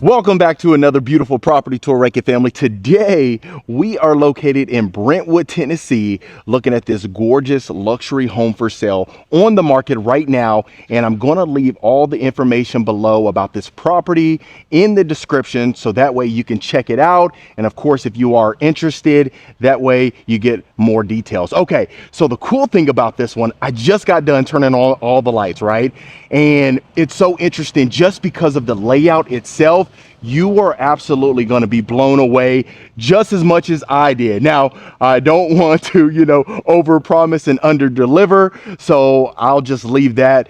Welcome back to another beautiful property tour, Rankin family. Today, we are located in Brentwood, Tennessee, looking at this gorgeous luxury home for sale on the market right now. And I'm going to leave all the information below about this property in the description, so that way you can check it out. And of course, if you are interested, that way you get more details. Okay, so the cool thing about this one, I just got done turning on all the lights, right? And it's so interesting just because of the layout itself. You are absolutely going to be blown away just as much as I did. Now, I don't want to, over promise and under deliver. So I'll just leave that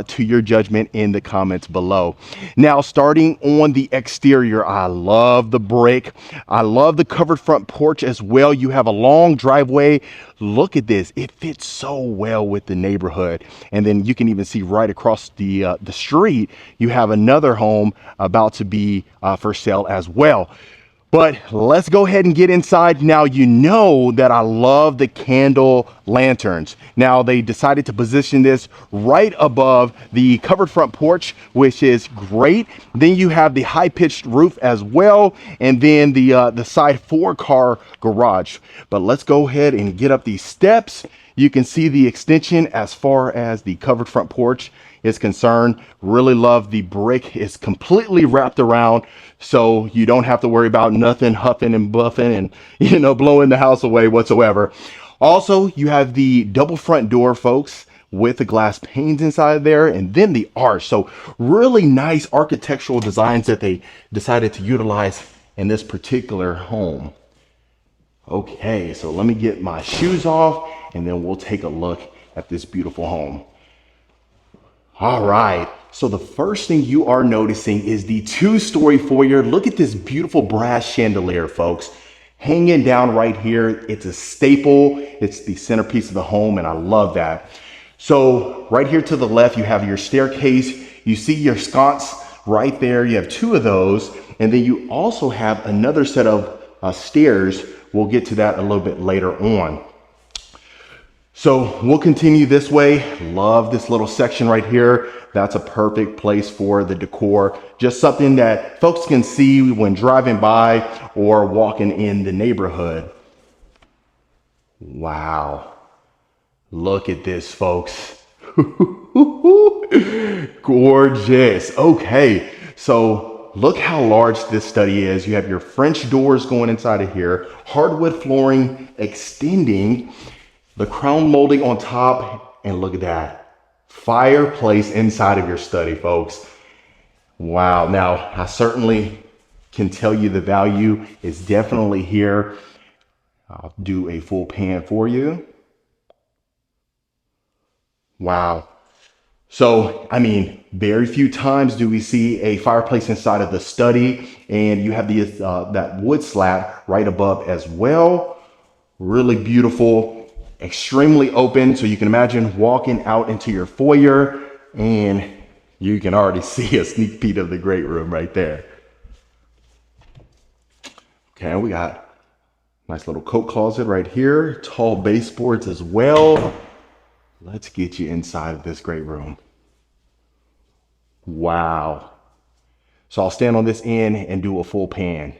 to your judgment in the comments below. Now, starting on the exterior, I love the brick. I love the covered front porch as well. You have a long driveway. Look at this. It fits so well with the neighborhood. And then you can even see right across the street, you have another home about to be for sale as well. But let's go ahead and get inside. Now, you know that I love the candle lanterns. Now, they decided to position this right above the covered front porch, which is great. Then you have the high-pitched roof as well, and then the side 4-car garage. But let's go ahead and get up these steps. You can see the extension as far as the covered front porch is concerned. Really love the brick. It's completely wrapped around, so you don't have to worry about nothing huffing and buffing and blowing the house away whatsoever. Also, you have the double front door, folks, with the glass panes inside there, and then the arch. So really nice architectural designs that they decided to utilize in this particular home. Okay, so let me get my shoes off and then we'll take a look at this beautiful home. All right, so the first thing you are noticing is the 2-story foyer. Look at this beautiful brass chandelier, folks, hanging down right here. It's a staple. It's the centerpiece of the home, and I love that. So right here to the left, you have your staircase. You see your sconce right there. You have 2 of those, and then you also have another set of stairs. We'll get to that a little bit later on. So we'll continue this way. Love this little section right here. That's a perfect place for the decor. Just something that folks can see when driving by or walking in the neighborhood. Wow. Look at this, folks. Gorgeous. Okay, so look how large this study is. You have your French doors going inside of here, hardwood flooring extending, the crown molding on top, and look at that fireplace inside of your study, folks. Wow. Now, I certainly can tell you the value is definitely here. I'll do a full pan for you. Wow. So, I mean, very few times do we see a fireplace inside of the study, and you have the that wood slat right above as well. Really beautiful. Extremely open, so you can imagine walking out into your foyer and you can already see a sneak peek of the great room right there. Okay, we got a nice little coat closet right here, tall baseboards as well. Let's get you inside of this great room. Wow. So I'll stand on this end and do a full pan.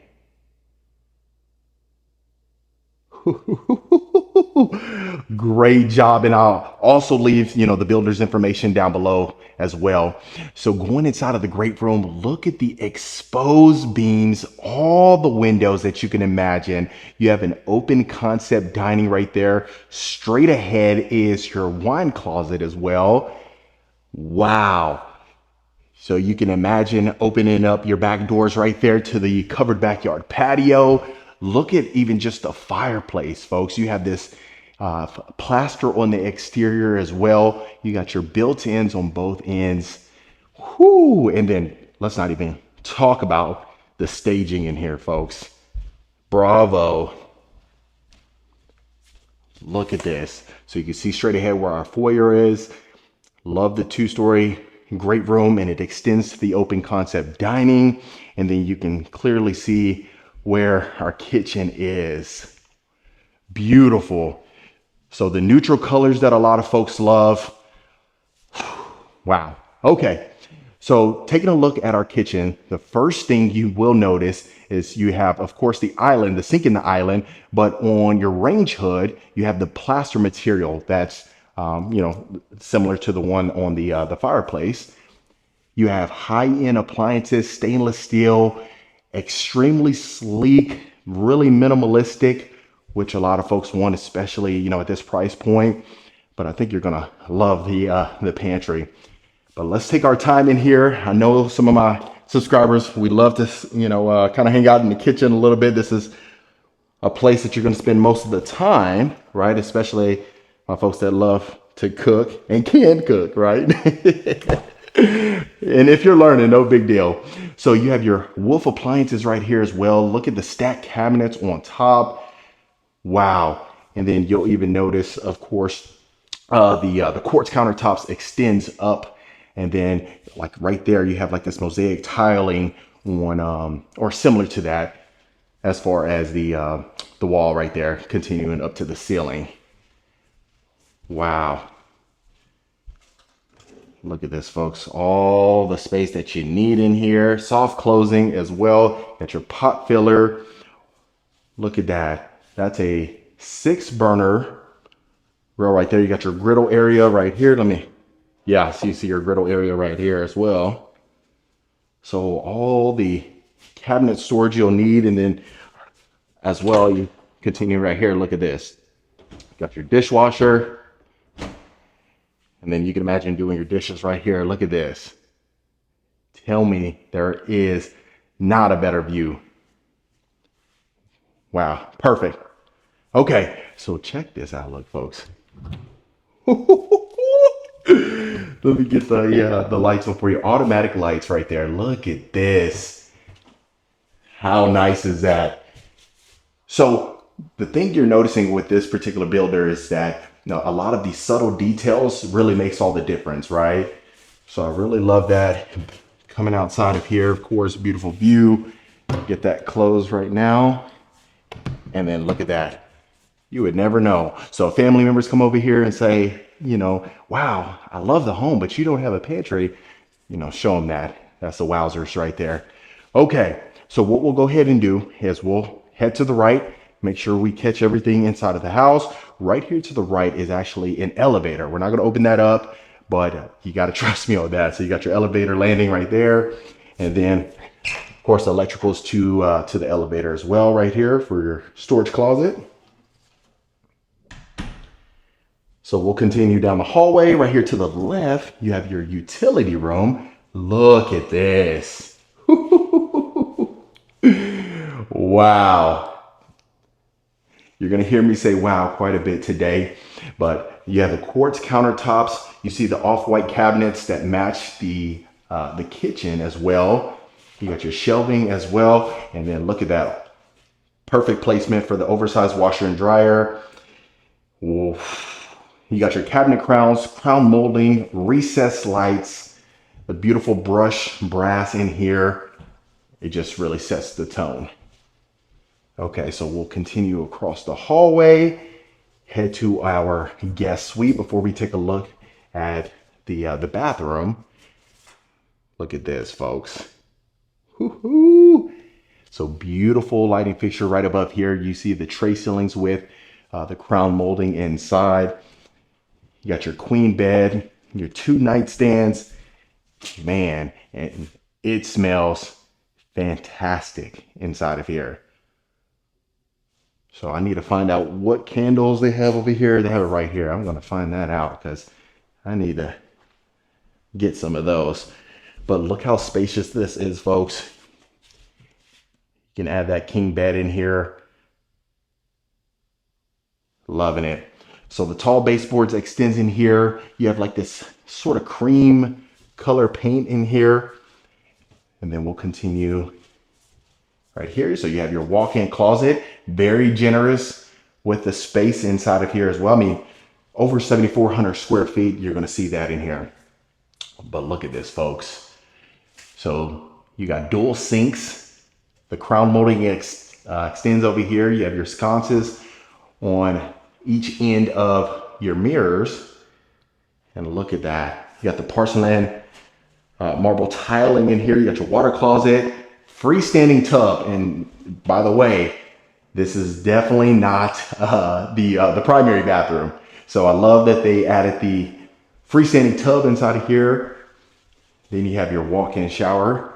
Great job. And I'll also leave, the builder's information down below as well. So going inside of the great room, look at the exposed beams, all the windows that you can imagine. You have an open concept dining right there. Straight ahead is your wine closet as well. Wow. So you can imagine opening up your back doors right there to the covered backyard patio. Look at even just the fireplace, folks. You have this plaster on the exterior as well. You got your built-ins on both ends. Whoo! And then let's not even talk about the staging in here, folks. Bravo. Look at this. So you can see straight ahead where our foyer is. Love the 2-story great room, and it extends to the open concept dining. And then you can clearly see where our kitchen is. Beautiful. So the neutral colors that a lot of folks love. Wow. Okay. So taking a look at our kitchen, the first thing you will notice is you have, of course, the island, the sink in the island, but on your range hood, you have the plaster material that's, similar to the one on the fireplace. You have high-end appliances, stainless steel, extremely sleek, really minimalistic, which a lot of folks want, especially, at this price point. But I think you're gonna love the pantry. But let's take our time in here. I know some of my subscribers, we love to, kind of hang out in the kitchen a little bit. This is a place that you're going to spend most of the time, right? Especially my folks that love to cook and can cook, right? And if you're learning, no big deal. So you have your Wolf appliances right here as well. Look at the stacked cabinets on top. Wow. And then you'll even notice, of course, the quartz countertops extends up, and then like right there you have like this mosaic tiling on or similar to that, as far as the wall right there continuing up to the ceiling. Wow. Look at this, folks. All the space that you need in here. Soft closing as well. Got your pot filler. Look at that. That's a 6-burner grill right there. You got your griddle area right here. So you see your griddle area right here as well. So all the cabinet storage you'll need, and then as well, you continue right here. Look at this. Got your dishwasher. And then you can imagine doing your dishes right here. Look at this. Tell me there is not a better view. Wow, perfect. Okay, so check this out, look, folks. Let me get the lights on for you. Automatic lights right there. Look at this. How nice is that? So the thing you're noticing with this particular builder is that a lot of these subtle details really makes all the difference, right? So I really love that. Coming outside of here, of course, beautiful view. Get that closed right now. And then look at that. You would never know. So family members come over here and say, wow, I love the home, but you don't have a pantry. Show them that. That's the wowzers right there. Okay, so what we'll go ahead and do is we'll head to the right, make sure we catch everything inside of the house. Right here to the right is actually an elevator. We're not going to open that up, but you got to trust me on that. So you got your elevator landing right there. And then, of course, the electricals to the elevator as well right here for your storage closet. So we'll continue down the hallway. Right here to the left, you have your utility room. Look at this. Wow. You're going to hear me say wow quite a bit today, but you have the quartz countertops. You see the off-white cabinets that match the kitchen as well. You got your shelving as well. And then look at that. Perfect placement for the oversized washer and dryer. Oof. You got your cabinet crowns, crown molding, recessed lights, the beautiful brush brass in here. It just really sets the tone. Okay, so we'll continue across the hallway, head to our guest suite before we take a look at the bathroom. Look at this, folks. Woo-hoo. So beautiful lighting fixture right above here. You see the tray ceilings with the crown molding inside. You got your queen bed, your 2 nightstands. Man, and it smells fantastic inside of here. So I need to find out what candles they have over here. They have it right here. I'm going to find that out because I need to get some of those. But look how spacious this is, folks. You can add that king bed in here. Loving it. So the tall baseboards extends in here. You have like this sort of cream color paint in here. And then we'll continue right here. So you have your walk-in closet, very generous with the space inside of here as well. I mean, over 7,400 square feet, you're going to see that in here. But look at this, folks. So you got dual sinks. The crown molding extends over here. You have your sconces on each end of your mirrors. And look at that. You got the porcelain marble tiling in here. You got your water closet, freestanding tub. And by the way, this is definitely not the primary bathroom. So I love that they added the freestanding tub inside of here. Then you have your walk-in shower.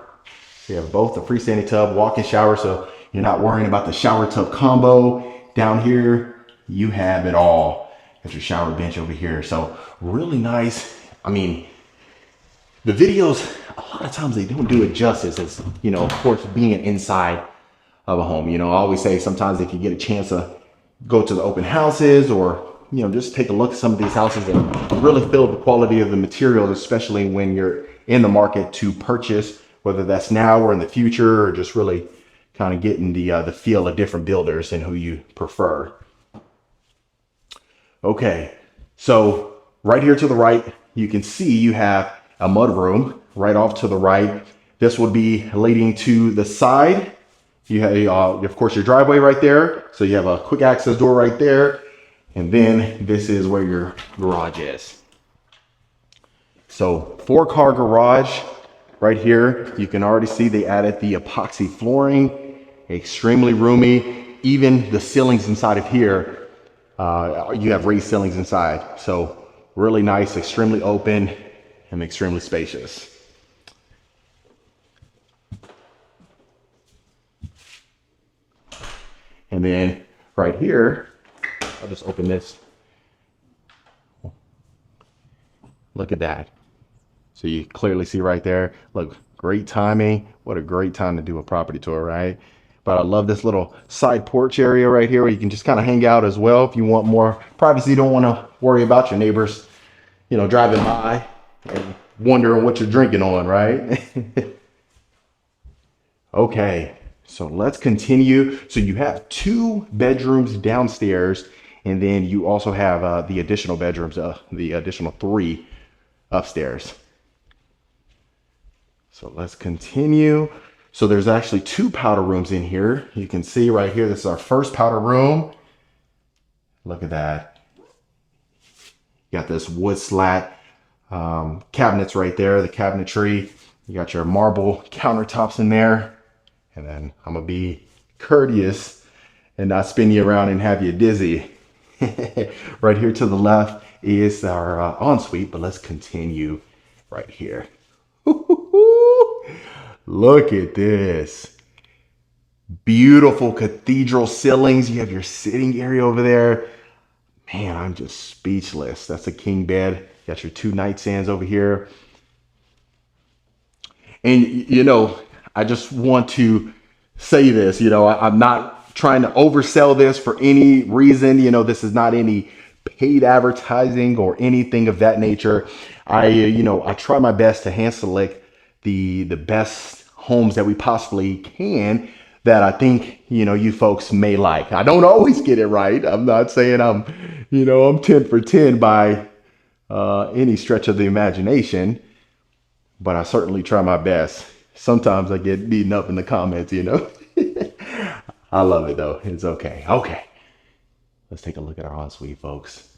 You have both the freestanding tub, walk-in shower, so you're not worrying about the shower tub combo. Down here, you have it all. Got your shower bench over here. So really nice. I mean, the videos, a lot of times they don't do it justice as, you know, of course, being inside of a home. You know, I always say sometimes if you get a chance to go to the open houses or, you know, just take a look at some of these houses and really feel the quality of the materials, especially when you're in the market to purchase, whether that's now or in the future, or just really kind of getting the feel of different builders and who you prefer. Okay, so right here to the right, you can see you have a mud room right off to the right. This would be leading to the side. You have, of course, your driveway right there. So you have a quick access door right there. And then this is where your garage is. So 4-car garage right here. You can already see they added the epoxy flooring, extremely roomy. Even the ceilings inside of here, you have raised ceilings inside. So really nice, extremely open, and extremely spacious. And then right here, I'll just open this. Look at that. So you clearly see right there, look, great timing. What a great time to do a property tour, right? But I love this little side porch area right here where you can just kind of hang out as well. If you want more privacy, you don't want to worry about your neighbors, you know, driving by and wondering what you're drinking on, right? Okay, so let's continue. So you have 2 bedrooms downstairs, and then you also have the additional bedrooms, the additional 3 upstairs. So let's continue. So there's actually 2 powder rooms in here. You can see right here, this is our first powder room. Look at that. You got this wood slat cabinets right there, the cabinetry. You got your marble countertops in there. And then I'm gonna be courteous and not spin you around and have you dizzy. Right here to the left is our ensuite, but let's continue right here. Look at this. Beautiful cathedral ceilings. You have your sitting area over there. Man, I'm just speechless. That's a king bed. Got your 2 nightstands over here. And, you know, I just want to say this, you know, I'm not trying to oversell this for any reason. You know, this is not any paid advertising or anything of that nature. You know, I try my best to hand select the best homes that we possibly can that I think, you know, you folks may like. I don't always get it right. I'm not saying I'm, you know, I'm 10 for 10 by any stretch of the imagination, but I certainly try my best. Sometimes I get beaten up in the comments, you know. I love it though. It's okay. Okay. Let's take a look at our ensuite, folks.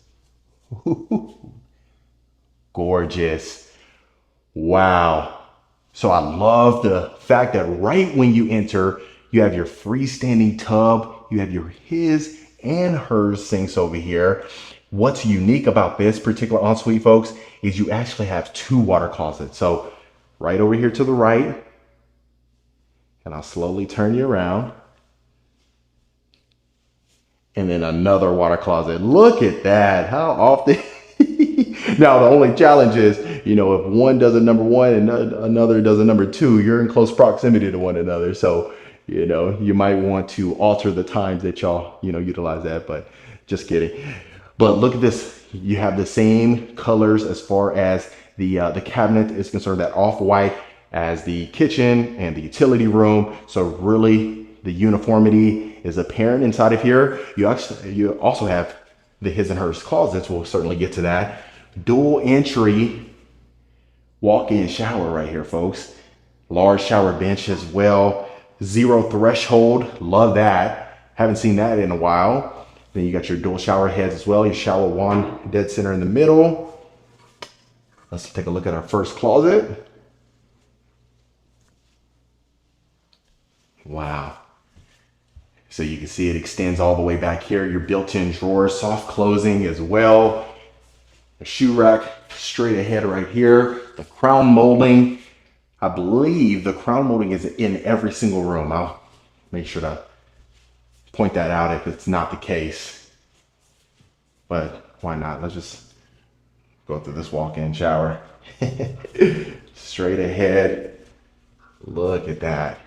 Gorgeous. Wow. So I love the fact that right when you enter, you have your freestanding tub, you have your his and hers sinks over here. What's unique about this particular ensuite, folks, is you actually have 2 water closets. So right over here to the right, and I'll slowly turn you around. And then another water closet. Look at that. How often? Now, the only challenge is, you know, if one does a number 1 and another does a number 2, you're in close proximity to one another. So, you know, you might want to alter the times that y'all, you know, utilize that, but just kidding. But look at this. You have the same colors as far as the cabinet is concerned, that off-white as the kitchen and the utility room. So really the uniformity is apparent inside of here. You also have the his and hers closets. We'll certainly get to that. Dual entry walk-in shower right here, folks. Large shower bench as well. 0 threshold. Love that. Haven't seen that in a while. Then you got your dual shower heads as well. Your shower wand dead center in the middle. Let's take a look at our first closet. Wow. So you can see it extends all the way back here. Your built-in drawers, soft closing as well. A shoe rack straight ahead right here. The crown molding. I believe the crown molding is in every single room. I'll make sure to point that out if it's not the case. But why not? Let's just go through this walk-in shower. Straight ahead. Look at that.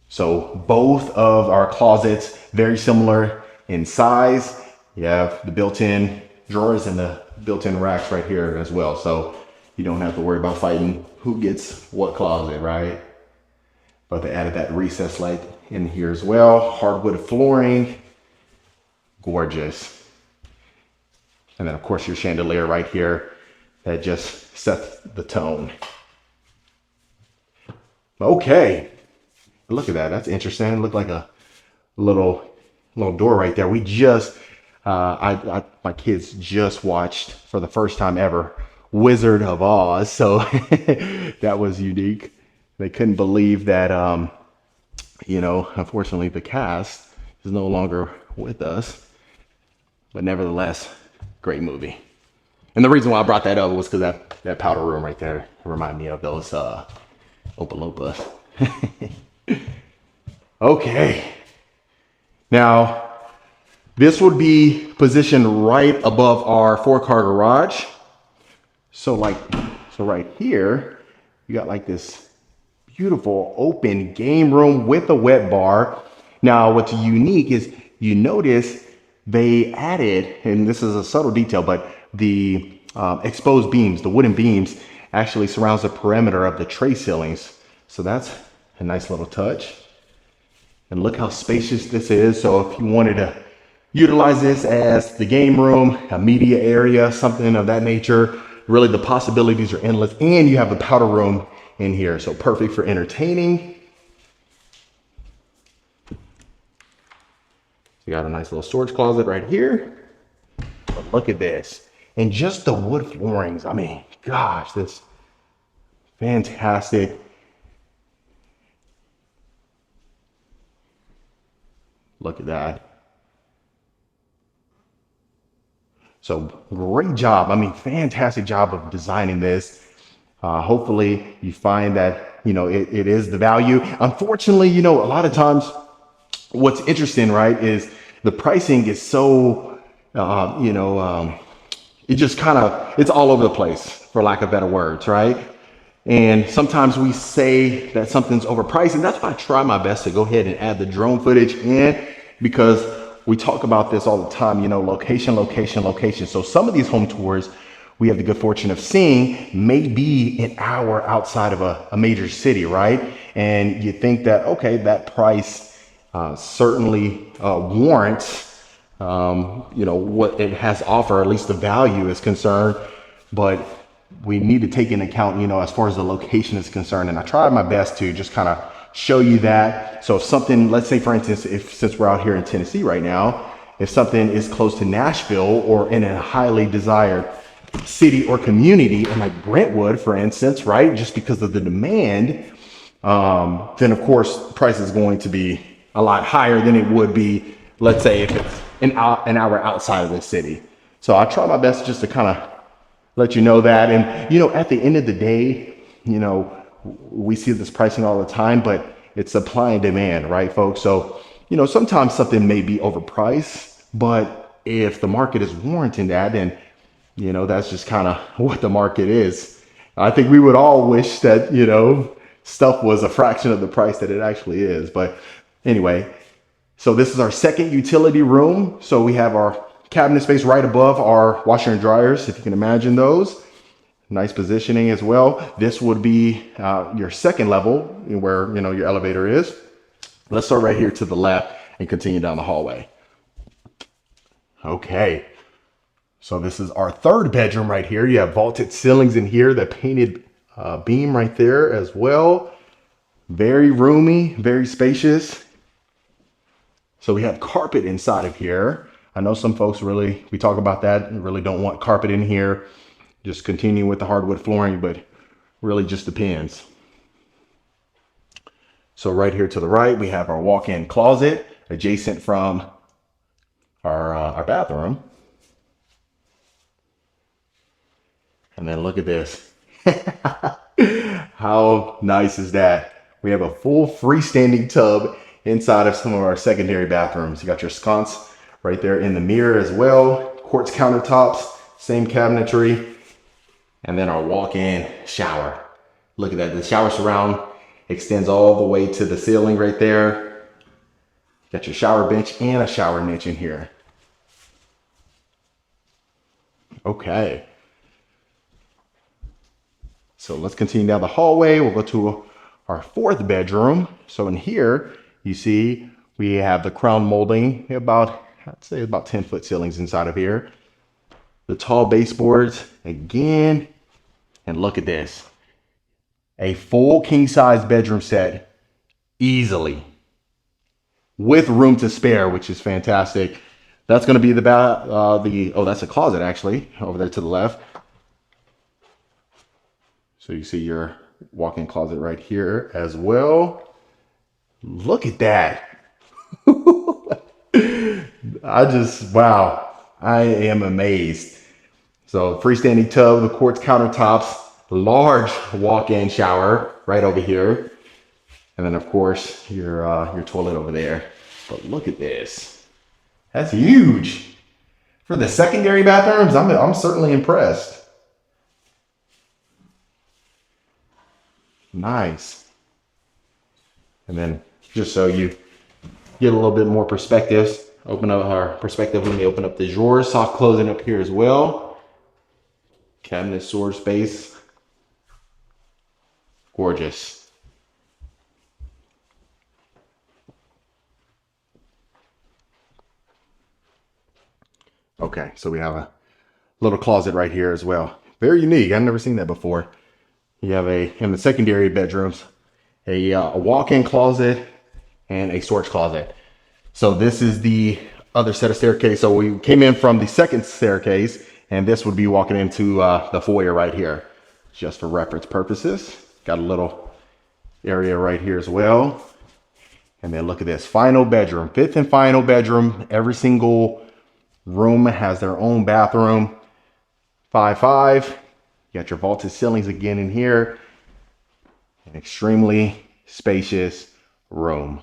So both of our closets, very similar in size. You have the built-in drawers and the built-in racks right here as well. So you don't have to worry about fighting who gets what closet, right? But they added that recess light in here as well. Hardwood flooring, gorgeous. And then of course your chandelier right here that just sets the tone. Okay. Look at that. That's interesting. Looked like a little door right there. We just, my kids just watched for the first time ever Wizard of Oz. So that was unique. They couldn't believe that, unfortunately the cast is no longer with us. But nevertheless, great movie. And the reason why I brought that up was because that powder room right there reminded me of those Opa Lopas. Okay, now this would be positioned right above our 4-car garage. So right here, you got like this beautiful open game room with a wet bar. Now what's unique is you notice they added, and this is a subtle detail, but the exposed beams, the wooden beams actually surrounds the perimeter of the tray ceilings. So that's a nice little touch. And look how spacious this is. So if you wanted to utilize this as the game room, a media area, something of that nature, really the possibilities are endless. And you have the powder room in here. So perfect for entertaining. You got a nice little storage closet right here. But look at this. And just the wood floorings. I mean, gosh, this fantastic. Look at that. So great job. I mean, fantastic job of designing this. Hopefully you find that, it is the value. Unfortunately, a lot of times what's interesting, right, is the pricing is so, it just it's all over the place, for lack of better words, right? And sometimes we say that something's overpriced, and that's why I try my best to go ahead and add the drone footage in, because we talk about this all the time, location, location, location. So some of these home tours we have the good fortune of seeing may be an hour outside of a major city, right? And you think that, okay, that price certainly warrants, what it has to offer, at least the value is concerned, but we need to take into account, as far as the location is concerned. And I tried my best to just kind of show you that. So if something, let's say for instance, since we're out here in Tennessee right now, if something is close to Nashville or in a highly desired city or community, and like Brentwood, for instance, right, just because of the demand, then of course price is going to be a lot higher than it would be, let's say, if it's an hour outside of the city. So I try my best just to kind of let you know that. And, at the end of the day, we see this pricing all the time, but it's supply and demand, right, folks? So, sometimes something may be overpriced, but if the market is warranting that, then, that's just kind of what the market is. I think we would all wish that, stuff was a fraction of the price that it actually is. But anyway, so this is our second utility room. So we have our cabinet space right above our washer and dryers, if you can imagine those. Nice positioning as well. This would be your second level where, your elevator is. Let's start right here to the left and continue down the hallway. Okay. So this is our third bedroom right here. You have vaulted ceilings in here, the painted beam right there as well. Very roomy, very spacious. So we have carpet inside of here. I know some folks we talk about that and really don't want carpet in here. Just continue with the hardwood flooring, but really just depends. So right here to the right, we have our walk-in closet adjacent from our bathroom. And then look at this. How nice is that? We have a full freestanding tub inside of some of our secondary bathrooms. You got your sconce right there in the mirror as well. Quartz countertops, same cabinetry. And then our walk-in shower. Look at that. The shower surround extends all the way to the ceiling right there. Got your shower bench and a shower niche in here. Okay. So let's continue down the hallway. We'll go to our fourth bedroom. So in here, you see we have the crown molding, I'd say about 10-foot ceilings inside of here. The tall baseboards again. And look at this. A full king-size bedroom set easily with room to spare, which is fantastic. That's going to be that's a closet actually over there to the left. So you see your walk-in closet right here as well. Look at that. Wow, I am amazed. So freestanding tub, the quartz countertops, large walk-in shower right over here. And then of course your toilet over there. But look at this. That's huge. For the secondary bathrooms, I'm certainly impressed. Nice. And then just so you get a little bit more perspective, let me open up the drawers, soft closing up here as well. Cabinet storage space. Gorgeous. Okay, so we have a little closet right here as well. Very unique. I've never seen that before. You have in the secondary bedrooms, a walk-in closet and a storage closet. So this is the other set of staircase. So we came in from the second staircase, and this would be walking into the foyer right here, just for reference purposes. Got a little area right here as well. And then look at this, final bedroom, fifth and final bedroom. Every single room has their own bathroom. 5'5". You got your vaulted ceilings again in here. An extremely spacious room.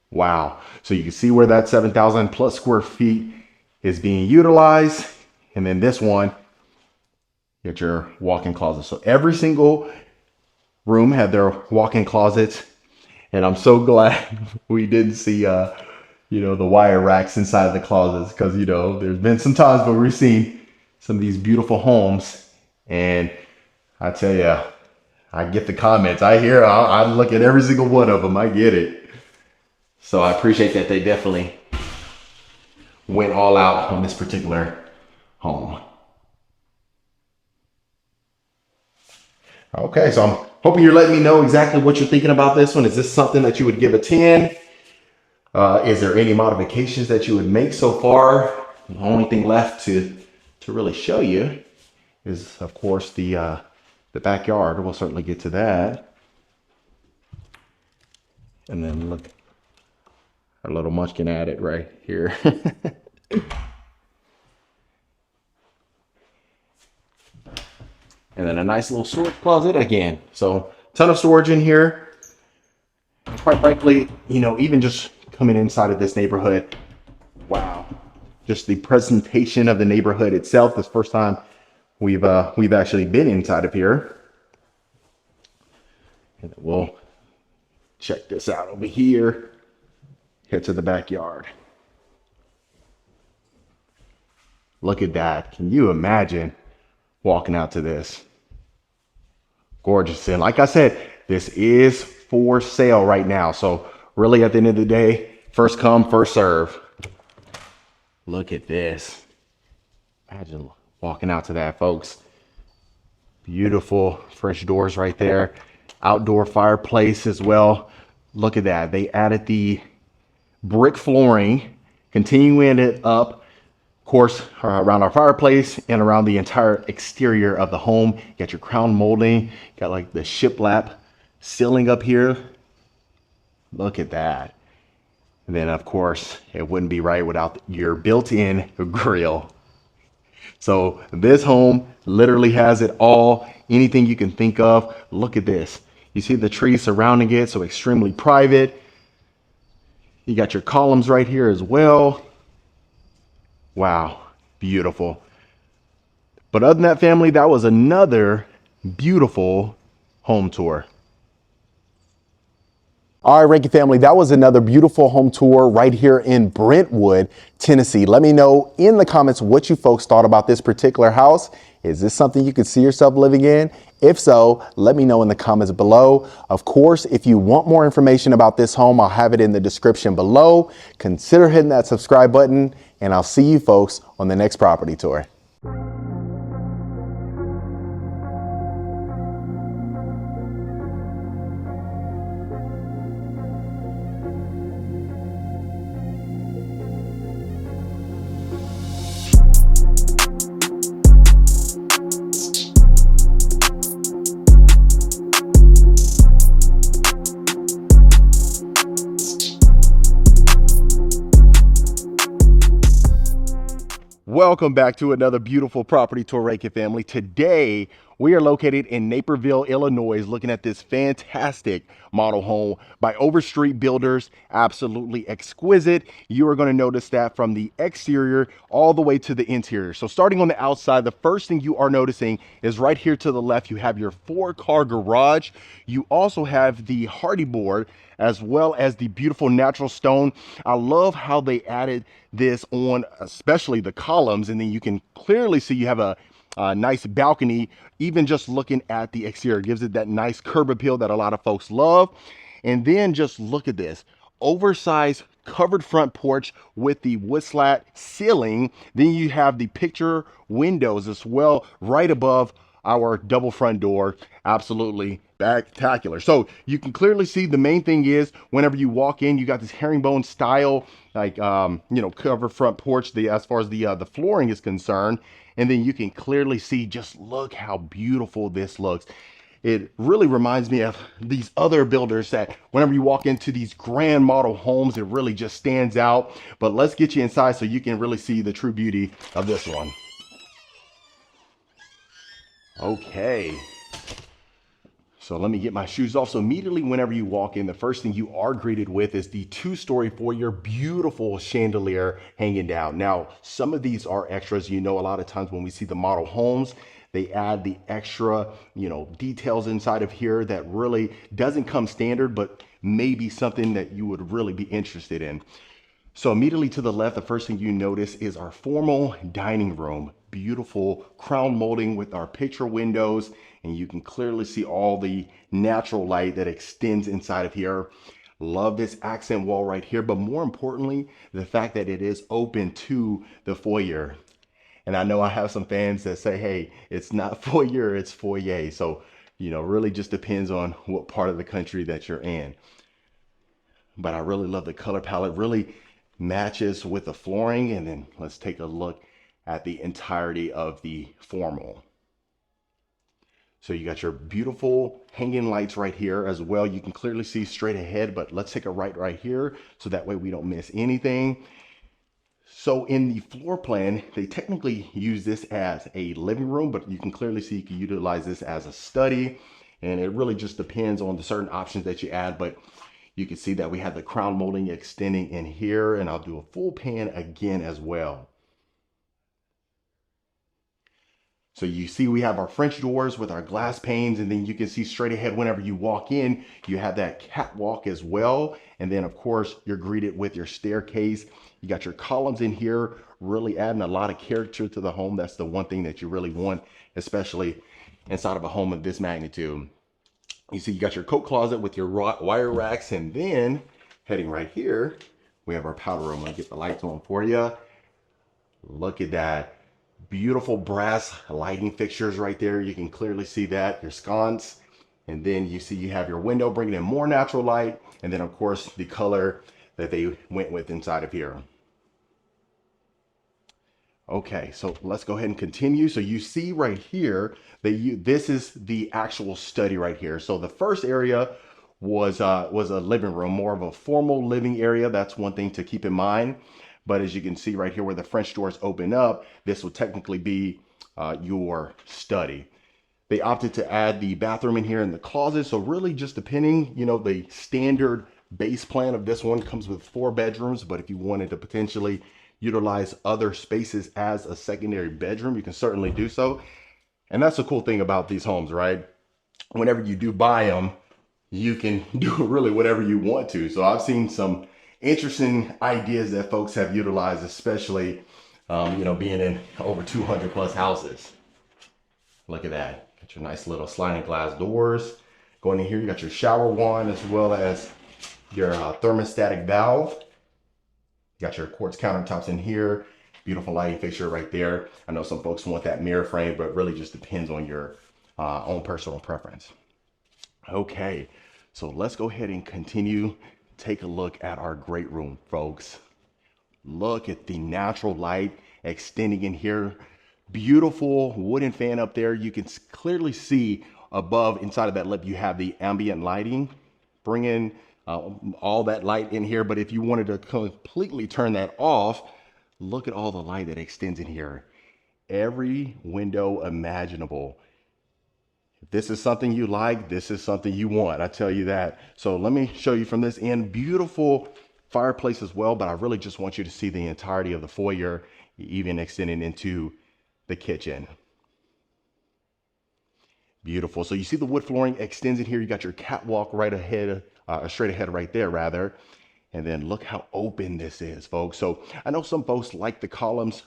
Wow. So you can see where that 7,000 plus square feet is being utilized. And then this one, you got your walk-in closet. So every single room had their walk-in closets. And I'm so glad we didn't see, the wire racks inside of the closets. Because, there's been some times where we've seen some of these beautiful homes, and I tell you, I get the comments. I look at every single one of them. I get it. So I appreciate that they definitely went all out on this particular home. Okay, so I'm hoping you're letting me know exactly what you're thinking about this one. Is this something that you would give a 10? Is there any modifications that you would make so far? The only thing left to really show you is, of course, the backyard. We'll certainly get to that. And then look, our little munchkin at it right here. And then a nice little storage closet again. So ton of storage in here. And quite frankly, even just coming inside of this neighborhood, wow. Just the presentation of the neighborhood itself. This first time we've actually been inside of here. And we'll check this out over here. Head to the backyard. Look at that. Can you imagine walking out to this? Gorgeous. And like I said, this is for sale right now. So really at the end of the day, first come, first serve. Look at this. Imagine walking out to that, folks. Beautiful French doors right there. Outdoor fireplace as well. Look at that. They added the brick flooring, continuing it up, of course, around our fireplace and around the entire exterior of the home. You got your crown molding, got like the shiplap ceiling up here. Look at that. And then of course, it wouldn't be right without your built-in grill. So this home literally has it all, anything you can think of. Look at this. You see the trees surrounding it, so extremely private. You got your columns right here as well. Wow, beautiful. But other than that, family, that was another beautiful home tour. All right, Rankin family, that was another beautiful home tour right here in Brentwood, Tennessee. Let me know in the comments what you folks thought about this particular house. Is this something you could see yourself living in? If so, let me know in the comments below. Of course, if you want more information about this home, I'll have it in the description below. Consider hitting that subscribe button, and I'll see you folks on the next property tour. Welcome back to another beautiful property tour, Rankin family. Today, we are located in Naperville, Illinois, looking at this fantastic model home by Overstreet Builders. Absolutely exquisite. You are going to notice that from the exterior all the way to the interior. So starting on the outside, the first thing you are noticing is right here to the left, you have your 4-car garage. You also have the hardy board as well as the beautiful natural stone. I love how they added this on, especially the columns, and then you can clearly see you have a nice balcony. Even just looking at the exterior gives it that nice curb appeal that a lot of folks love. And then just look at this oversized covered front porch with the wood slat ceiling. Then you have the picture windows as well right above our double front door. Absolutely spectacular. So you can clearly see the main thing is whenever you walk in, you got this herringbone style, like, cover front porch, as far as the flooring is concerned. And then you can clearly see, just look how beautiful this looks. It really reminds me of these other builders that whenever you walk into these grand model homes, it really just stands out. But let's get you inside so you can really see the true beauty of this one. Okay, so let me get my shoes off. So immediately whenever you walk in, the first thing you are greeted with is the 2-story foyer, beautiful chandelier hanging down. Now, some of these are extras. You know, a lot of times when we see the model homes, they add the extra, details inside of here that really doesn't come standard, but maybe something that you would really be interested in. So immediately to the left, the first thing you notice is our formal dining room. Beautiful crown molding with our picture windows, and you can clearly see all the natural light that extends inside of here. Love this accent wall right here, but more importantly, the fact that it is open to the foyer. And I know I have some fans that say, hey, it's not foyer, it's foyer. So, really just depends on what part of the country that you're in. But I really love the color palette, really matches with the flooring. And then let's take a look at the entirety of the formal. So you got your beautiful hanging lights right here as well. You can clearly see straight ahead, but let's take a right here so that way we don't miss anything. So in the floor plan, they technically use this as a living room, but you can clearly see you can utilize this as a study. And it really just depends on the certain options that you add, but you can see that we have the crown molding extending in here, and I'll do a full pan again as well. So you see we have our French doors with our glass panes, and then you can see straight ahead whenever you walk in, you have that catwalk as well. And then of course, you're greeted with your staircase. You got your columns in here, really adding a lot of character to the home. That's the one thing that you really want, especially inside of a home of this magnitude. You see you got your coat closet with your wire racks, and then heading right here, we have our powder room. I'll get the lights on for you. Look at that. Beautiful brass lighting fixtures right there. You can clearly see that, your sconce. And then you see you have your window bringing in more natural light. And then of course the color that they went with inside of here. Okay, so let's go ahead and continue. So you see right here that this is the actual study right here. So the first area was a living room, more of a formal living area. That's one thing to keep in mind. But as you can see right here where the French doors open up, this will technically be your study. They opted to add the bathroom in here in the closet. So really just depending, the standard base plan of this one comes with 4 bedrooms, but if you wanted to potentially utilize other spaces as a secondary bedroom, you can certainly do so. And that's the cool thing about these homes, right? Whenever you do buy them, you can do really whatever you want to. So I've seen some interesting ideas that folks have utilized, especially, being in over 200 plus houses. Look at that. Got your nice little sliding glass doors. Going in here, you got your shower wand as well as your thermostatic valve. You got your quartz countertops in here. Beautiful lighting fixture right there. I know some folks want that mirror frame, but really just depends on your own personal preference. Okay, so let's go ahead and continue. Take a look at our great room, folks. Look at the natural light extending in here. Beautiful wooden fan up there. You can clearly see above inside of that lip, you have the ambient lighting. Bring in all that light in here. But if you wanted to completely turn that off, look at all the light that extends in here. Every window imaginable. If this is something you like, this is something you want. I tell you that. So let me show you from this end. Beautiful fireplace as well, but I really just want you to see the entirety of the foyer, even extending into the kitchen. Beautiful. So you see the wood flooring extends in here. You got your catwalk right ahead, straight ahead right there rather. And then look how open this is, folks. So I know some folks like the columns.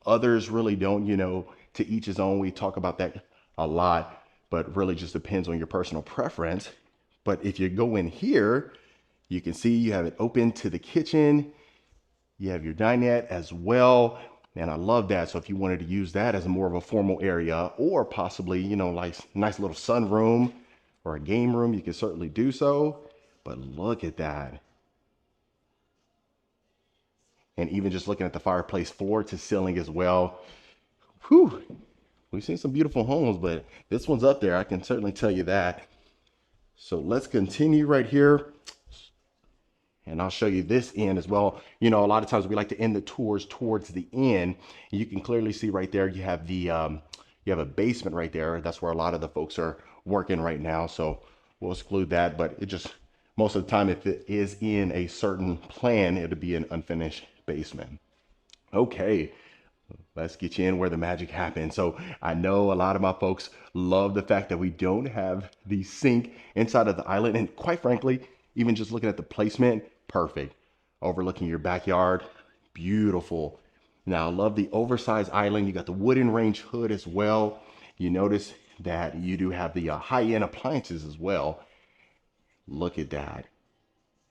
Others really don't, to each his own. We talk about that a lot, but really just depends on your personal preference. But if you go in here, you can see you have it open to the kitchen. You have your dinette as well. And I love that. So if you wanted to use that as more of a formal area or possibly, like nice little sunroom or a game room, you can certainly do so. But look at that. And even just looking at the fireplace floor to ceiling as well. Whew. We've seen some beautiful homes, but this one's up there. I can certainly tell you that. So let's continue right here. And I'll show you this end as well. A lot of times we like to end the tours towards the end. You can clearly see right there, you have the you have a basement right there. That's where a lot of the folks are working right now. So we'll exclude that, but it just, most of the time, if it is in a certain plan, it'll be an unfinished basement. Okay, let's get you in where the magic happens. So I know a lot of my folks love the fact that we don't have the sink inside of the island. And quite frankly, even just looking at the placement, perfect. Overlooking your backyard, beautiful. Now I love the oversized island. You got the wooden range hood as well. You notice that you do have the high-end appliances as well. Look at that.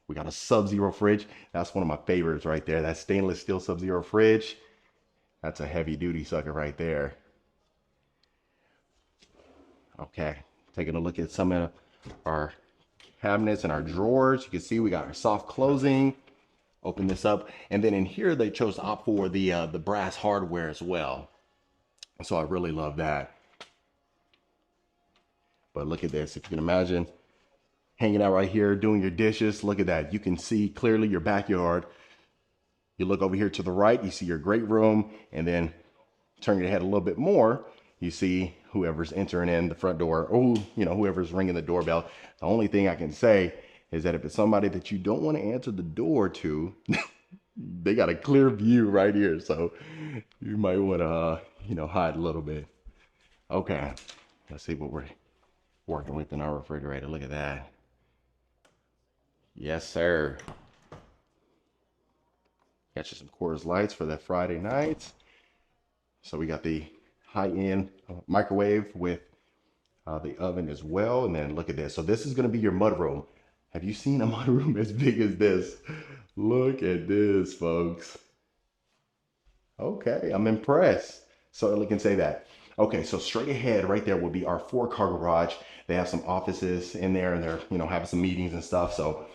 We got a Sub-Zero fridge. That's one of my favorites right there. That stainless steel Sub-Zero fridge. That's a heavy duty sucker right there. Okay, taking a look at some of our cabinets and our drawers. You can see we got our soft closing. Open this up, and then in here they chose to opt for the brass hardware as well. So I really love that. But look at this. If you can imagine hanging out right here doing your dishes, look at that. You can see clearly your backyard. You look over here to the right, you see your great room, and then turn your head a little bit more, you see whoever's entering in the front door, or whoever's ringing the doorbell. The only thing I can say is that if it's somebody that you don't want to answer the door to, they got a clear view right here. So you might want to, hide a little bit. Okay, let's see what we're working with in our refrigerator. Look at that. Yes, sir. Got you some Coors Lights for that Friday night. So we got the high-end microwave with the oven as well. And then look at this. So this is going to be your mudroom. Have you seen a mudroom as big as this? Look at this, folks. Okay, I'm impressed. So I can say that. Okay, so straight ahead right there will be our 4-car garage. They have some offices in there, and they're, having some meetings and stuff. So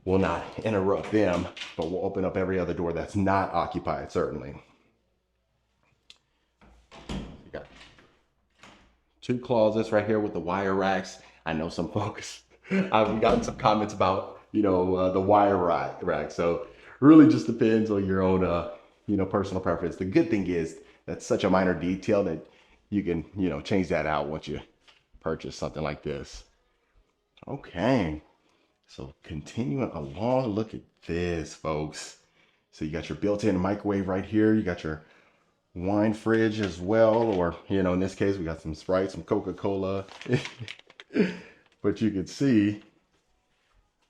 we'll not interrupt them, but we'll open up every other door that's not occupied, certainly. Two closets right here with the wire racks. I know some folks, I've gotten some comments about, the wire rack. So really just depends on your own, personal preference. The good thing is that's such a minor detail that you can, change that out once you purchase something like this. Okay. So continuing along, look at this, folks. So you got your built-in microwave right here. You got your wine fridge as well, or in this case we got some Sprite, some Coca-Cola. But you can see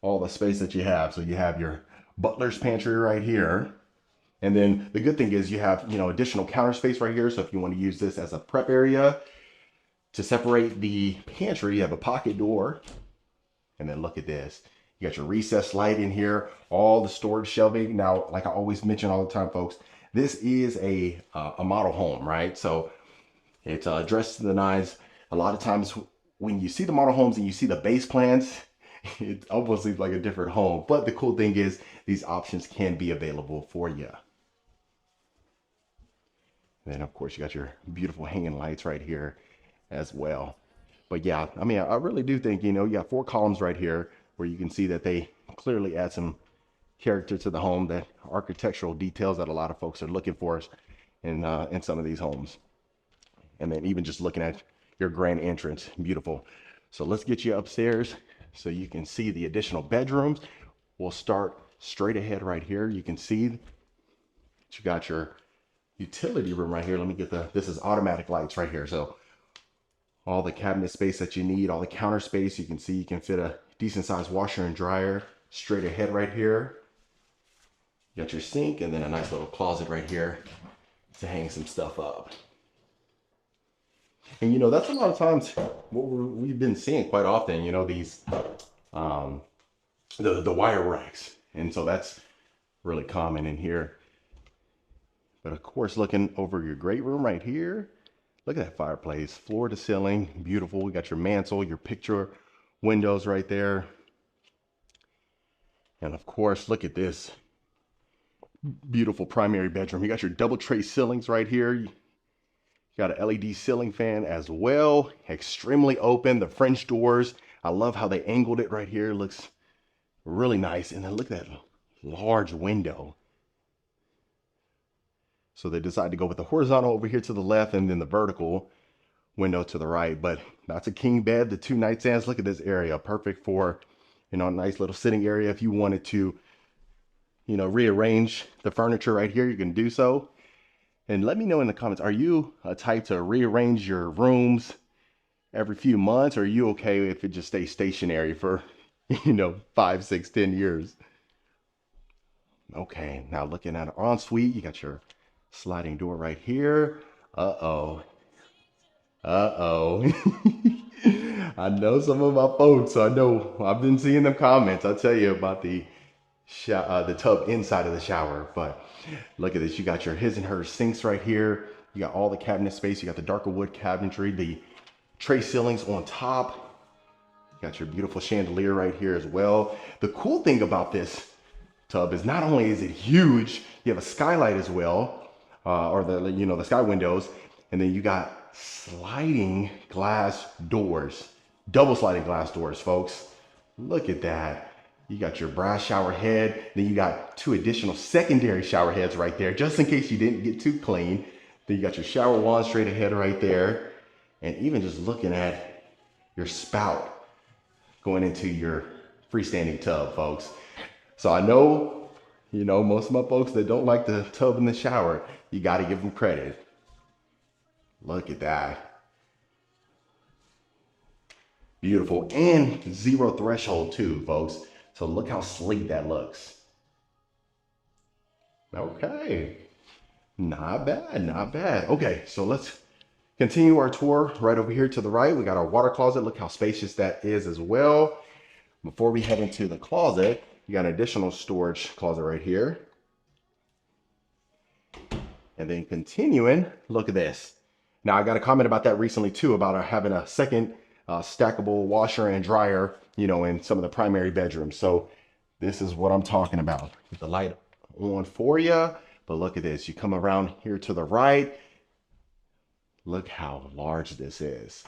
all the space that you have. So you have your butler's pantry right here, and then the good thing is you have additional counter space right here. So if you want to use this as a prep area to separate the pantry, you have a pocket door. And then look at this, you got your recessed light in here, all the storage shelving. Now, like I always mention all the time, folks, this is a model home, right? So it's dressed to the nines. A lot of times when you see the model homes and you see the base plans, it almost seems like a different home. But the cool thing is these options can be available for you. And then of course you got your beautiful hanging lights right here as well. But yeah, I mean, I really do think, you got 4 columns right here where you can see that they clearly add some character to the home, that architectural details that a lot of folks are looking for in some of these homes. And then even just looking at your grand entrance, beautiful. So let's get you upstairs so you can see the additional bedrooms. We'll start straight ahead right here. You can see that you got your utility room right here. Let me get this is automatic lights right here. So all the cabinet space that you need, all the counter space. You can see you can fit a decent sized washer and dryer straight ahead right here. You got your sink and then a nice little closet right here to hang some stuff up. And that's a lot of times what we've been seeing quite often, these the wire racks. And so that's really common in here. But of course, looking over your great room right here, look at that fireplace, floor to ceiling, beautiful. We got your mantle, your picture windows right there. And of course, look at this beautiful primary bedroom. You got your double tray ceilings right here. You got an LED ceiling fan as well. Extremely open, the French doors. I love how they angled it right here. It looks really nice. And then look at that large window. So they decided to go with the horizontal over here to the left and then the vertical window to the right. But that's a king bed, the 2 nightstands. Look at this area, perfect for, a nice little sitting area. If you wanted to, rearrange the furniture right here, you can do so. And let me know in the comments, are you a type to rearrange your rooms every few months? Or are you okay if it just stays stationary for, 5, 6, 10 years? Okay, now looking at an ensuite, you got your sliding door right here. Uh-oh. I know some of my folks, so I know I've been seeing them comments. I'll tell you about the tub inside of the shower. But look at this. You got your his and her sinks right here. You got all the cabinet space. You got the darker wood cabinetry, the tray ceilings on top. You got your beautiful chandelier right here as well. The cool thing about this tub is not only is it huge, you have a skylight as well. Or the sky windows, and then you got sliding glass doors, double sliding glass doors, folks. Look at that. You got your brass shower head, then you got 2 additional secondary shower heads right there, just in case you didn't get too clean. Then you got your shower wand straight ahead right there, and even just looking at your spout going into your freestanding tub, folks. So I know, most of my folks that don't like the tub in the shower, you got to give them credit. Look at that. Beautiful. And 0 threshold too, folks. So look how sleek that looks. Okay. Not bad, not bad. Okay, so let's continue our tour right over here to the right. We got our water closet. Look how spacious that is as well. Before we head into the closet, you got an additional storage closet right here. And then continuing, look at this. Now I got a comment about that recently too, about having a second stackable washer and dryer, in some of the primary bedrooms. So this is what I'm talking about. With the light on for you, but look at this. You come around here to the right. Look how large this is.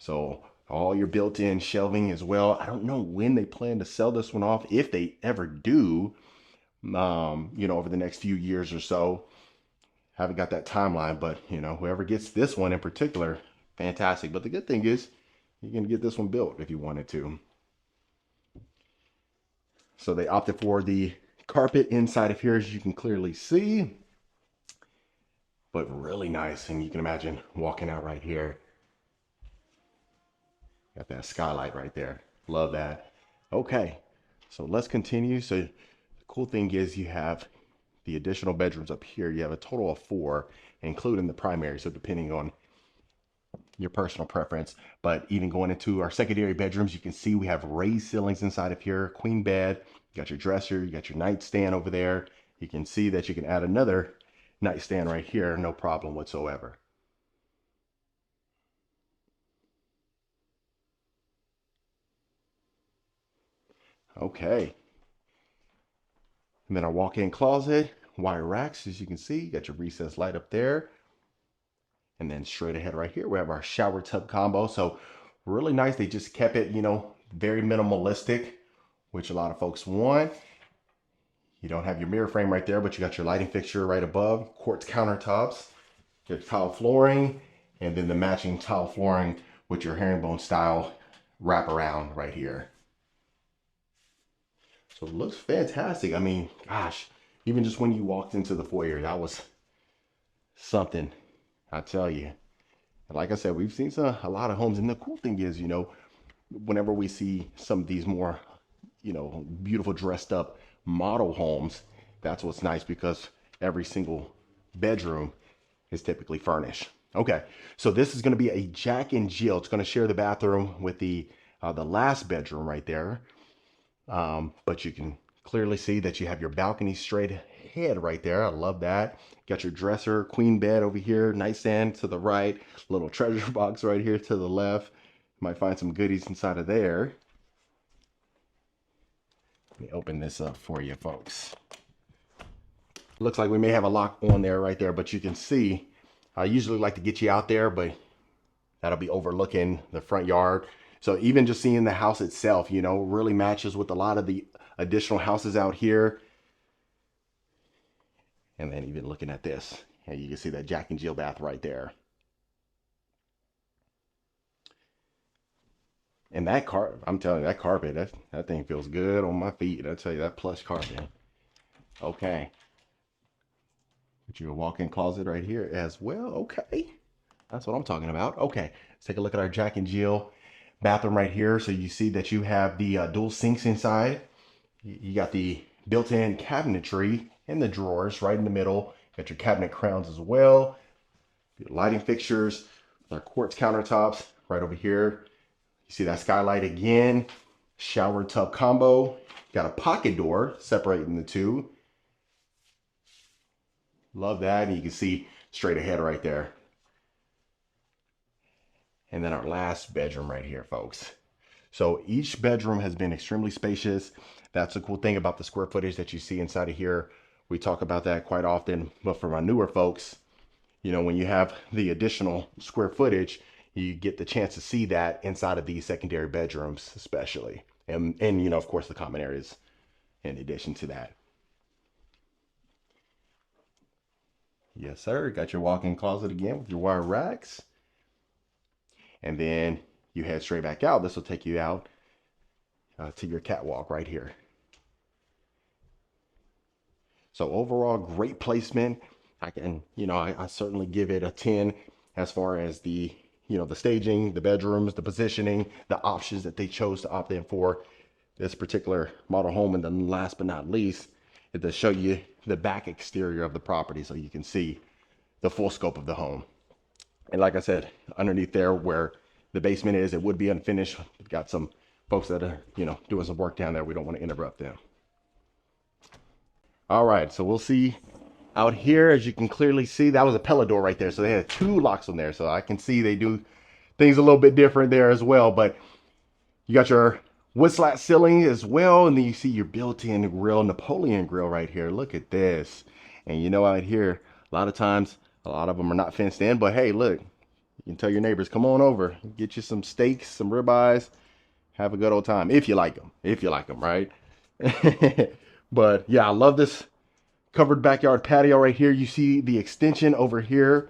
So all your built-in shelving as well. I don't know when they plan to sell this one off, if they ever do, over the next few years or so. Haven't got that timeline, but whoever gets this one in particular, fantastic. But the good thing is you can get this one built if you wanted to. So they opted for the carpet inside of here, as you can clearly see, but really nice. And you can imagine walking out right here. Got that skylight right there. Love that. Okay, so let's continue. So the cool thing is you have the additional bedrooms up here. You have a total of 4, including the primary. So depending on your personal preference, but even going into our secondary bedrooms, you can see we have raised ceilings inside of here, queen bed, you got your dresser, you got your nightstand over there. You can see that you can add another nightstand right here, no problem whatsoever. Okay. And then our walk-in closet, wire racks, as you can see, you got your recessed light up there. And then straight ahead right here, we have our shower tub combo. So really nice. They just kept it, very minimalistic, which a lot of folks want. You don't have your mirror frame right there, but you got your lighting fixture right above, quartz countertops, your tile flooring, and then the matching tile flooring with your herringbone style wraparound right here. So it looks fantastic. I mean, gosh, even just when you walked into the foyer, that was something, I tell you. And like I said, we've seen a lot of homes, and the cool thing is, whenever we see some of these more, beautiful dressed up model homes, that's what's nice, because every single bedroom is typically furnished. Okay, so this is going to be a Jack and Jill. It's going to share the bathroom with the last bedroom right there. But you can clearly see that you have your balcony straight ahead right there. I love that. Got your dresser, queen bed over here, nightstand to the right, little treasure box right here to the left. You might find some goodies inside of there. Let me open this up for you folks. Looks like we may have a lock on there right there, but you can see, I usually like to get you out there, but that'll be overlooking the front yard. So even just seeing the house itself, really matches with a lot of the additional houses out here. And then even looking at this, and you can see that Jack and Jill bath right there. And that I'm telling you, that carpet, that thing feels good on my feet. I tell you, that plush carpet. Okay. Put your walk-in closet right here as well. Okay. That's what I'm talking about. Okay. Let's take a look at our Jack and Jill bathroom right here. So you see that you have the dual sinks inside. You got the built-in cabinetry and the drawers right in the middle. Got your cabinet crowns as well. Your lighting fixtures with our quartz countertops right over here. You see that skylight again. Shower tub combo. Got a pocket door separating the two. Love that. And you can see straight ahead right there. And then our last bedroom right here, folks. So each bedroom has been extremely spacious. That's the cool thing about the square footage that you see inside of here. We talk about that quite often, but for my newer folks, when you have the additional square footage, you get the chance to see that inside of these secondary bedrooms, especially. And of course, the common areas in addition to that. Yes, sir. Got your walk-in closet again with your wire racks. And then you head straight back out. This will take you out to your catwalk right here. So overall, great placement. I certainly give it a 10 as far as the staging, the bedrooms, the positioning, the options that they chose to opt in for this particular model home. And then last but not least, it does show you the back exterior of the property so you can see the full scope of the home. And like I said, underneath there where the basement is, it would be unfinished. We've got some folks that are, doing some work down there. We don't want to interrupt them. All right, so we'll see out here. As you can clearly see, that was a pellet door right there. So they had 2 locks on there. So I can see they do things a little bit different there as well. But you got your wood slat ceiling as well. And then you see your built-in grill, Napoleon grill right here. Look at this. And out here, a lot of times, a lot of them are not fenced in. But hey, look, can tell your neighbors, come on over, get you some steaks, some ribeyes, have a good old time. If you like them, right? But yeah, I love this covered backyard patio right here. You see the extension over here.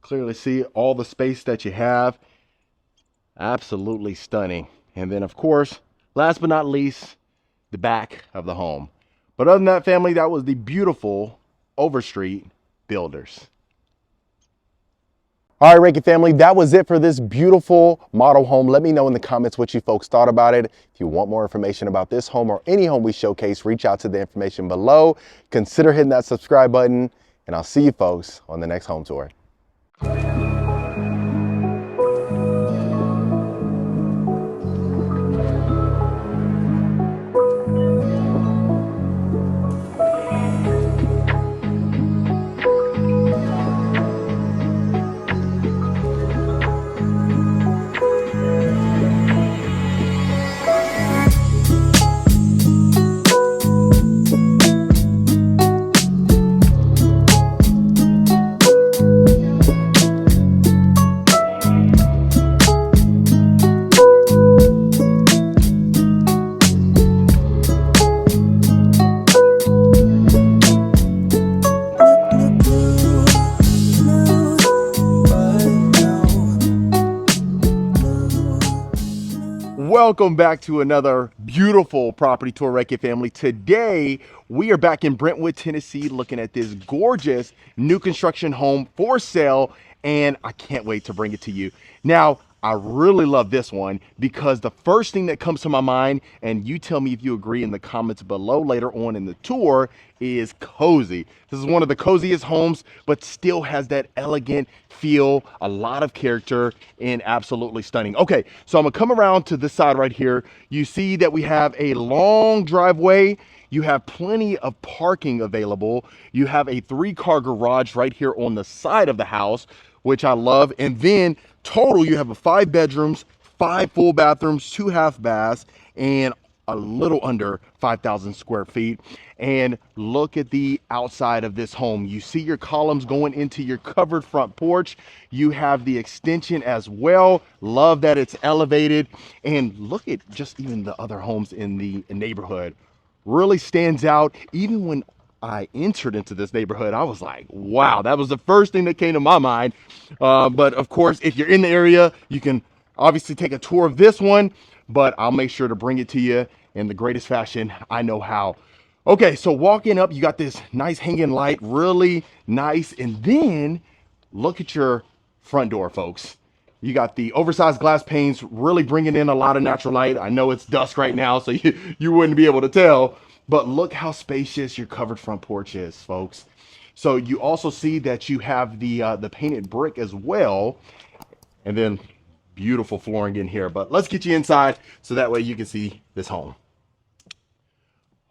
Clearly see all the space that you have. Absolutely stunning. And then of course, last but not least, the back of the home. But other than that, family, that was the beautiful Overstreet Builders. All right, Rankin family, that was it for this beautiful model home. Let me know in the comments what you folks thought about it. If you want more information about this home or any home we showcase, reach out to the information below. Consider hitting that subscribe button, and I'll see you folks on the next home tour. Welcome back to another beautiful property tour, Rankin family. Today, we are back in Brentwood, Tennessee, looking at this gorgeous new construction home for sale, and I can't wait to bring it to you. Now, I really love this one because the first thing that comes to my mind, and you tell me if you agree in the comments below later on in the tour, is cozy. This is one of the coziest homes, but still has that elegant feel, a lot of character, and absolutely stunning. Okay, so I'm gonna come around to this side right here. You see that we have a long driveway. You have plenty of parking available. You have a 3-car garage right here on the side of the house, which I love. And then total, you have a 5 bedrooms, 5 full bathrooms, 2 half baths, and a little under 5,000 square feet. And look at the outside of this home. You see your columns going into your covered front porch. You have the extension as well. Love that it's elevated. And look at just even the other homes in the neighborhood. Really stands out. Even when I entered into this neighborhood, I was like, wow, that was the first thing that came to my mind. But of course, if you're in the area, you can obviously take a tour of this one, but I'll make sure to bring it to you in the greatest fashion I know how. Okay, so walking up, you got this nice hanging light, really nice. And then look at your front door, folks. You got the oversized glass panes, really bringing in a lot of natural light. I know it's dusk right now, so you wouldn't be able to tell, but look how spacious your covered front porch is, folks. So you also see that you have the painted brick as well, and then beautiful flooring in here. But let's get you inside so that way you can see this home.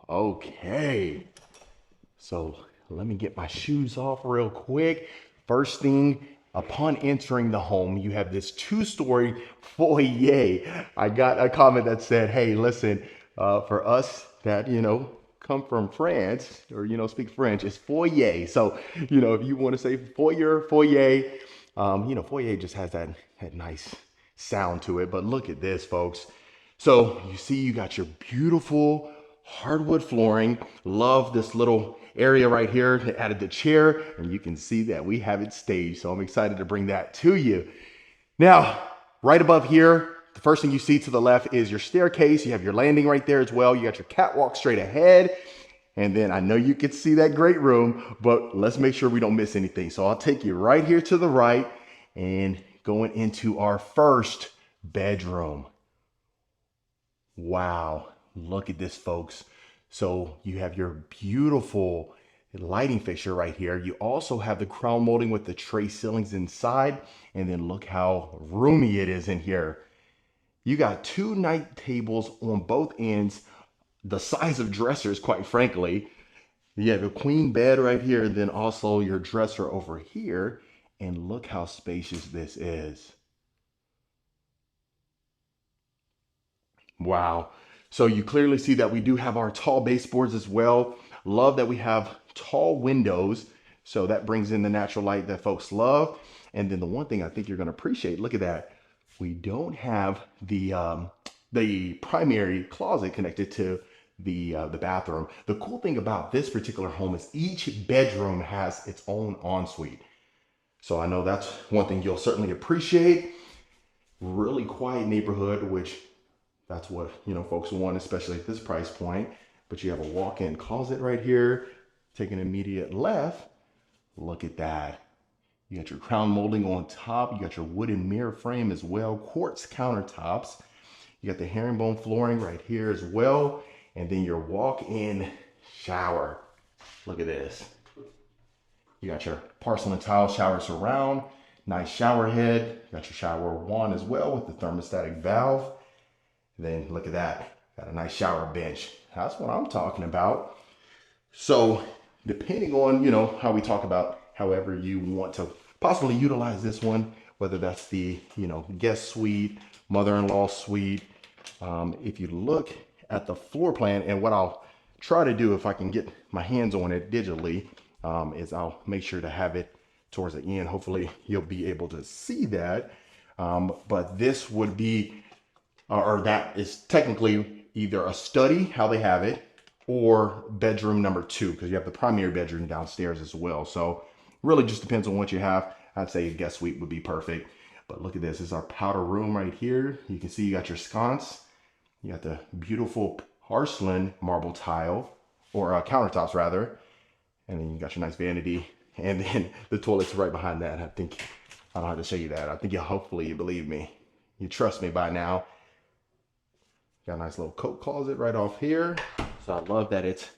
Okay, so let me get my shoes off real quick. First thing, upon entering the home, you have this 2-story foyer. I got a comment that said, hey, listen, for us that, come from France or, speak French, it's foyer. So, if you want to say foyer, foyer just has that nice sound to it. But look at this, folks. So you see, you got your beautiful hardwood flooring. Love this little area right here. They added the chair, and you can see that we have it staged. So I'm excited to bring that to you. Now, right above here, the first thing you see to the left is your staircase. You have your landing right there as well. You got your catwalk straight ahead. And then I know you can see that great room, but let's make sure we don't miss anything. So I'll take you right here to the right and going into our first bedroom. Wow. Look at this, folks. So you have your beautiful lighting fixture right here. You also have the crown molding with the tray ceilings inside. And then look how roomy it is in here. You got 2 night tables on both ends, the size of dressers, quite frankly. You have a queen bed right here, then also your dresser over here. And look how spacious this is. Wow. So you clearly see that we do have our tall baseboards as well. Love that we have tall windows. So that brings in the natural light that folks love. And then the one thing I think you're going to appreciate, look at that. We don't have the primary closet connected to the bathroom. The cool thing about this particular home is each bedroom has its own ensuite. So I know that's one thing you'll certainly appreciate. Really quiet neighborhood, which that's what, folks want, especially at this price point. But you have a walk-in closet right here. Take an immediate left. Look at that. You got your crown molding on top. You got your wooden mirror frame as well. Quartz countertops. You got the herringbone flooring right here as well. And then your walk-in shower. Look at this. You got your porcelain tile shower surround. Nice shower head. You got your shower wand as well with the thermostatic valve. And then look at that. Got a nice shower bench. That's what I'm talking about. So depending on, how we talk about however you want to possibly utilize this one, whether that's the, guest suite, mother-in-law suite. If you look at the floor plan, and what I'll try to do if I can get my hands on it digitally, is I'll make sure to have it towards the end. Hopefully you'll be able to see that. But this would be, or that is technically either a study, how they have it, or bedroom number 2, because you have the primary bedroom downstairs as well. So really just depends on what you have. I'd say a guest suite would be perfect. But look at this. This is our powder room right here. You can see you got your sconce. You got the beautiful porcelain marble tile, or countertops rather. And then you got your nice vanity. And then the toilet's right behind that. I don't have to show you that. I think hopefully you believe me. You trust me by now. Got a nice little coat closet right off here. So I love that it's,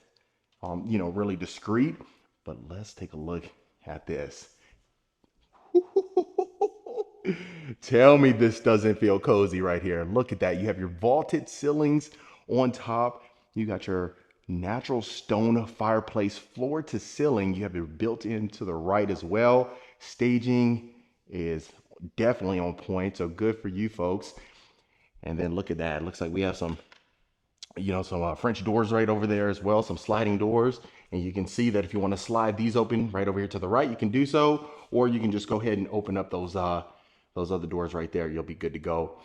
really discreet. But let's take a look at this. Tell me this doesn't feel cozy right here. Look at that. You have your vaulted ceilings on top. You got your natural stone fireplace floor to ceiling. You have it built in to the right as well. Staging is definitely on point. So good for you folks. And then look at that. It looks like we have some, some French doors right over there as well. Some sliding doors. And you can see that if you want to slide these open right over here to the right, you can do so. Or you can just go ahead and open up those other doors right there. You'll be good to go.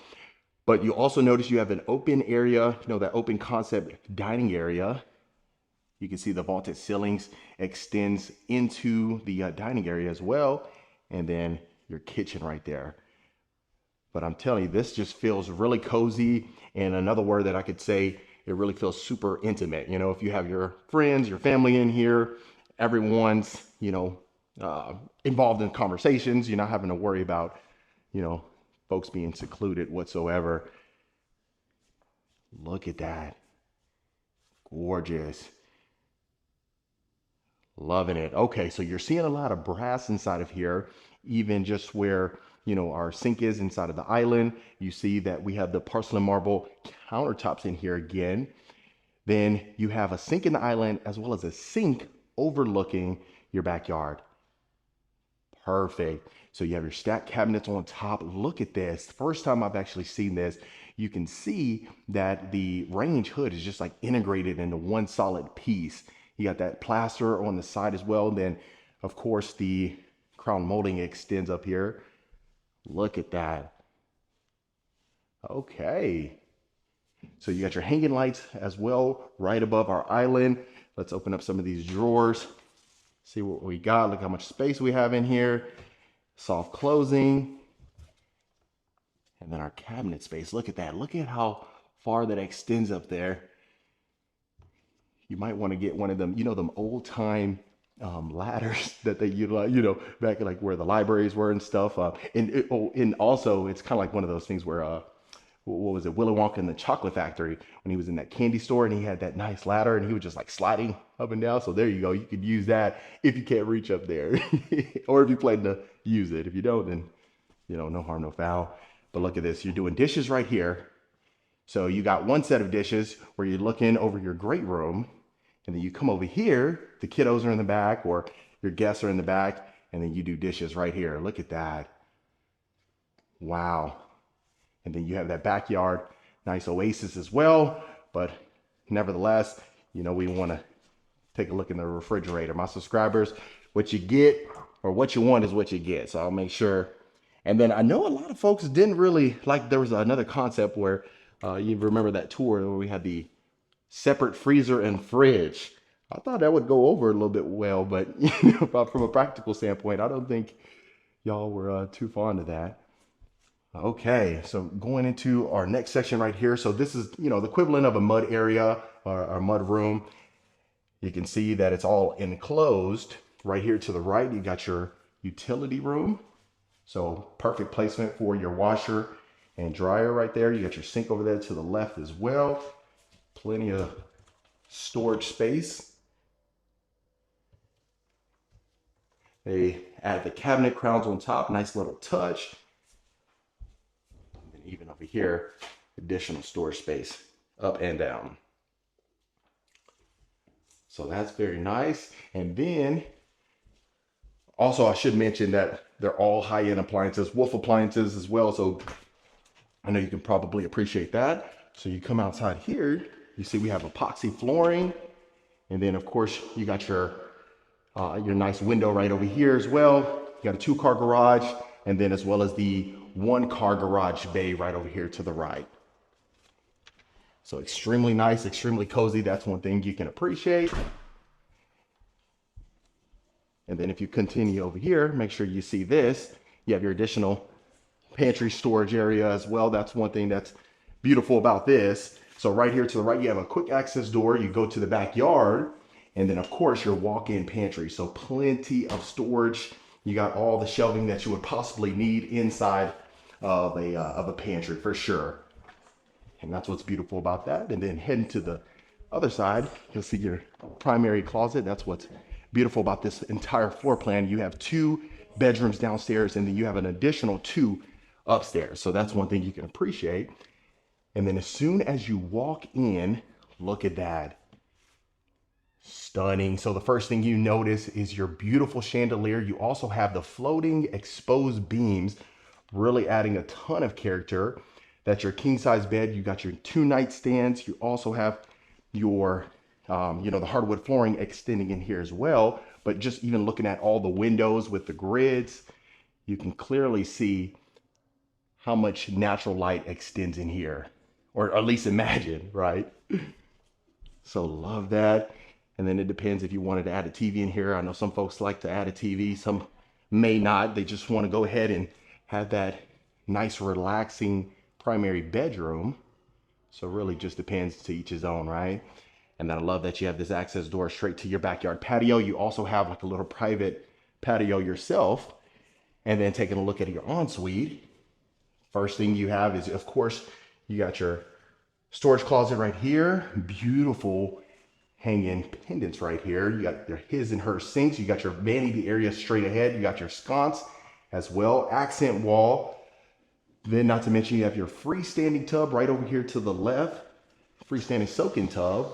But you also notice you have an open area, that open concept dining area. You can see the vaulted ceilings extends into the dining area as well. And then your kitchen right there. But I'm telling you, this just feels really cozy. And another word that I could say, it really feels super intimate. If you have your friends, your family in here, everyone's, involved in conversations. You're not having to worry about, folks being secluded whatsoever. Look at that. Gorgeous. Loving it. Okay, so you're seeing a lot of brass inside of here, even just where, our sink is inside of the island. You see that we have the porcelain marble countertops in here again. Then you have a sink in the island as well as a sink overlooking your backyard. Perfect. So you have your stacked cabinets on top. Look at this. First time I've actually seen this. You can see that the range hood is just like integrated into one solid piece. You got that plaster on the side as well. Then, of course, the crown molding extends up here. Look at that. Okay. So you got your hanging lights as well right above our island. Let's open up some of these drawers. See what we got. Look how much space we have in here. Soft closing. And then our cabinet space. Look at that. Look at how far that extends up there. You might want to get one of them, them old time ladders that they utilize, back like where the libraries were and stuff. And also it's kind of like one of those things where, what was it? Willy Wonka in the Chocolate Factory, when he was in that candy store and he had that nice ladder and he was just like sliding up and down. So there you go. You could use that if you can't reach up there or if you plan to use it. If you don't, then, no harm, no foul. But look at this. You're doing dishes right here. So you got one set of dishes where you're looking over your great room. And then you come over here, the kiddos are in the back or your guests are in the back, and then you do dishes right here. Look at that. Wow. And then you have that backyard, nice oasis as well. But nevertheless, we want to take a look in the refrigerator. My subscribers, what you get or what you want is what you get. So I'll make sure. And then I know a lot of folks didn't really like, there was another concept where you remember that tour where we had the separate freezer and fridge. I thought that would go over a little bit well, but from a practical standpoint, I don't think y'all were too fond of that. Okay, so going into our next section right here. So this is, the equivalent of a mud area or a mud room. You can see that it's all enclosed. Right here to the right, you got your utility room. So perfect placement for your washer and dryer right there. You got your sink over there to the left as well. Plenty of storage space. They add the cabinet crowns on top, nice little touch. And even over here, additional storage space up and down. So that's very nice. And then also I should mention that they're all high-end appliances, Wolf appliances as well. So I know you can probably appreciate that. So you come outside here, you see we have epoxy flooring. And then of course you got your nice window right over here as well. You got a 2-car garage, and then as well as the 1-car garage bay right over here to the right. So extremely nice, extremely cozy. That's one thing you can appreciate. And then if you continue over here, make sure you see this. You have your additional pantry storage area as well. That's one thing that's beautiful about this. So right here to the right, you have a quick access door. You go to the backyard, and then of course your walk-in pantry. So plenty of storage. You got all the shelving that you would possibly need inside of a pantry for sure. And that's what's beautiful about that. And then heading to the other side, you'll see your primary closet. That's what's beautiful about this entire floor plan. You have 2 bedrooms downstairs, and then you have an additional 2 upstairs. So that's one thing you can appreciate. And then as soon as you walk in, look at that. Stunning. So the first thing you notice is your beautiful chandelier. You also have the floating exposed beams, really adding a ton of character. That's your king size bed. You got your 2 nightstands. You also have your, the hardwood flooring extending in here as well. But just even looking at all the windows with the grids, you can clearly see how much natural light extends in here, or at least imagine, right? So love that. And then it depends if you wanted to add a TV in here. I know some folks like to add a TV, some may not. They just want to go ahead and have that nice relaxing primary bedroom. So really just depends, to each his own, right? And then I love that you have this access door straight to your backyard patio. You also have like a little private patio yourself. And then taking a look at your ensuite, first thing you have is, of course, you got your storage closet right here. Beautiful hanging pendants right here. You got your his and her sinks. You got your vanity area straight ahead. You got your sconce as well, accent wall. Then not to mention you have your freestanding tub right over here to the left, freestanding soaking tub.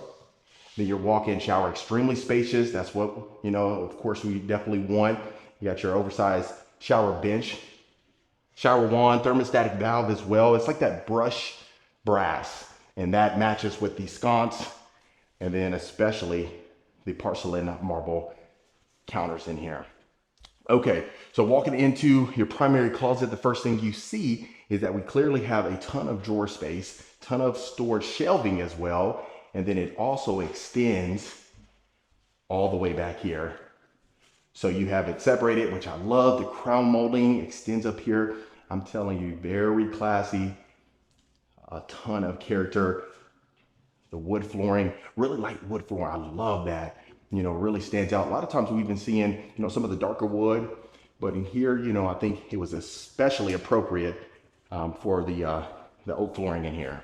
Then your walk-in shower, extremely spacious. That's what, of course we definitely want. You got your oversized shower bench, shower wand, thermostatic valve as well. It's like that brush brass, and that matches with the sconce, and then especially the porcelain marble counters in here. Okay, so walking into your primary closet, the first thing you see is that we clearly have a ton of drawer space, ton of storage shelving as well, and then it also extends all the way back here. So you have it separated, which I love. The crown molding extends up here. I'm telling you, very classy, a ton of character. The wood flooring, really light wood flooring. I love that. Really stands out. A lot of times we've been seeing, some of the darker wood, but in here, I think it was especially appropriate for the oak flooring in here.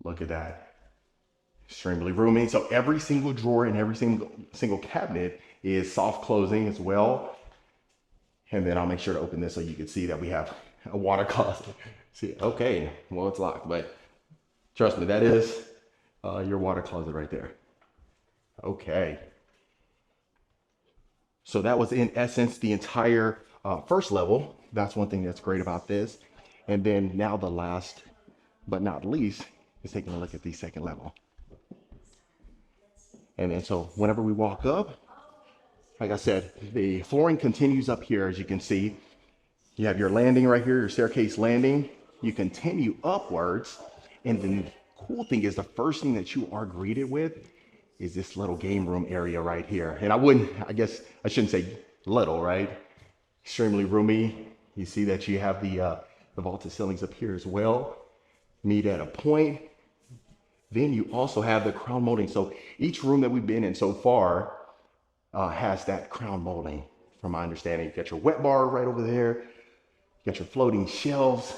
Look at that. Extremely roomy. So every single drawer and every single cabinet is soft closing as well. And then I'll make sure to open this so you can see that we have a water closet. See, okay, well, it's locked, but trust me, that is your water closet right there. Okay. So that was in essence the entire first level. That's one thing that's great about this. And then now the last but not least is taking a look at the second level. And then so whenever we walk up, like I said, the flooring continues up here, as you can see. You have your landing right here, your staircase landing. You continue upwards. And then the cool thing is the first thing that you are greeted with is this little game room area right here. And I guess I shouldn't say little, right? Extremely roomy. You see that you have the vaulted ceilings up here as well. Meet at a point. Then you also have the crown molding. So each room that we've been in so far has that crown molding, from my understanding. You got your wet bar right over there. You got your floating shelves.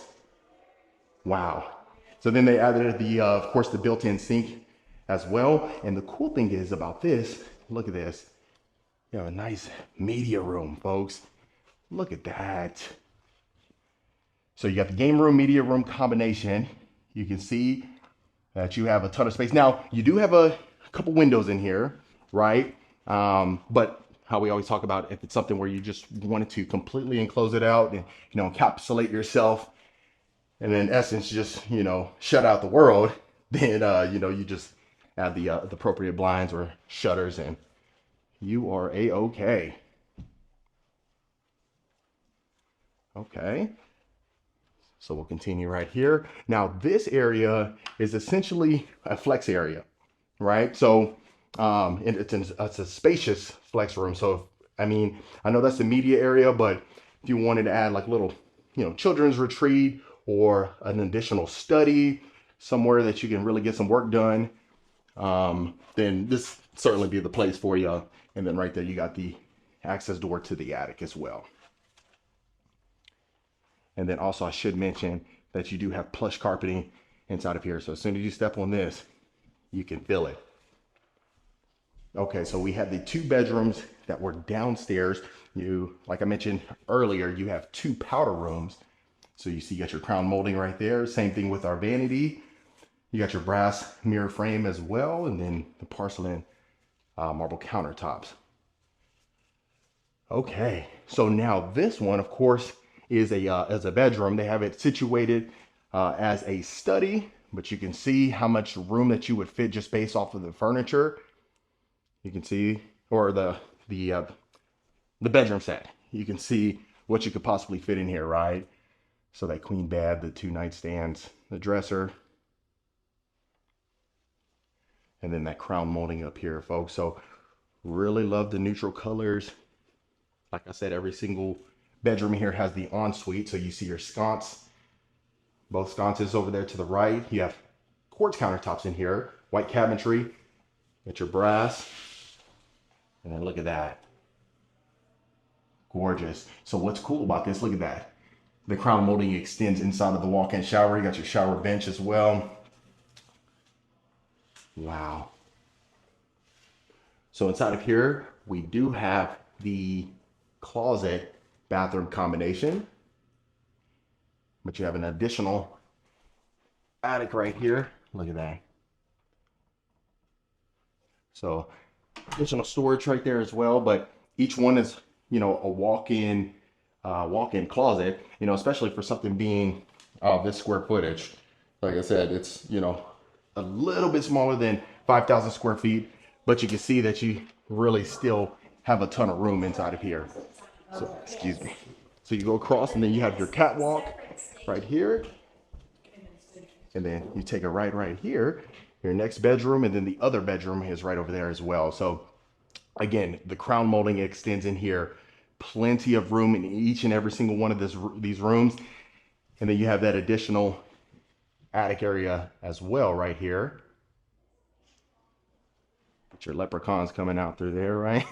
Wow. So then they added of course, the built-in sink as well. And the cool thing is about this, look at this. You have a nice media room, folks. Look at that. So you got the game room, media room combination. You can see that you have a ton of space. Now, you do have a couple windows in here, right? But how we always talk about, if it's something where you just wanted to completely enclose it out and, encapsulate yourself, and in essence, just, shut out the world, then, you just add the appropriate blinds or shutters and you are a-okay. Okay. So we'll continue right here. Now this area is essentially a flex area, right? So it's a spacious flex room. So, I know that's the media area, but if you wanted to add like little, children's retreat or an additional study, somewhere that you can really get some work done, then this certainly be the place for you. And then right there, you got the access door to the attic as well. And then also I should mention that you do have plush carpeting inside of here. So as soon as you step on this, you can feel it. Okay, so we have the 2 bedrooms that were downstairs. Like I mentioned earlier, you have 2 powder rooms. So you see you got your crown molding right there. Same thing with our vanity. You got your brass mirror frame as well. And then the porcelain marble countertops. Okay, so now this one, of course, is a bedroom. They have it situated as a study, but you can see how much room that you would fit just based off of the furniture. You can see, or the bedroom set. You can see what you could possibly fit in here, right? So that queen bed, the 2 nightstands, the dresser, and then that crown molding up here, folks. So really love the neutral colors. Like I said, every single bedroom here has the ensuite. So you see your sconce, both sconces over there to the right. You have quartz countertops in here, white cabinetry, got your brass, and then look at that. Gorgeous. So what's cool about this, look at that. The crown molding extends inside of the walk-in shower. You got your shower bench as well. Wow. So inside of here, we do have the closet bathroom combination, but you have an additional attic right here. Look at that. So additional storage right there as well, but each one is, a walk-in closet, especially for something being this square footage. Like I said, it's, a little bit smaller than 5,000 square feet, but you can see that you really still have a ton of room inside of here. So, excuse me. So you go across and then you have your catwalk right here. And then you take a right here, your next bedroom, and then the other bedroom is right over there as well. So again, the crown molding extends in here. Plenty of room in each and every single one of these rooms. And then you have that additional attic area as well right here. Got your leprechauns coming out through there, right?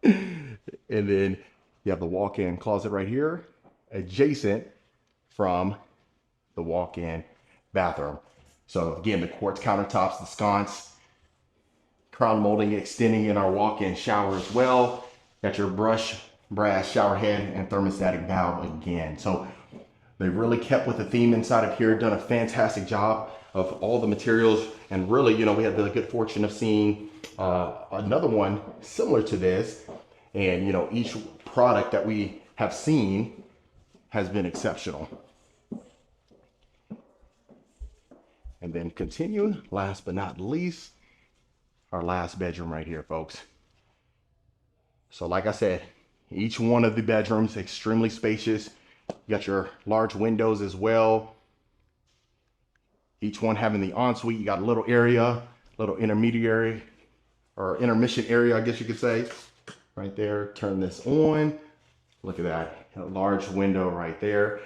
And then you have the walk-in closet right here, adjacent from the walk-in bathroom. So again, the quartz countertops, the sconce, crown molding extending in our walk-in shower as well. Got your brass shower head and thermostatic valve again. So they really kept with the theme inside of here, done a fantastic job of all the materials. And really, we had the good fortune of seeing another one similar to this. And, each product that we have seen has been exceptional. And then continue, last but not least, our last bedroom right here, folks. So like I said, each one of the bedrooms extremely spacious. You got your large windows as well. Each one having the ensuite. You got a little area, little intermediary or intermission area, I guess you could say. Right there, turn this on. Look at that, a large window right there.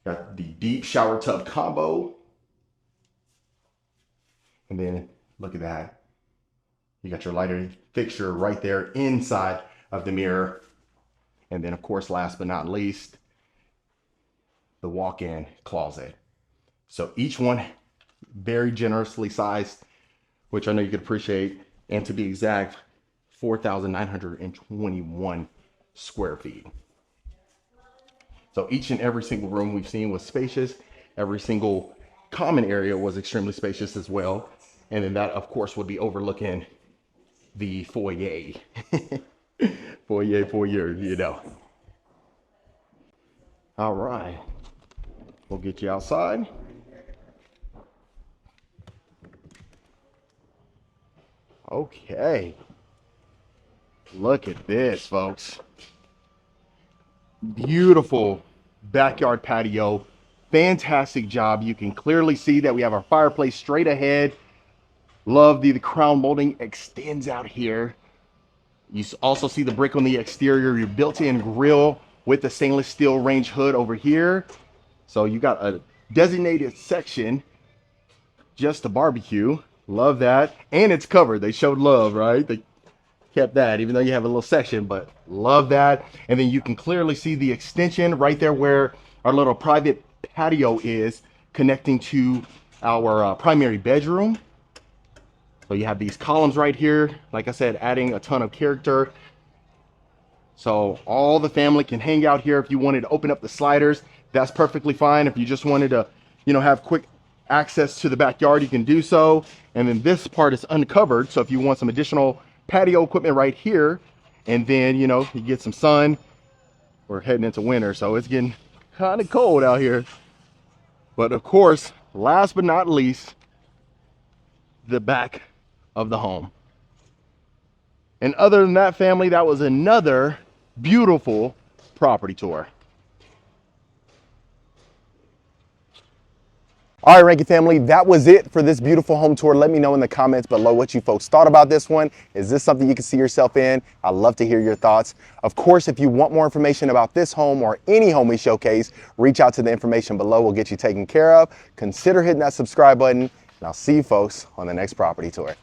Got the deep shower tub combo. And then look at that. You got your lighting fixture right there inside of the mirror. And then of course, last but not least, the walk-in closet. So each one very generously sized, which I know you could appreciate. And to be exact, 4,921 square feet. So each and every single room we've seen was spacious. Every single common area was extremely spacious as well. And then that, of course, would be overlooking the foyer. foyer, you know. All right. We'll get you outside. Okay. Look at this, folks. Beautiful backyard patio. Fantastic job. You can clearly see that we have our fireplace straight ahead. Love the crown molding extends out here. You also see the brick on the exterior, your built-in grill with the stainless steel range hood over here. So you got a designated section just to barbecue. Love that. And it's covered. They showed love, right? They kept that, even though you have a little section, but love that. And then you can clearly see the extension right there where our little private patio is connecting to our primary bedroom. So you have these columns right here, like I said, adding a ton of character. So all the family can hang out here. If you wanted to open up the sliders, that's perfectly fine. If you just wanted to, you know, have quick access to the backyard, you can do so. And then this part is uncovered. So if you want some additional patio equipment right here, and then, you know, you get some sun. We're heading into winter, so it's getting kind of cold out here. But of course, last but not least, the back of the home. And other than that, family, that was another beautiful property tour. All right, Rankin family, that was it for this beautiful home tour. Let me know in the comments below what you folks thought about this one. Is this something you can see yourself in? I'd love to hear your thoughts. Of course, if you want more information about this home or any home we showcase, reach out to the information below. We'll get you taken care of. Consider hitting that subscribe button, and I'll see you folks on the next property tour.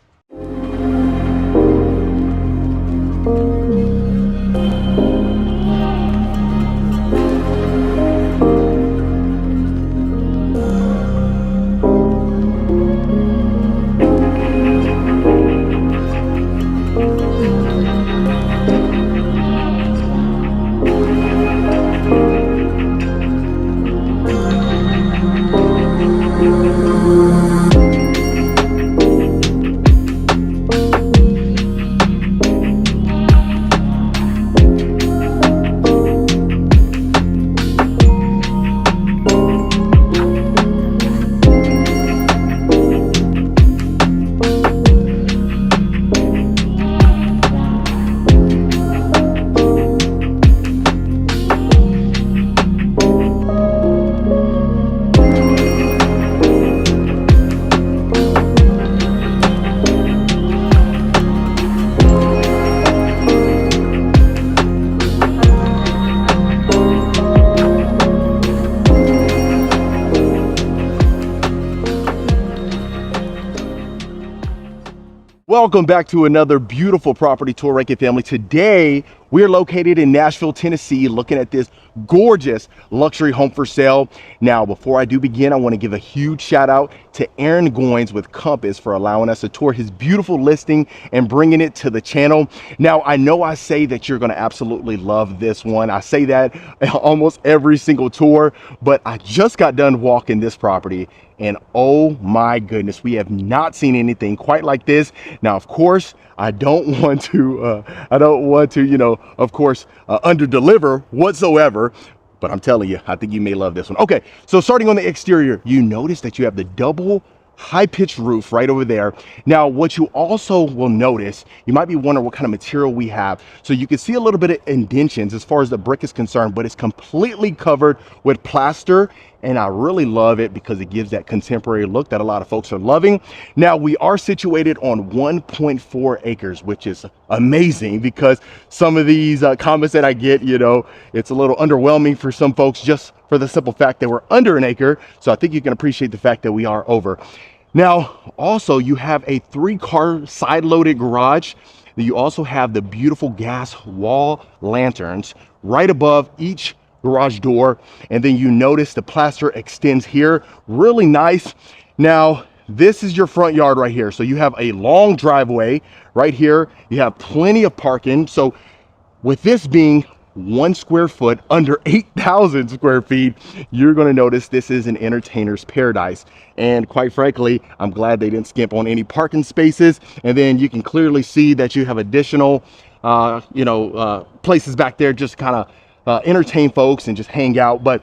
Welcome back to another beautiful property tour, Rankin family. Today, we're located in Nashville, Tennessee, looking at this gorgeous luxury home for sale. Now, before I do begin, I want to give a huge shout out to Aaron Goins with Compass for allowing us to tour his beautiful listing and bringing it to the channel. Now, I know I say that you're going to absolutely love this one. I say that almost every single tour, but I just got done walking this property, and oh my goodness, we have not seen anything quite like this. Now, of course, I don't want to, you know, of course, under deliver whatsoever, but I'm telling you, I think you may love this one. Okay, so starting on the exterior, you notice that you have the double high-pitched roof right over there. Now, what you also will notice, you might be wondering what kind of material we have. So you can see a little bit of indentions as far as the brick is concerned, but it's completely covered with plaster. And I really love it because it gives that contemporary look that a lot of folks are loving. Now, we are situated on 1.4 acres, which is amazing because some of these comments that I get, it's a little underwhelming for some folks just for the simple fact that we're under an acre. So I think you can appreciate the fact that we are over. Now, also, you have a 3-car side-loaded garage. You also have the beautiful gas wall lanterns right above each garage door, and then you notice the plaster extends here, really nice. Now, this is your front yard right here. So you have a long driveway right here. You have plenty of parking. So with this being 1 square foot under 8,000 square feet, you're going to notice this is an entertainer's paradise. And quite frankly, I'm glad they didn't skimp on any parking spaces. And then you can clearly see that you have additional places back there just kind of entertain folks and just hang out. But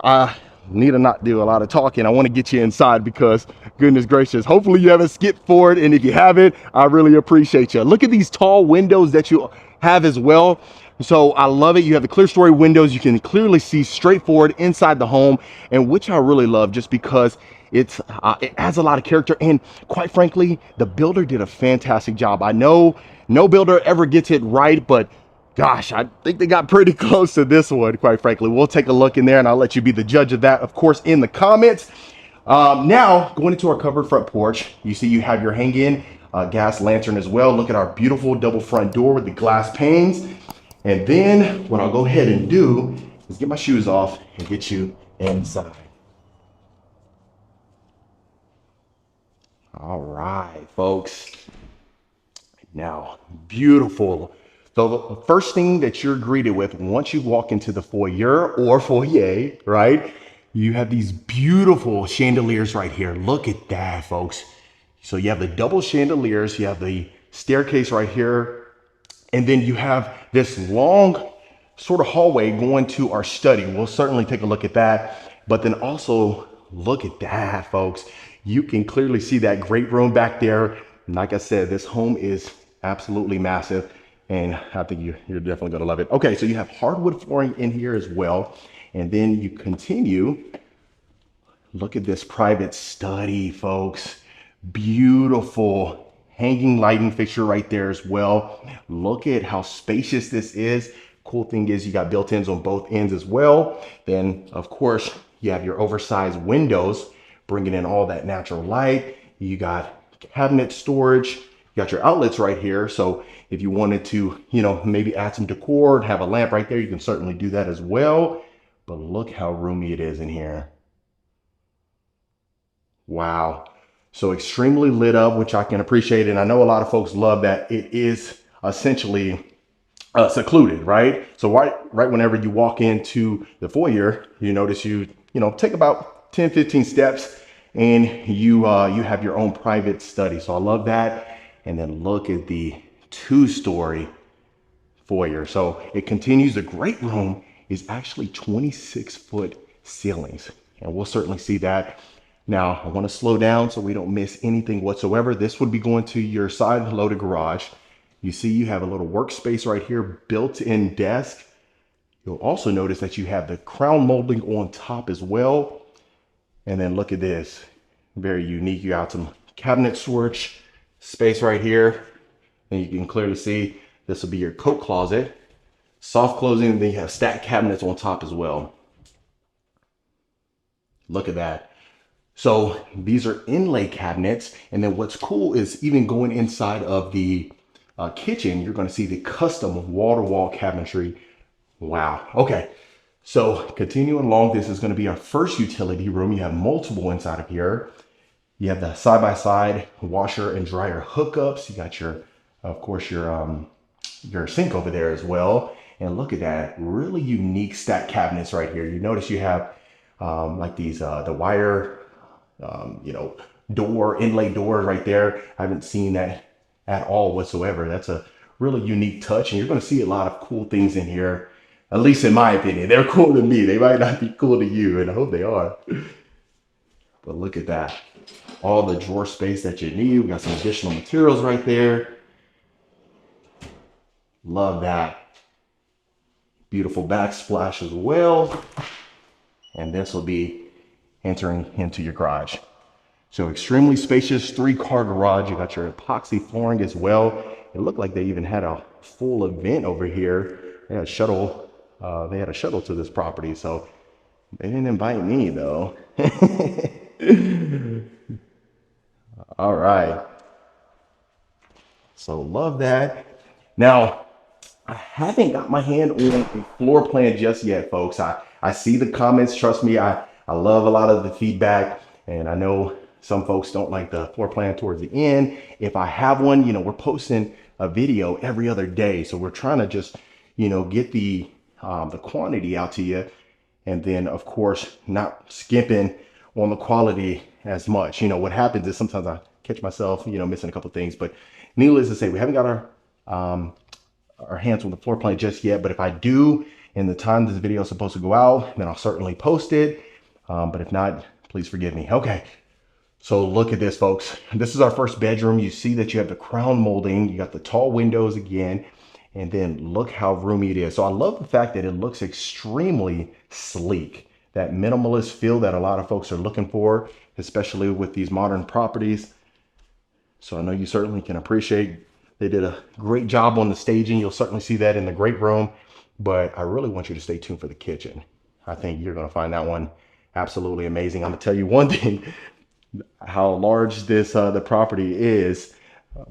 I need to not do a lot of talking. I want to get you inside because goodness gracious, hopefully you haven't skipped forward. And if you haven't, I really appreciate you. Look at these tall windows that you have as well. So I love it. You have the clear story windows. You can clearly see straight forward inside the home, and which I really love just because it adds a lot of character. And quite frankly, the builder did a fantastic job. I know no builder ever gets it right, but gosh, I think they got pretty close to this one, quite frankly. We'll take a look in there and I'll let you be the judge of that, of course, in the comments. Now, going into our covered front porch, you see you have your hang-in gas lantern as well. Look at our beautiful double front door with the glass panes. And then what I'll go ahead and do is get my shoes off and get you inside. All right, folks. Now, beautiful. So the first thing that you're greeted with once you walk into the foyer or foyer, right? You have these beautiful chandeliers right here. Look at that, folks. So you have the double chandeliers, you have the staircase right here, and then you have this long sort of hallway going to our study. We'll certainly take a look at that. But then also look at that, folks. You can clearly see that great room back there. And like I said, this home is absolutely massive. And I think you're definitely going to love it. Okay, so you have hardwood flooring in here as well. And then you continue. Look at this private study, folks. Beautiful hanging lighting fixture right there as well. Look at how spacious this is. Cool thing is you got built-ins on both ends as well. Then, of course, you have your oversized windows, bringing in all that natural light. You got cabinet storage. You got your outlets right here. So if you wanted to, maybe add some decor and have a lamp right there, you can certainly do that as well. But look how roomy it is in here. Wow. So extremely lit up, which I can appreciate. And I know a lot of folks love that it is essentially secluded, right? So right whenever you walk into the foyer, you notice you take about 10, 15 steps and you have your own private study. So I love that. And then look at the 2-story foyer. So it continues. The great room is actually 26-foot ceilings, and we'll certainly see that. Now, I want to slow down so we don't miss anything whatsoever. This would be going to your side loaded garage. You see you have a little workspace right here, built-in desk. You'll also notice that you have the crown molding on top as well. And then look at this, very unique. You got some cabinet storage space right here. And you can clearly see this will be your coat closet, soft closing, and then you have stacked cabinets on top as well. Look at that. So these are inlay cabinets. And then what's cool is even going inside of the kitchen, you're going to see the custom wall-to-wall cabinetry. Wow. Okay. So continuing along, this is going to be our first utility room. You have multiple inside of here. You have the side-by-side washer and dryer hookups. You got your, of course, your sink over there as well. And look at that, really unique stacked cabinets right here. You notice you have like these, the wire, inlay doors right there. I haven't seen that at all whatsoever. That's a really unique touch. And you're going to see a lot of cool things in here, at least in my opinion. They're cool to me. They might not be cool to you, and I hope they are. But look at that. All the drawer space that you need. We got some additional materials right there. Love that. Beautiful backsplash as well. And this will be entering into your garage. So extremely spacious 3-car garage. You got your epoxy flooring as well. It looked like they even had a full event over here. They had a shuttle. They had a shuttle to this property, so they didn't invite me though. All right. So love that. Now, I haven't got my hand on a floor plan just yet, folks. I see the comments. Trust me, I love a lot of the feedback, and I know some folks don't like the floor plan towards the end. If I have one, we're posting a video every other day. So we're trying to just, get the quantity out to you. And then of course, not skimping on the quality as much. What happens is sometimes I catch myself, missing a couple of things, but needless to say, we haven't got our hands on the floor plan just yet. But if I do, in the time this video is supposed to go out, then I'll certainly post it. But if not, please forgive me. Okay. So look at this, folks. This is our first bedroom. You see that you have the crown molding. You got the tall windows again. And then look how roomy it is. So I love the fact that it looks extremely sleek. That minimalist feel that a lot of folks are looking for, especially with these modern properties. So I know you certainly can appreciate they did a great job on the staging. You'll certainly see that in the great room. But I really want you to stay tuned for the kitchen. I think you're going to find that one absolutely amazing. I'm going to tell you one thing. How large this the property is.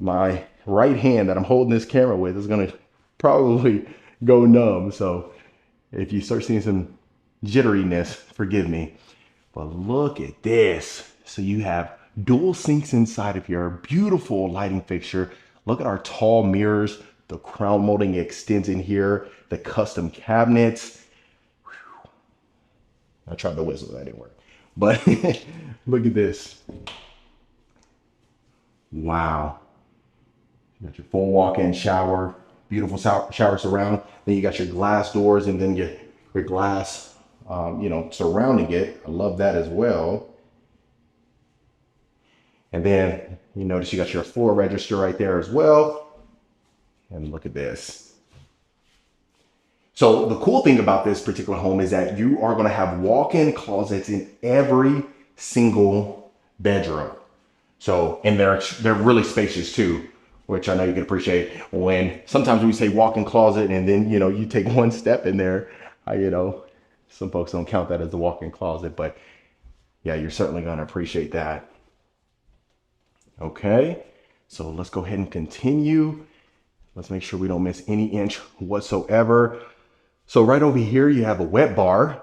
My right hand that I'm holding this camera with is going to probably go numb. So if you start seeing some jitteriness, forgive me. But look at this. So you have dual sinks inside of your beautiful lighting fixture. Look at our tall mirrors. The crown molding extends in here. The custom cabinets. Whew. I tried to whistle, that didn't work. But look at this. Wow. You got your full walk-in shower, beautiful shower surround. Then you got your glass doors and then your glass, surrounding it. I love that as well. And then you notice you got your floor register right there as well. And look at this. So the cool thing about this particular home is that you are going to have walk-in closets in every single bedroom. So, and they're really spacious too, which I know you can appreciate. When sometimes we say walk-in closet and then, you take one step in there, some folks don't count that as a walk-in closet, but yeah, you're certainly going to appreciate that. Okay, so let's go ahead and continue. Let's make sure we don't miss any inch whatsoever. So right over here, you have a wet bar.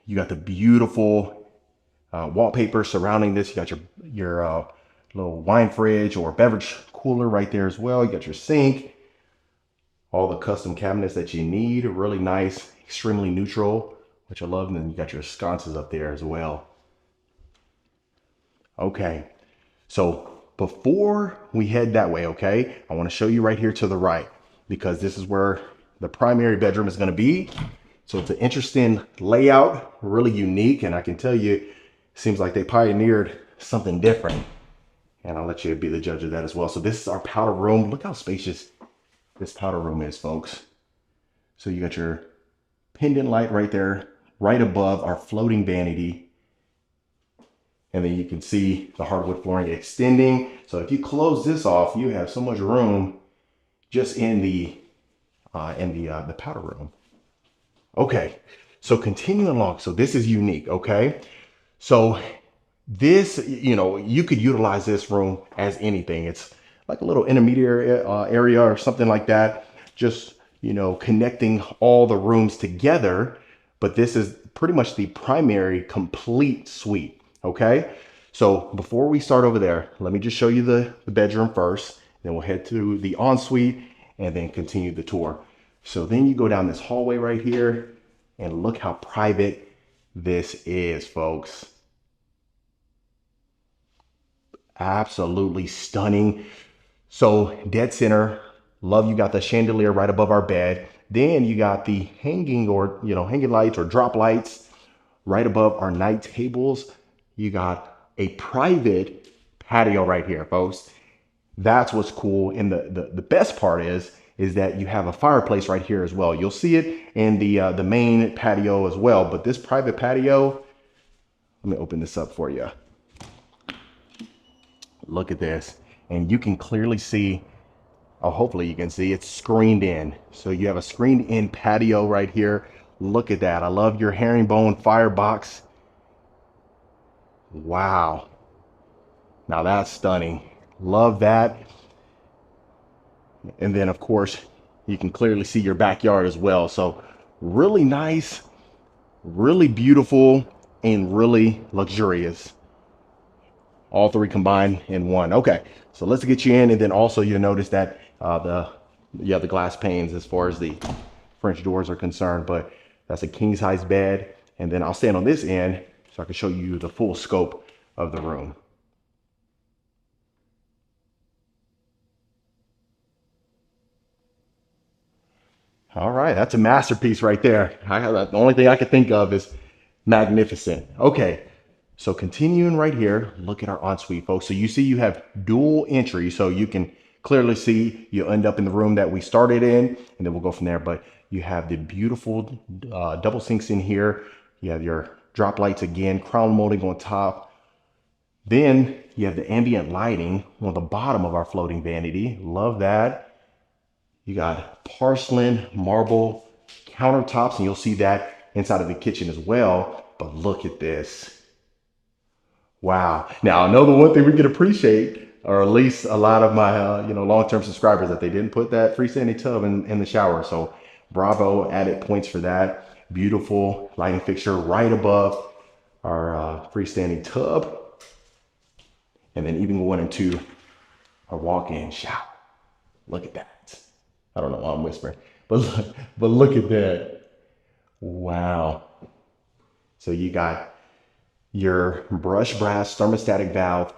You got the beautiful wallpaper surrounding this. You got your little wine fridge or beverage cooler right there as well. You got your sink, all the custom cabinets that you need. Really nice, extremely neutral, which I love. And then you got your sconces up there as well. Okay, so before we head that way, okay, I want to show you right here to the right, because this is where the primary bedroom is going to be. So it's an interesting layout, really unique. And I can tell you, it seems like they pioneered something different. And I'll let you be the judge of that as well. So this is our powder room. Look how spacious this powder room is, folks. So you got your pendant light right there, right above our floating vanity. And then you can see the hardwood flooring extending. So if you close this off, you have so much room just in the powder room. Okay, so continuing along. So this is unique, okay? So this, you could utilize this room as anything. It's like a little intermediate area or something like that. Just, connecting all the rooms together. But this is pretty much the primary complete suite, okay? So before we start over there, let me just show you the bedroom first. Then we'll head to the ensuite and then continue the tour. So then you go down this hallway right here and look how private this is, folks. Absolutely stunning. So dead center, love you got the chandelier right above our bed. Then you got the hanging lights or drop lights right above our night tables. you got a private patio right here, folks. That's what's cool. And the best part is that you have a fireplace right here as well. You'll see it in the main patio as well, but this private patio, let me open this up for you. Look at this. And you can clearly see, oh, hopefully you can see it's screened in. So you have a screened in patio right here. Look at that. I love your herringbone firebox. Wow. Now that's stunning. Love that. And then of course, you can clearly see your backyard as well. So really nice, really beautiful, and really luxurious. All three combined in one. Okay, so let's get you in, and then also you'll notice that the glass panes as far as the French doors are concerned, but that's a king size bed. And then I'll stand on this end so I can show you the full scope of the room. All right, that's a masterpiece right there. The only thing I can think of is magnificent. Okay, so continuing right here, look at our ensuite, folks. So you see you have dual entry, so you can clearly see you end up in the room that we started in, and then we'll go from there. But you have the beautiful double sinks in here. You have your drop lights again, crown molding on top. Then you have the ambient lighting on the bottom of our floating vanity. Love that. You got porcelain marble countertops, and you'll see that inside of the kitchen as well. But look at this. Wow. Now, I know the one thing we can appreciate, or at least a lot of my long-term subscribers, that they didn't put that freestanding tub in the shower. So bravo, added points for that. Beautiful lighting fixture right above our freestanding tub. And then even going into our walk-in shower. Look at that. I don't know why I'm whispering, but look at that. Wow. So you got your brushed brass thermostatic valve,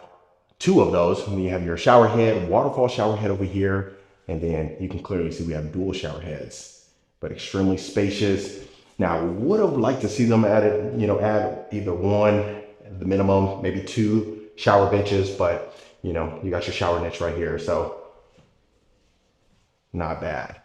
two of those. And you have your shower head, waterfall shower head over here. And then you can clearly see we have dual shower heads, but extremely spacious. Now, I would have liked to see them added, add either one, the minimum, maybe two shower benches, but you got your shower niche right here. So not bad.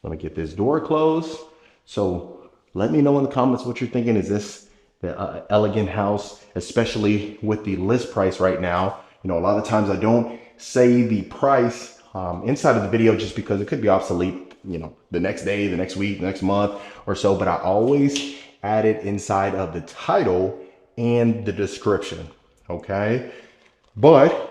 Let me get this door closed. So let me know in the comments what you're thinking. Is this the elegant house, especially with the list price right now? A lot of times I don't say the price inside of the video just because it could be obsolete, the next day, the next week, the next month or so, but I always add it inside of the title and the description, okay? But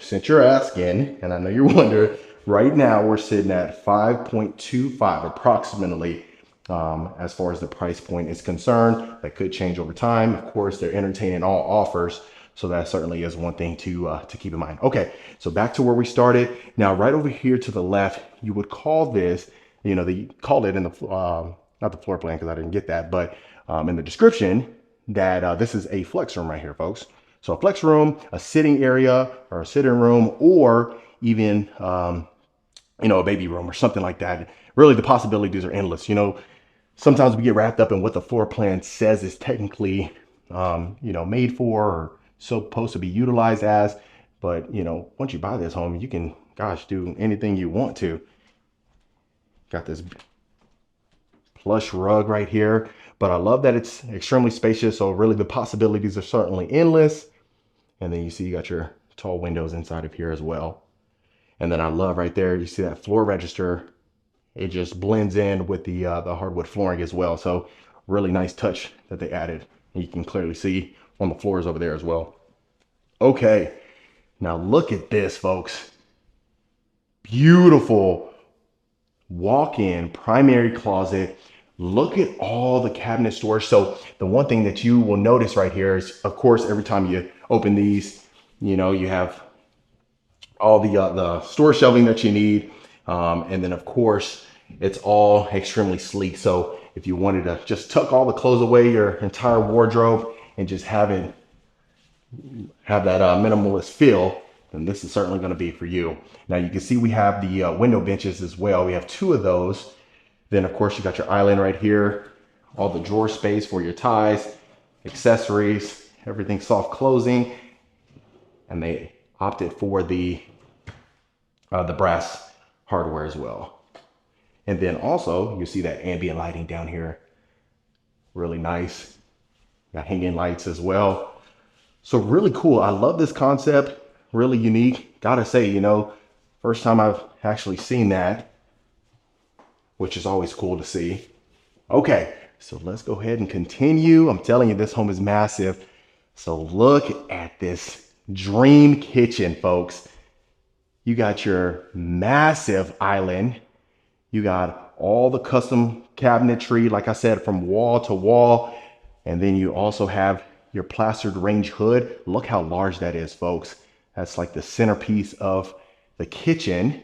since you're asking, and I know you're wondering, right now we're sitting at 5.25 approximately as far as the price point is concerned. That could change over time. Of course, they're entertaining all offers, so that certainly is one thing to keep in mind. Okay, so back to where we started. Now, right over here to the left, you would call this, they called it in the, not the floor plan because I didn't get that, but in the description that this is a flex room right here, folks. So a flex room, a sitting area or a sitting room, or even, a baby room or something like that. Really, the possibilities are endless. Sometimes we get wrapped up in what the floor plan says is technically, made for or supposed to be utilized as. But, once you buy this home, you can, do anything you want to. Got this plush rug right here. But I love that it's extremely spacious. So really the possibilities are certainly endless. And then you see you got your tall windows inside of here as well. And then I love right there, you see that floor register. It just blends in with the hardwood flooring as well. So really nice touch that they added. And you can clearly see on the floors over there as well. Okay, now look at this, folks. Beautiful walk-in primary closet. Look at all the cabinet storage. So the one thing that you will notice right here is, of course, every time you open these, you have all the storage shelving that you need. And then of course, it's all extremely sleek. So if you wanted to just tuck all the clothes away, your entire wardrobe, and just have that minimalist feel, then this is certainly going to be for you. Now you can see we have the window benches as well. We have two of those. Then of course you got your island right here all the drawer space for your ties, accessories, everything soft closing. And they opted for the brass hardware as well. And then also you see that ambient lighting down here. Really nice. Got hanging lights as well. So really cool. I love this concept. Really unique. Gotta say, you know, first time I've actually seen that, which is always cool to see. Okay, so let's go ahead and continue. I'm telling you, this home is massive. So look at this dream kitchen, folks. You got your massive island. You got all the custom cabinetry, like I said, from wall to wall. And then you also have your plastered range hood. Look how large that is, folks. That's like the centerpiece of the kitchen.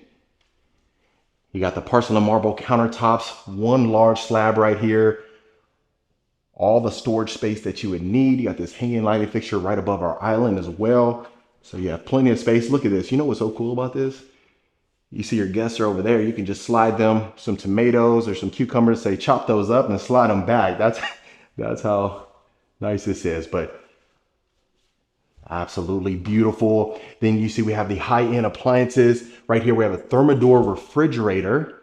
You got the porcelain marble countertops, one large slab right here. All the storage space that you would need. You got this hanging lighting fixture right above our island as well. So you have plenty of space. Look at this. You know what's so cool about this? You see your guests are over there. You can just slide them some tomatoes or some cucumbers, say chop those up and slide them back. That's how nice this is. But absolutely beautiful. Then you see we have the high-end appliances. Right here we have a Thermador refrigerator.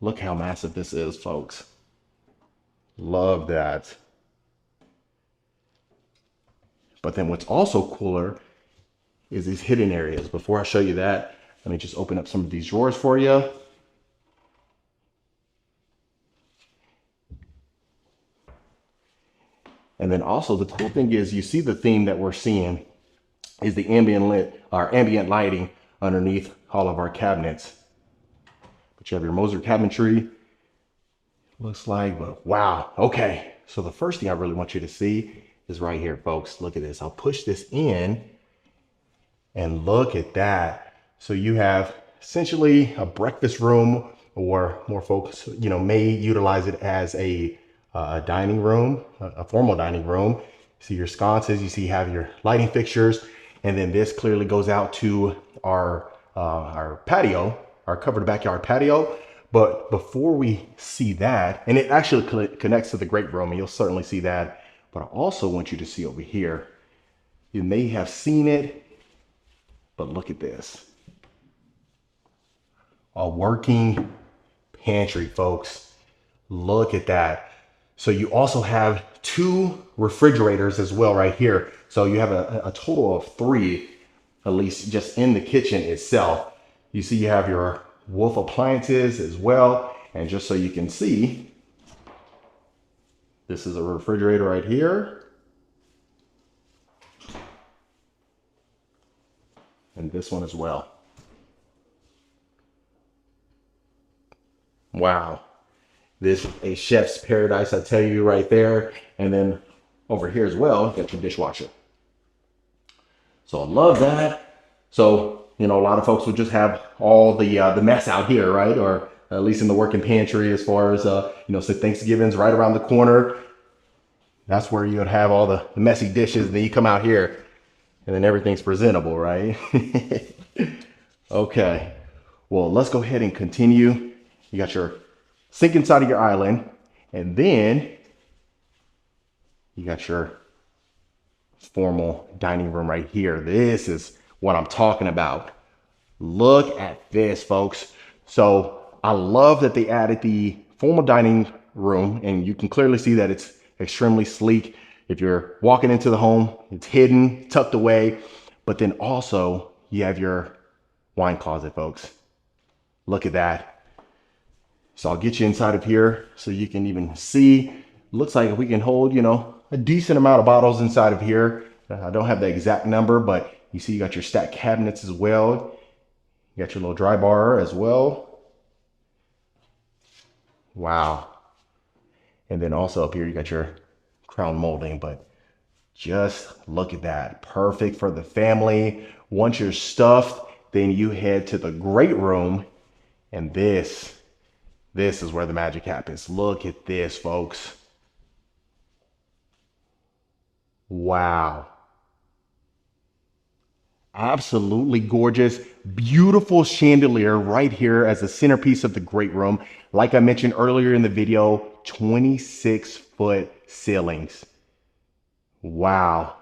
Look how massive this is, folks. Love that. But then what's also cooler is these hidden areas. Before I show you that, let me just open up some of these drawers for you. And then also the cool thing is, you see the theme that we're seeing is the ambient lighting underneath all of our cabinets. But you have your Moser cabinetry. Looks like, but wow. Okay. So the first thing I really want you to see is right here, folks. Look at this. I'll push this in and look at that. So you have essentially a breakfast room, or more folks, you know, may utilize it as a dining room, a formal dining room. You see your sconces, you see you have your lighting fixtures, and then this clearly goes out to our patio, our covered backyard patio. But before we see that, and it actually connects to the great room, and you'll certainly see that, but I also want you to see over here, you may have seen it, but look at this. A working pantry, folks. Look at that. So you also have two refrigerators as well right here. So you have a total of three, at least just in the kitchen itself. You see you have your Wolf appliances as well. And just so you can see, this is a refrigerator right here. And this one as well. Wow. This is a chef's paradise, I tell you right there. And then over here as well, you got your dishwasher. So I love that. So, you know, a lot of folks would just have all the mess out here, right? Or at least in the working pantry, as far as, you know, so Thanksgiving's right around the corner. That's where you would have all the messy dishes. And then you come out here and then everything's presentable, right? Okay. Well, let's go ahead and continue. You got your sink inside of your island, and then you got your formal dining room right here. This is what I'm talking about. Look at this, folks. So I love that they added the formal dining room, and you can clearly see that it's extremely sleek. If you're walking into the home, it's hidden, tucked away, but then also you have your wine closet, folks. Look at that. So I'll get you inside of here so you can even see. Looks like we can hold, you know, a decent amount of bottles inside of here. I don't have the exact number, but you see you got your stacked cabinets as well. You got your little dry bar as well. Wow. And then also up here, you got your crown molding, but just look at that. Perfect for the family. Once you're stuffed, then you head to the great room, and this is where the magic happens. Look at this, folks. Wow. Absolutely gorgeous, beautiful chandelier right here as the centerpiece of the great room. Like I mentioned earlier in the video, 26-foot ceilings. Wow.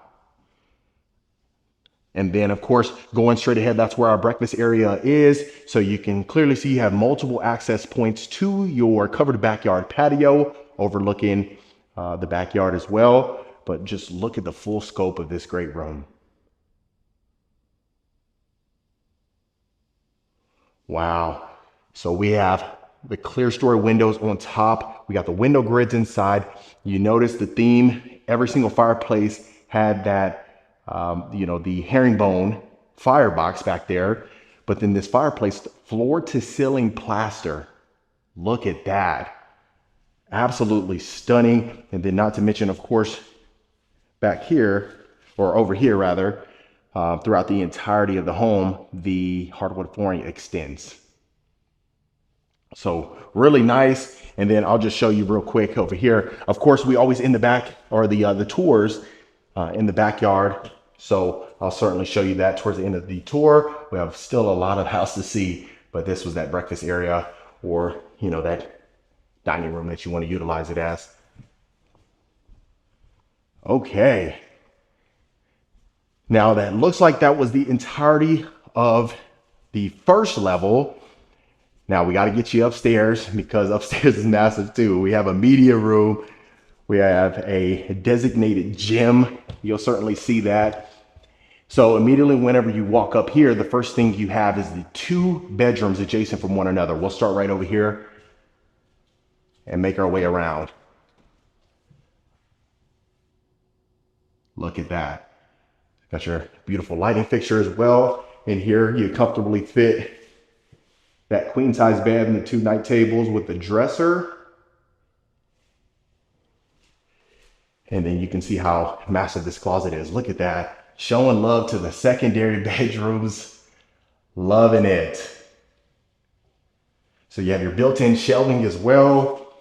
And then of course, going straight ahead, that's where our breakfast area is. So you can clearly see you have multiple access points to your covered backyard patio overlooking the backyard as well. But just look at the full scope of this great room. Wow. So we have the clear story windows on top. We got the window grids inside. You notice the theme, every single fireplace had that, the herringbone firebox back there. But then this fireplace, floor to ceiling plaster. Look at that. Absolutely stunning. And then not to mention, of course, back here, or over here rather, throughout the entirety of the home, the hardwood flooring extends. So really nice. And then I'll just show you real quick over here. Of course, we always in the back, or the tours in the backyard. So I'll certainly show you that towards the end of the tour. We have still a lot of house to see, but this was that breakfast area, or that dining room that you want to utilize it as. Okay. Now that looks like that was the entirety of the first level. Now we got to get you upstairs, because upstairs is massive too. We have a media room. We have a designated gym. You'll certainly see that. So immediately whenever you walk up here, the first thing you have is the 2 bedrooms adjacent from one another. We'll start right over here and make our way around. Look at that. Got your beautiful lighting fixture as well. In here, you comfortably fit that queen size bed and the 2 night tables with the dresser. And then you can see how massive this closet is. Look at that. Showing love to the secondary bedrooms. Loving it. So you have your built-in shelving as well.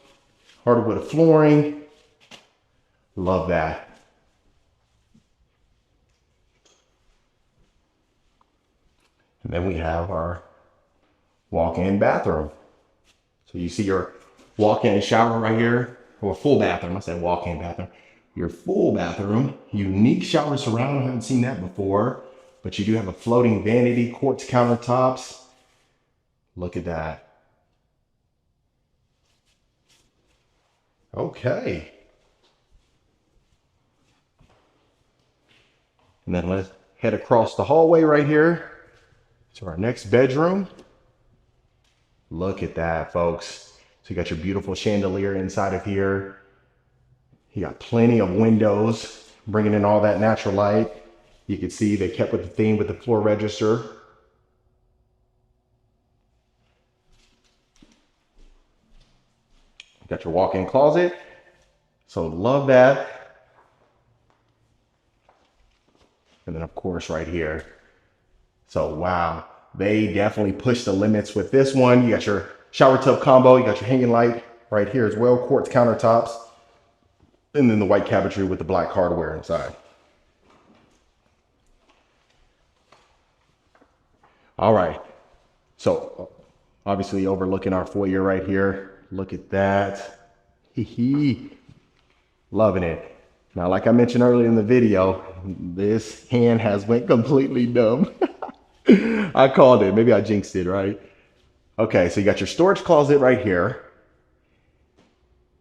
Hardwood flooring. Love that. And then we have our walk-in bathroom. So you see your walk-in shower right here, or full bathroom. I said walk-in bathroom. Your full bathroom, unique shower surround. I haven't seen that before, but you do have a floating vanity, quartz countertops. Look at that. Okay. And then let's head across the hallway right here to our next bedroom. Look at that, folks. So you got your beautiful chandelier inside of here. You got plenty of windows, bringing in all that natural light. You can see they kept with the theme with the floor register. Got your walk-in closet. So love that. And then of course right here. So wow, they definitely pushed the limits with this one. You got your shower tub combo. You got your hanging light right here as well. Quartz countertops. And then the white cabinetry with the black hardware inside. All right. So obviously overlooking our foyer right here. Look at that. Loving it. Now, like I mentioned earlier in the video, this hand has went completely numb. I called it. Maybe I jinxed it, right? Okay, so you got your storage closet right here.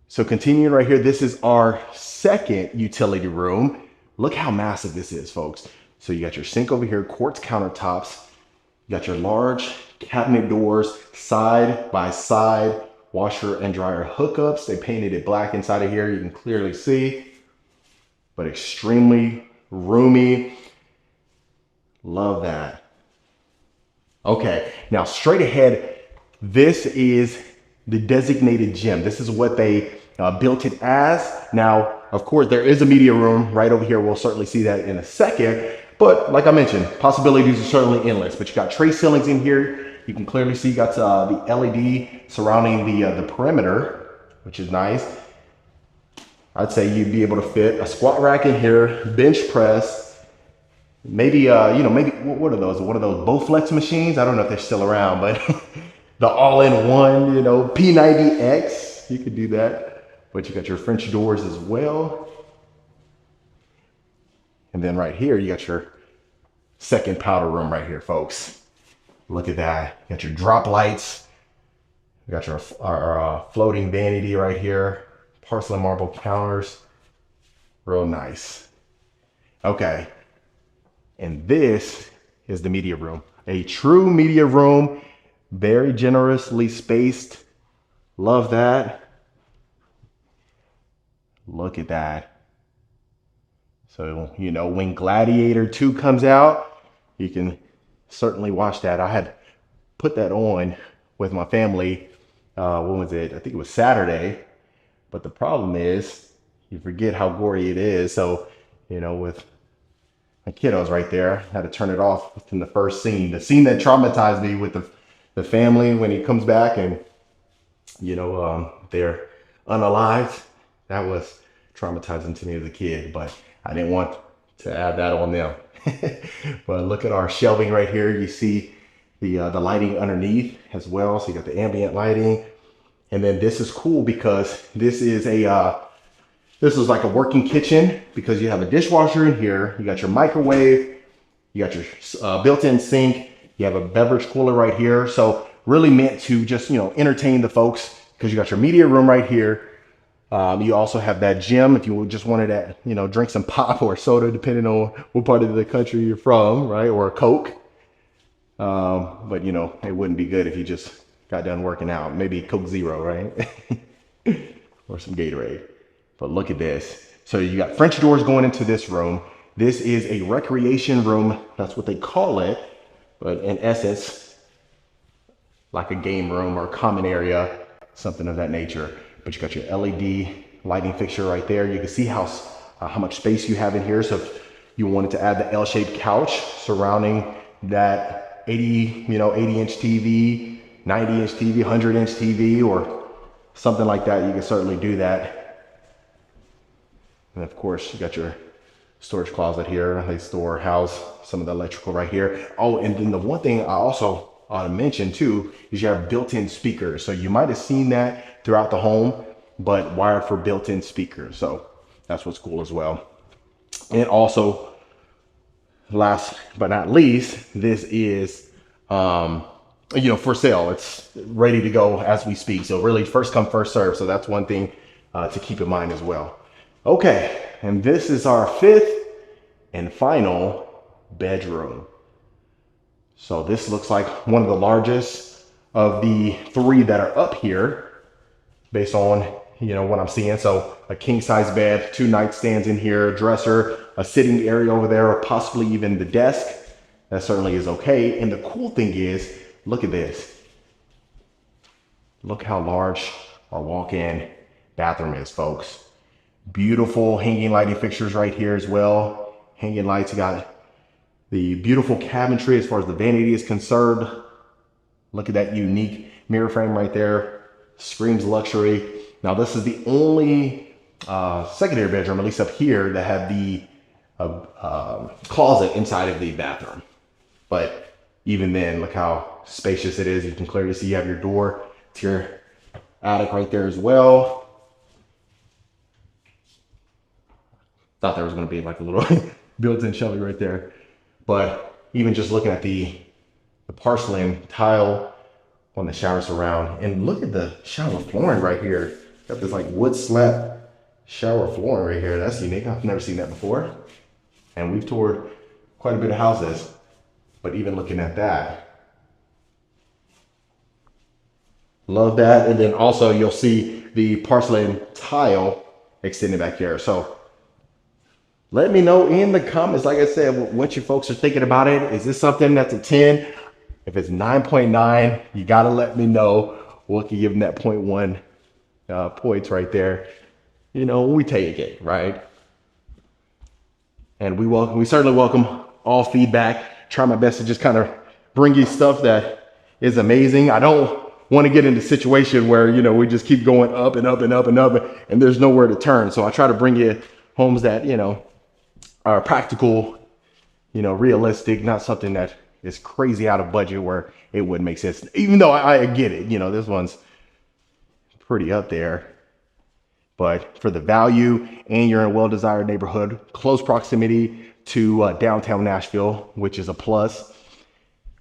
So continuing right here, this is our second utility room. Look how massive this is, folks. So you got your sink over here, quartz countertops. You got your large cabinet doors, side by side, washer and dryer hookups. They painted it black inside of here. You can clearly see, but extremely roomy. Love that. Okay, now straight ahead, this is the designated gym. This is what they built it as. Now, of course, there is a media room right over here. We'll certainly see that in a second. But like I mentioned, possibilities are certainly endless. But you got tray ceilings in here. You can clearly see you got the LED surrounding the perimeter, which is nice. I'd say you'd be able to fit a squat rack in here, bench press, Maybe, maybe, what are those? One of those Bowflex machines? I don't know if they're still around, but the all-in-one, P90X, you could do that. But you got your French doors as well. And then right here, you got your second powder room right here, folks. Look at that. You got your drop lights. You got your floating vanity right here. Porcelain marble counters. Real nice. Okay. And this is the media room. A true media room. Very generously spaced. Love that. Look at that. So, when Gladiator 2 comes out, you can certainly watch that. I had put that on with my family. When was it? I think it was Saturday. But the problem is, you forget how gory it is. So, with my kiddos right there, I had to turn it off within the first scene. The scene that traumatized me with the family when he comes back and, they're unalived. That was traumatizing to me as a kid, but I didn't want to add that on them. But look at our shelving right here. You see the lighting underneath as well. So you got the ambient lighting. And then this is cool because this is like a working kitchen because you have a dishwasher in here. You got your microwave. You got your built-in sink. You have a beverage cooler right here. So really meant to just, entertain the folks because you got your media room right here. You also have that gym if you just wanted to, drink some pop or soda, depending on what part of the country you're from, right? Or a Coke. But, it wouldn't be good if you just got done working out. Maybe Coke Zero, right? Or some Gatorade. But look at this. So you got French doors going into this room. This is a recreation room. That's what they call it. But in essence, like a game room or a common area, something of that nature. But you got your LED lighting fixture right there. You can see how much space you have in here. So if you wanted to add the L-shaped couch surrounding that 80-inch TV, 90-inch TV, 100-inch TV, or something like that, you can certainly do that. And of course, you got your storage closet here. They house some of the electrical right here. Oh, and then the one thing I also ought to mention too is you have built-in speakers. So you might have seen that throughout the home, but wired for built-in speakers. So that's what's cool as well. And also, last but not least, this is for sale. It's ready to go as we speak. So really first come, first serve. So that's one thing to keep in mind as well. Okay, and this is our fifth and final bedroom. So this looks like one of the largest of the three that are up here based on, what I'm seeing. So a king size bed, 2 nightstands in here, a dresser, a sitting area over there, or possibly even the desk. That certainly is okay. And the cool thing is, look at this. Look how large our walk-in bathroom is, folks. Beautiful hanging lighting fixtures right here as well. Hanging lights, you got the beautiful cabinetry as far as the vanity is concerned. Look at that unique mirror frame right there. Screams luxury. Now this is the only secondary bedroom, at least up here, that had the closet inside of the bathroom. But even then, look how spacious it is. You can clearly see you have your door to your attic right there as well. Thought there was going to be like a little built-in shelving right there. But even just looking at the porcelain tile on the shower surround, and look at the shower flooring right here. Got this like wood slab shower flooring right here. That's unique. I've never seen that before. And we've toured quite a bit of houses, but even looking at that, love that. And then also you'll see the porcelain tile extending back here. So let me know in the comments, like I said, what you folks are thinking about it. Is this something that's a 10? If it's 9.9, you gotta let me know. We'll give them that 0.1 points right there. We take it, right? And we certainly welcome all feedback. Try my best to just kind of bring you stuff that is amazing. I don't want to get into a situation where, we just keep going up and up and up and up and there's nowhere to turn. So I try to bring you homes that, are practical, you know, realistic, not something that is crazy out of budget where it wouldn't make sense. Even though I get it, you know, this one's pretty up there. But for the value, and you're in a well-desired neighborhood, close proximity to downtown Nashville, which is a plus.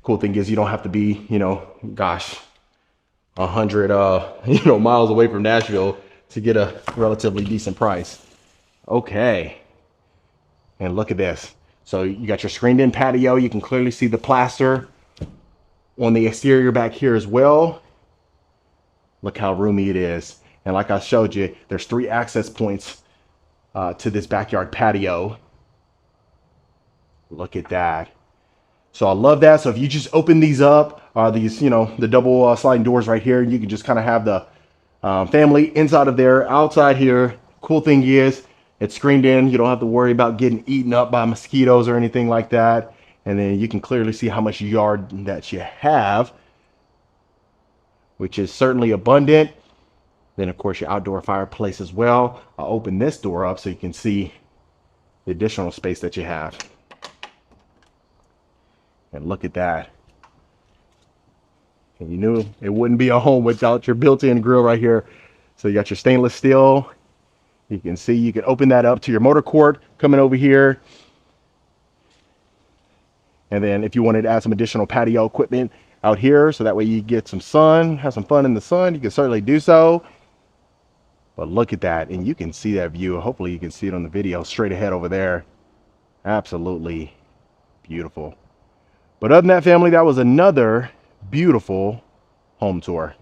Cool thing is you don't have to be, you know, gosh, 100 you know, miles away from Nashville to get a relatively decent price. Okay, and look at this. So you got your screened in patio. You can clearly see the plaster on the exterior back here as well. Look how roomy it is. And like I showed you, there's 3 access points to this backyard patio. Look at that. So I love that. So if you just open these up, these, you know, the double sliding doors right here, you can just kind of have the family inside of there, outside here. Cool thing is it's screened in. You don't have to worry about getting eaten up by mosquitoes or anything like that. And then you can clearly see how much yard that you have, which is certainly abundant. Then of course your outdoor fireplace as well. I'll open this door up so you can see the additional space that you have. And look at that. And you knew it wouldn't be a home without your built-in grill right here. So you got your stainless steel. You can see you can open that up to your motor court coming over here. And then if you wanted to add some additional patio equipment out here, so that way you get some sun, have some fun in the sun, you can certainly do so. But look at that, and you can see that view. Hopefully you can see it on the video straight ahead over there. Absolutely beautiful. But other than that, family, that was another beautiful home tour.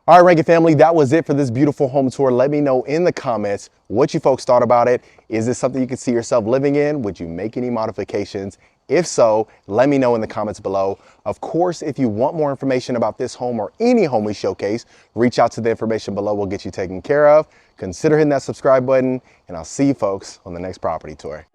All right, Rankin family, that was it for this beautiful home tour. Let me know in the comments what you folks thought about it. Is this something you could see yourself living in? Would you make any modifications? If so, let me know in the comments below. Of course, if you want more information about this home or any home we showcase, reach out to the information below. We'll get you taken care of. Consider hitting that subscribe button, and I'll see you folks on the next property tour.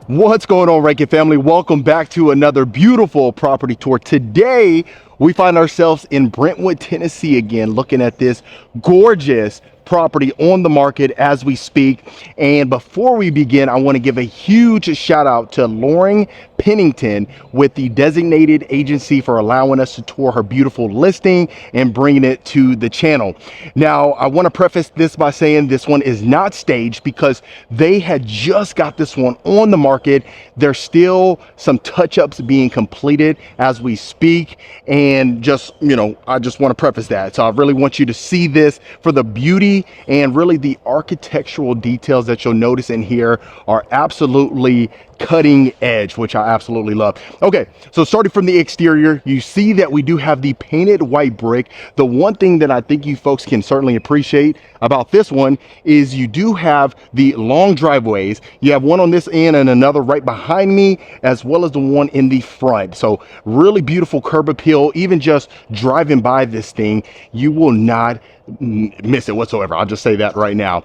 What's going on, Rankin family? Welcome back to another beautiful property tour. Today, we find ourselves in Brentwood, Tennessee again, looking at this gorgeous property on the market as we speak. And before we begin, I want to give a huge shout out to Lauren Pennington with the designated agency for allowing us to tour her beautiful listing and bringing it to the channel. Now, I want to preface this by saying this one is not staged because they had just got this one on the market. There's still some touch-ups being completed as we speak, and just, you know, I just want to preface that. So I really want you to see this for the beauty and really the architectural details that you'll notice in here are absolutely cutting edge, which I absolutely love. Okay, so starting from the exterior, you see that we do have the painted white brick. The one thing that I think you folks can certainly appreciate about this one is you do have the long driveways. You have one on this end and another right behind me, as well as the one in the front. So really beautiful curb appeal. Even just driving by this thing, you will not miss it whatsoever. I'll just say that right now.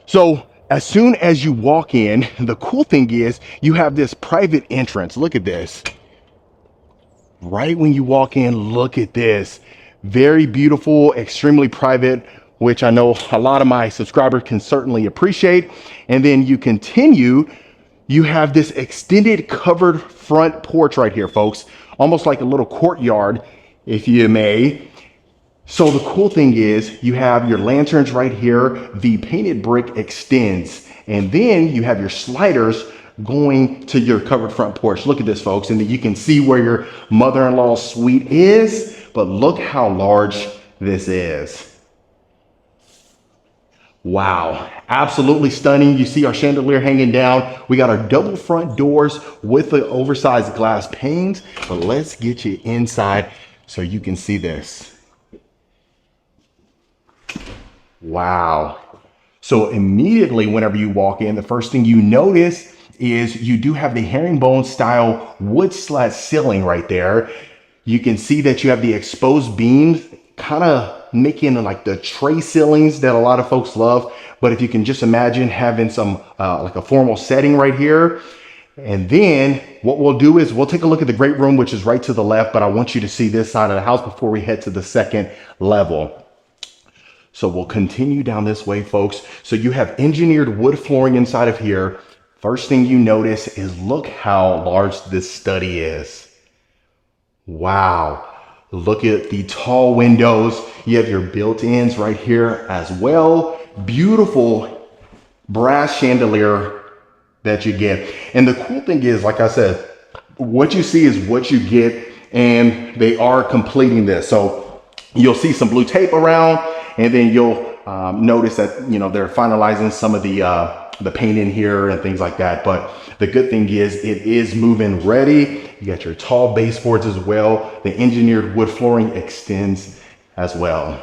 So as soon as you walk in, the cool thing is you have this private entrance. Look at this. Right when you walk in, look at this. Very beautiful, extremely private, which I know a lot of my subscribers can certainly appreciate. And then you continue, you have this extended covered front porch right here, folks. Almost like a little courtyard, if you may. So the cool thing is you have your lanterns right here. The painted brick extends, and then you have your sliders going to your covered front porch. Look at this, folks. And then you can see where your mother-in-law's suite is, but look how large this is. Wow, absolutely stunning. You see our chandelier hanging down. We got our double front doors with the oversized glass panes, but let's get you inside So you can see this. Wow. So immediately whenever you walk in, the first thing you notice is you do have the herringbone style wood slat ceiling right there. You can see that you have the exposed beams, kind of making like the tray ceilings that a lot of folks love. But if you can just imagine having some like a formal setting right here. And then what we'll do is we'll take a look at the great room, which is right to the left, but I want you to see this side of the house before we head to the second level. So we'll continue down this way, folks. So you have engineered wood flooring inside of here. First thing you notice is look how large this study is. Wow. Look at the tall windows. You have your built-ins right here as well. Beautiful brass chandelier that you get. And the cool thing is, like I said, what you see is what you get, and they are completing this. So you'll see some blue tape around, and then you'll notice that, you know, they're finalizing some of the paint in here and things like that. But the good thing is it is move-in ready. You got your tall baseboards as well. The engineered wood flooring extends as well.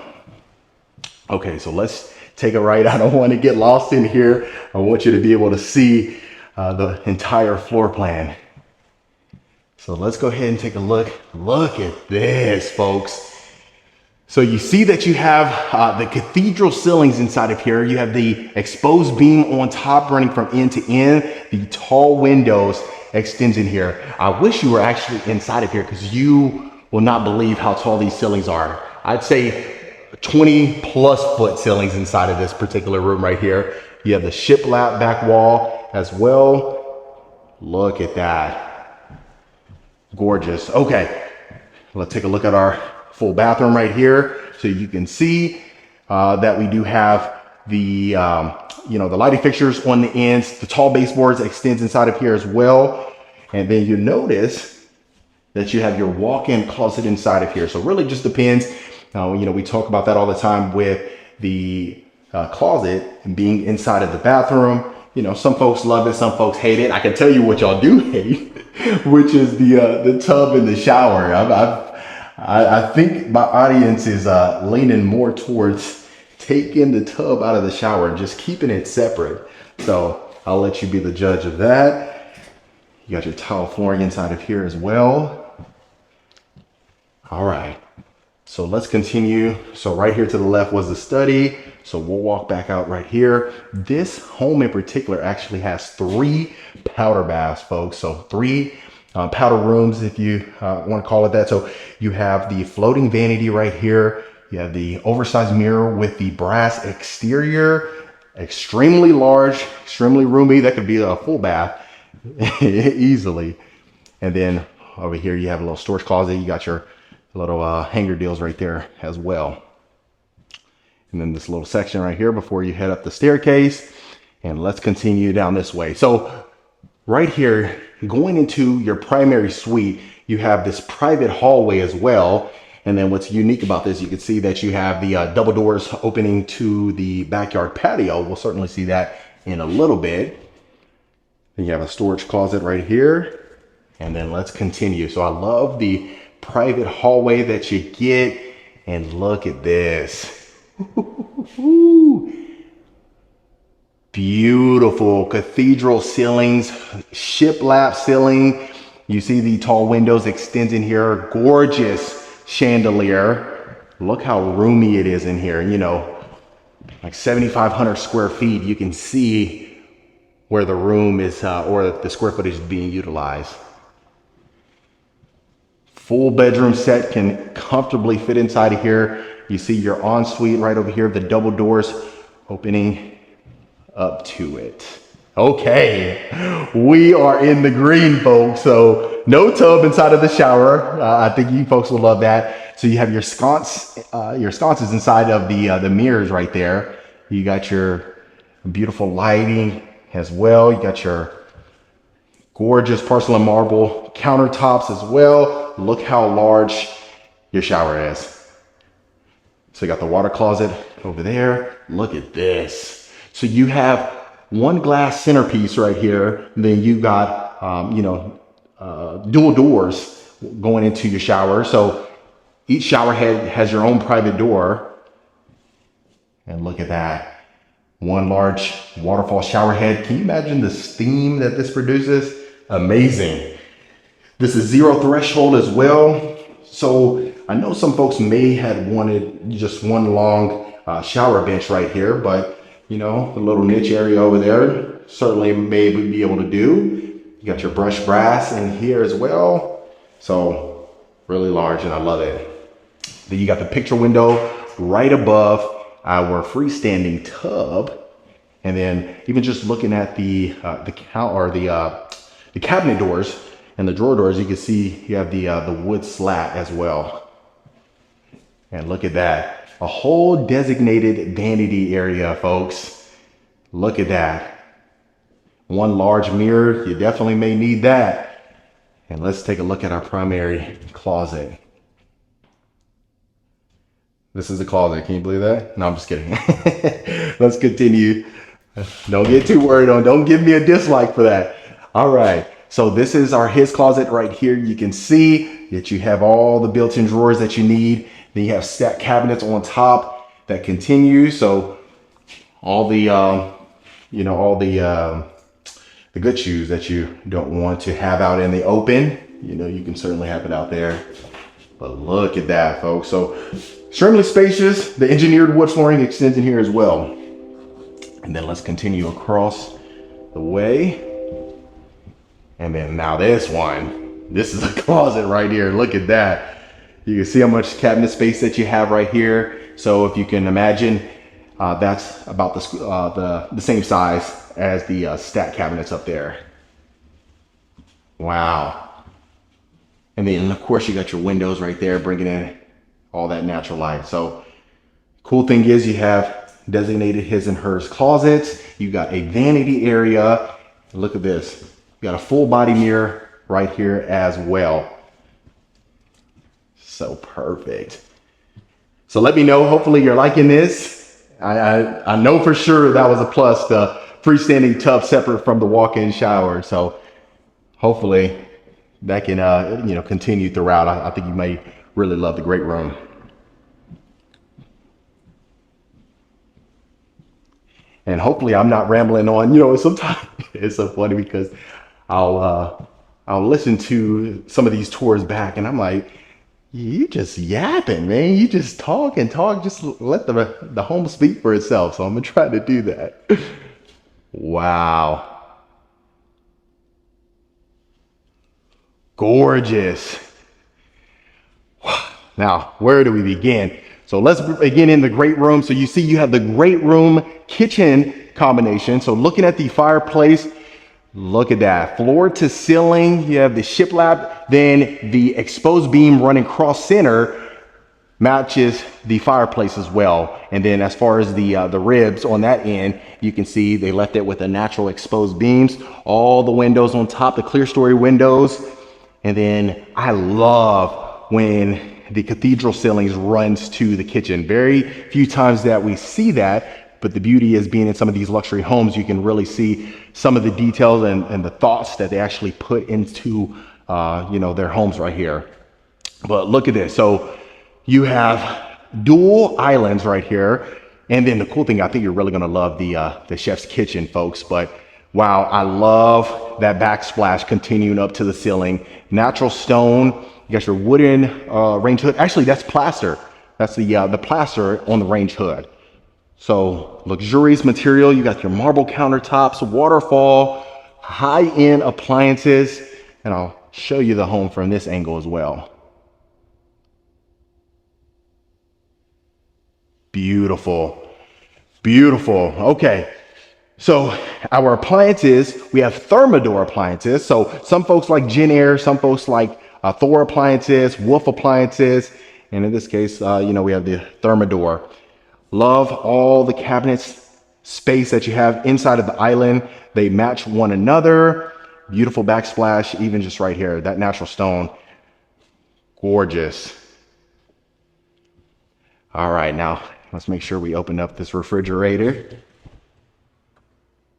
Okay, so let's take a right. I don't want to get lost in here. I want you to be able to see the entire floor plan. So let's go ahead and take a look. Look at this, folks. So you see that you have the cathedral ceilings inside of here. You have the exposed beam on top running from end to end. The tall windows extends in here. I wish you were actually inside of here because you will not believe how tall these ceilings are. I'd say 20 plus foot ceilings inside of this particular room right here. You have the shiplap back wall as well. Look at that. Gorgeous. Okay, let's take a look at our full bathroom right here. So you can see that we do have the, the lighting fixtures on the ends. The tall baseboards extends inside of here as well. And then you notice that you have your walk-in closet inside of here. So it really just depends. We talk about that all the time with the closet and being inside of the bathroom. You know, some folks love it, some folks hate it. I can tell you what y'all do hate, which is the tub and the shower. I think my audience is leaning more towards taking the tub out of the shower and just keeping it separate. So I'll let you be the judge of that. You got your tile flooring inside of here as well. All right, so let's continue. So right here to the left was the study. So we'll walk back out right here. This home in particular actually has 3 powder baths, folks. So 3 powder rooms, if you want to call it that. So you have the floating vanity right here. You have the oversized mirror with the brass exterior, extremely large, extremely roomy. That could be a full bath easily. And then over here, you have a little storage closet. You got your little hanger deals right there as well. And then this little section right here before you head up the staircase. And let's continue down this way. So right here, going into your primary suite, you have this private hallway as well. And then what's unique about this, you can see that you have the double doors opening to the backyard patio. We'll certainly see that in a little bit. Then you have a storage closet right here. And then let's continue. So I love the private hallway that you get. And look at this. Beautiful cathedral ceilings, shiplap ceiling. You see the tall windows extend in here. Gorgeous chandelier. Look how roomy it is in here. You know, like 7,500 square feet. You can see where the room is or the square footage is being utilized. Full bedroom set can comfortably fit inside of here. You see your ensuite right over here, the double doors opening up to it. Okay, we are in the green, folks. So no tub inside of the shower. I think you folks will love that. So you have your sconces inside of the mirrors right there. You got your beautiful lighting as well. You got your gorgeous porcelain marble countertops as well. Look how large your shower is. So you got the water closet over there. Look at this. So you have one glass centerpiece right here. Then you got, dual doors going into your shower. So Each shower head has your own private door. And look at that. One large waterfall shower head. Can you imagine the steam that this produces? Amazing. This is zero threshold as well. So I know some folks may have wanted just one long shower bench right here, but you know, the little niche area over there certainly may be able to do. You got your brushed brass in here as well. So really large, and I love it. Then you got the picture window right above our freestanding tub. And then even just looking at the cabinet doors and the drawer doors, you can see you have the wood slat as well. And look at that, a whole designated vanity area, folks. Look at that. One large mirror, you definitely may need that. And let's take a look at our primary closet. This is the closet, can you believe that? No, I'm just kidding. Let's continue. Don't get too worried don't give me a dislike for that. All right, so this is his closet right here. You can see that you have all the built-in drawers that you need. Then you have stacked cabinets on top that continue. So all the, the good shoes that you don't want to have out in the open, you know, you can certainly have it out there. But look at that, folks. So extremely spacious. The engineered wood flooring extends in here as well. And then let's continue across the way. And then now this is a closet right here. Look at that. You can see how much cabinet space that you have right here. So if you can imagine, that's about the same size as the stack cabinets up there. Wow. And then of course you got your windows right there, bringing in all that natural light. So cool thing is you have designated his and hers closets. You got a vanity area. Look at this. You got a full body mirror right here as well. So perfect. So let me know, hopefully you're liking this. I know for sure that was a plus, the freestanding tub separate from the walk-in shower. So hopefully that can continue throughout. I think you may really love the great room. And hopefully I'm not rambling on. You know, sometimes it's so funny because I'll listen to some of these tours back and I'm like, you just yapping, man. You just talk and talk. Just let the home speak for itself. So I'm gonna try to do that. Wow. Gorgeous. Now, where do we begin? So let's begin in the great room. So you see you have the great room kitchen combination. So looking at the fireplace, look at that. Floor to ceiling, you have the shiplap, then the exposed beam running cross center matches the fireplace as well. And then as far as the ribs on that end, you can see they left it with a natural exposed beams, all the windows on top, the clear story windows. And then I love when the cathedral ceilings runs to the kitchen. Very few times that we see that, but the beauty is being in some of these luxury homes, you can really see some of the details and the thoughts that they actually put into their homes right here. But look at this. So you have dual islands right here. And then the cool thing, I think you're really gonna love the chef's kitchen, folks. But wow, I love that backsplash continuing up to the ceiling. Natural stone. You got your wooden range hood. Actually, that's plaster. That's the plaster on the range hood. So luxurious material. You got your marble countertops, waterfall, high-end appliances, and I'll show you the home from this angle as well. Beautiful, beautiful. Okay. So our appliances, we have Thermador appliances. So some folks like Jen Air, some folks like Thor appliances, Wolf appliances, and in this case, we have the Thermador. Love all the cabinets space that you have inside of the island. They match one another. Beautiful backsplash, even just right here, that natural stone. Gorgeous. All right, now let's make sure we open up this refrigerator.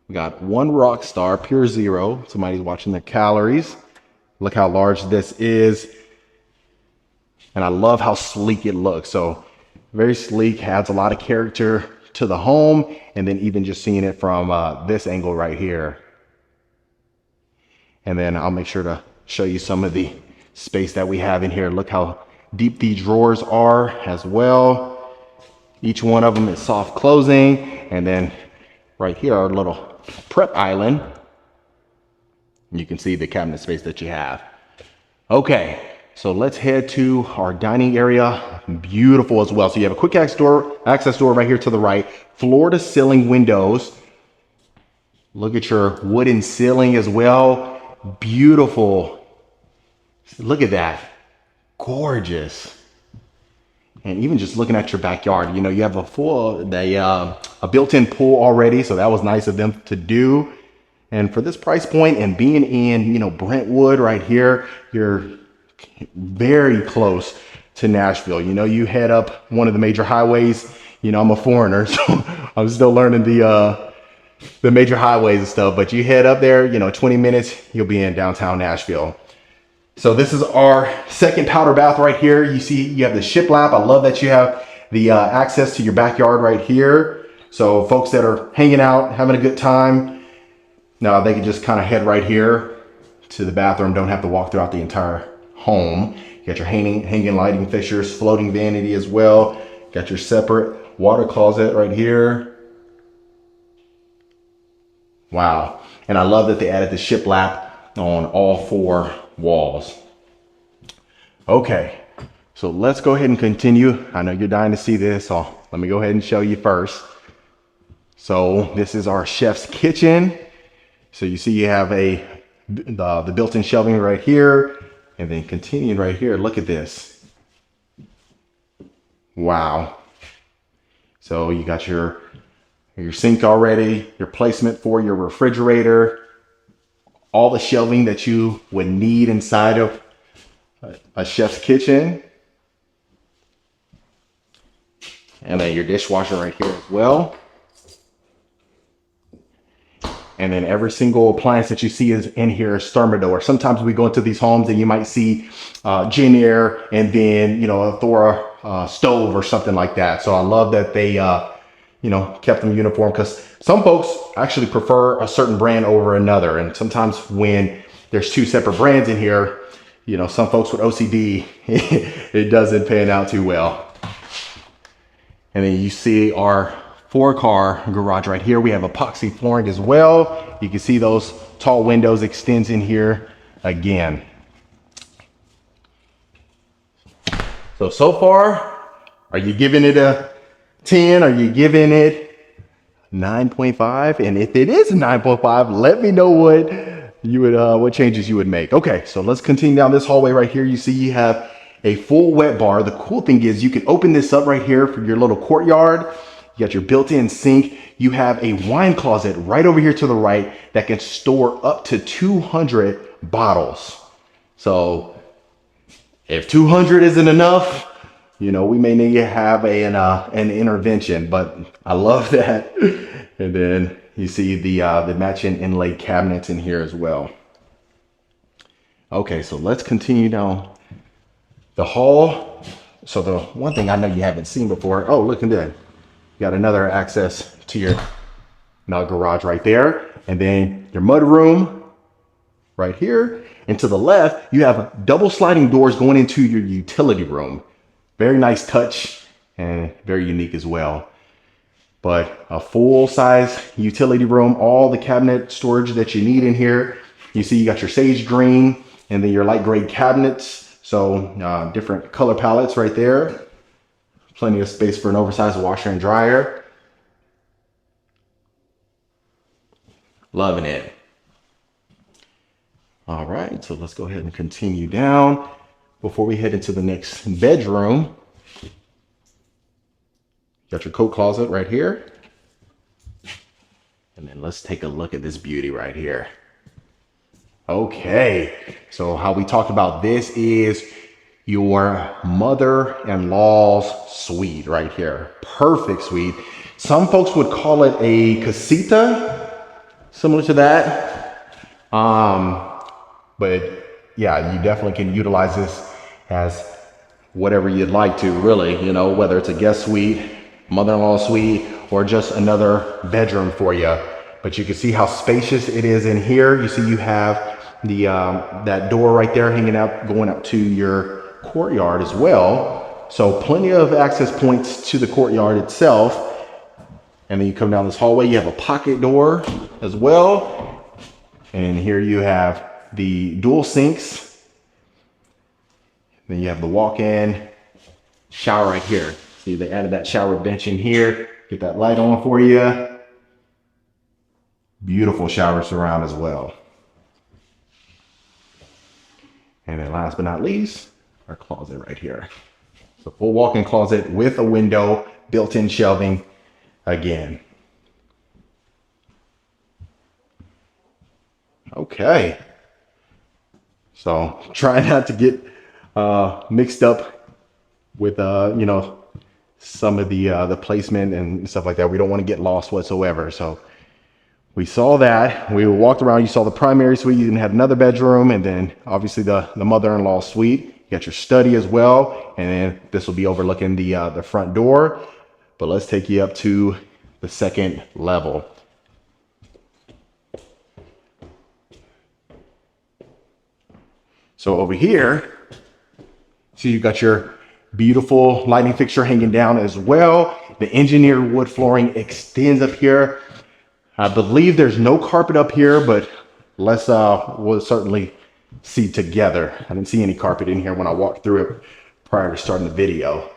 We got one Rockstar, Pure Zero. Somebody's watching the calories. Look how large this is. And I love how sleek it looks. So very sleek, adds a lot of character to the home. And then even just seeing it from this angle right here. And then I'll make sure to show you some of the space that we have in here. Look how deep these drawers are as well. Each one of them is soft closing. And then right here, our little prep island. You can see the cabinet space that you have. Okay, so let's head to our dining area. Beautiful as well. So you have a quick access door right here to the right, floor to ceiling windows. Look at your wooden ceiling as well. Beautiful. Look at that. Gorgeous. And even just looking at your backyard, you know, you have a built-in pool already. So that was nice of them to do. And for this price point and being in, you know, Brentwood right here, you're very close to Nashville. You know, you head up one of the major highways. You know, I'm a foreigner, so I'm still learning the major highways and stuff. But you head up there, you know, 20 minutes, you'll be in downtown Nashville. So this is our second powder bath right here. You see, you have the shiplap. I love that you have the access to your backyard right here. So folks that are hanging out, having a good time, now they can just kind of head right here to the bathroom. Don't have to walk throughout the entire home. You got your hanging lighting fixtures, floating vanity as well. Got your separate water closet right here. Wow. And I love that they added the shiplap on all 4 walls. Okay, so let's go ahead and continue. I know you're dying to see this, so let me go ahead and show you first. So this is our chef's kitchen. So you see you have the built-in shelving right here, and then continuing right here. Look at this. Wow. So you got your sink already, your placement for your refrigerator, all the shelving that you would need inside of a chef's kitchen. And then your dishwasher right here as well. And then every single appliance that you see is in here is Thermador. Sometimes we go into these homes and you might see Jenn-Air and then, you know, a Thora stove or something like that. So I love that they, you know, kept them uniform, because some folks actually prefer a certain brand over another. And sometimes when there's 2 separate brands in here, you know, some folks with OCD, it doesn't pan out too well. And then you see our 4-car garage right here. We have epoxy flooring as well. You can see those tall windows extends in here again. So far, are you giving it a 10? Are you giving it 9.5? And if it is a 9.5, let me know what changes you would make. Okay, so let's continue down this hallway right here. You see you have a full wet bar. The cool thing is you can open this up right here for your little courtyard. You got your built-in sink. You have a wine closet right over here to the right that can store up to 200 bottles. So if 200 isn't enough, you know, we may need to have an intervention, but I love that. And then you see the matching inlaid cabinets in here as well. Okay, so let's continue down the hall. So the one thing I know you haven't seen before, oh, look at that. You got another access to your garage right there. And then your mud room right here. And to the left, you have double sliding doors going into your utility room. Very nice touch and very unique as well. But a full size utility room, all the cabinet storage that you need in here. You see you got your sage green and then your light gray cabinets. So different color palettes right there. Plenty of space for an oversized washer and dryer. Loving it. All right, so let's go ahead and continue down before we head into the next bedroom. Got your coat closet right here. And then let's take a look at this beauty right here. Okay, so how we talked about this is your mother-in-law's suite right here. Perfect suite. Some folks would call it a casita, similar to that. But yeah, you definitely can utilize this as whatever you'd like to, really, you know, whether it's a guest suite, mother-in-law suite, or just another bedroom for you. But you can see how spacious it is in here. You see you have the that door right there hanging out, going up to your courtyard as well. So plenty of access points to the courtyard itself. And then you come down this hallway, you have a pocket door as well. And here you have the dual sinks. Then you have the walk-in shower right here. See, they added that shower bench in here. Get that light on for you. Beautiful shower surround as well. And then last but not least, our closet right here. So full walk-in closet with a window, built-in shelving again. Okay. So try not to get mixed up with you know, some of the placement and stuff like that. We don't want to get lost whatsoever. So we saw that. We walked around. You saw the primary suite. You had another bedroom, and then obviously the mother-in-law suite. You got your study as well, and then this will be overlooking the front door. But let's take you up to the second level. So over here, see, you got your beautiful lighting fixture hanging down as well. The engineered wood flooring extends up here. I believe there's no carpet up here, but let's we'll certainly see together. I didn't see any carpet in here when I walked through it prior to starting the video.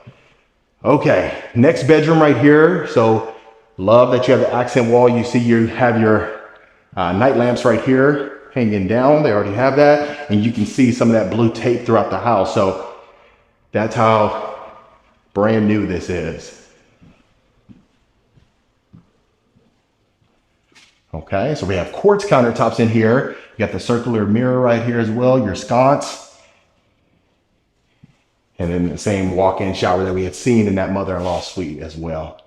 Okay, next bedroom right here. So love that you have the accent wall. You see you have your night lamps right here hanging down. They already have that. And you can see some of that blue tape throughout the house. So that's how brand new this is. Okay, so we have quartz countertops in here. You got the circular mirror right here as well, your sconce. And then the same walk-in shower that we had seen in that mother-in-law suite as well.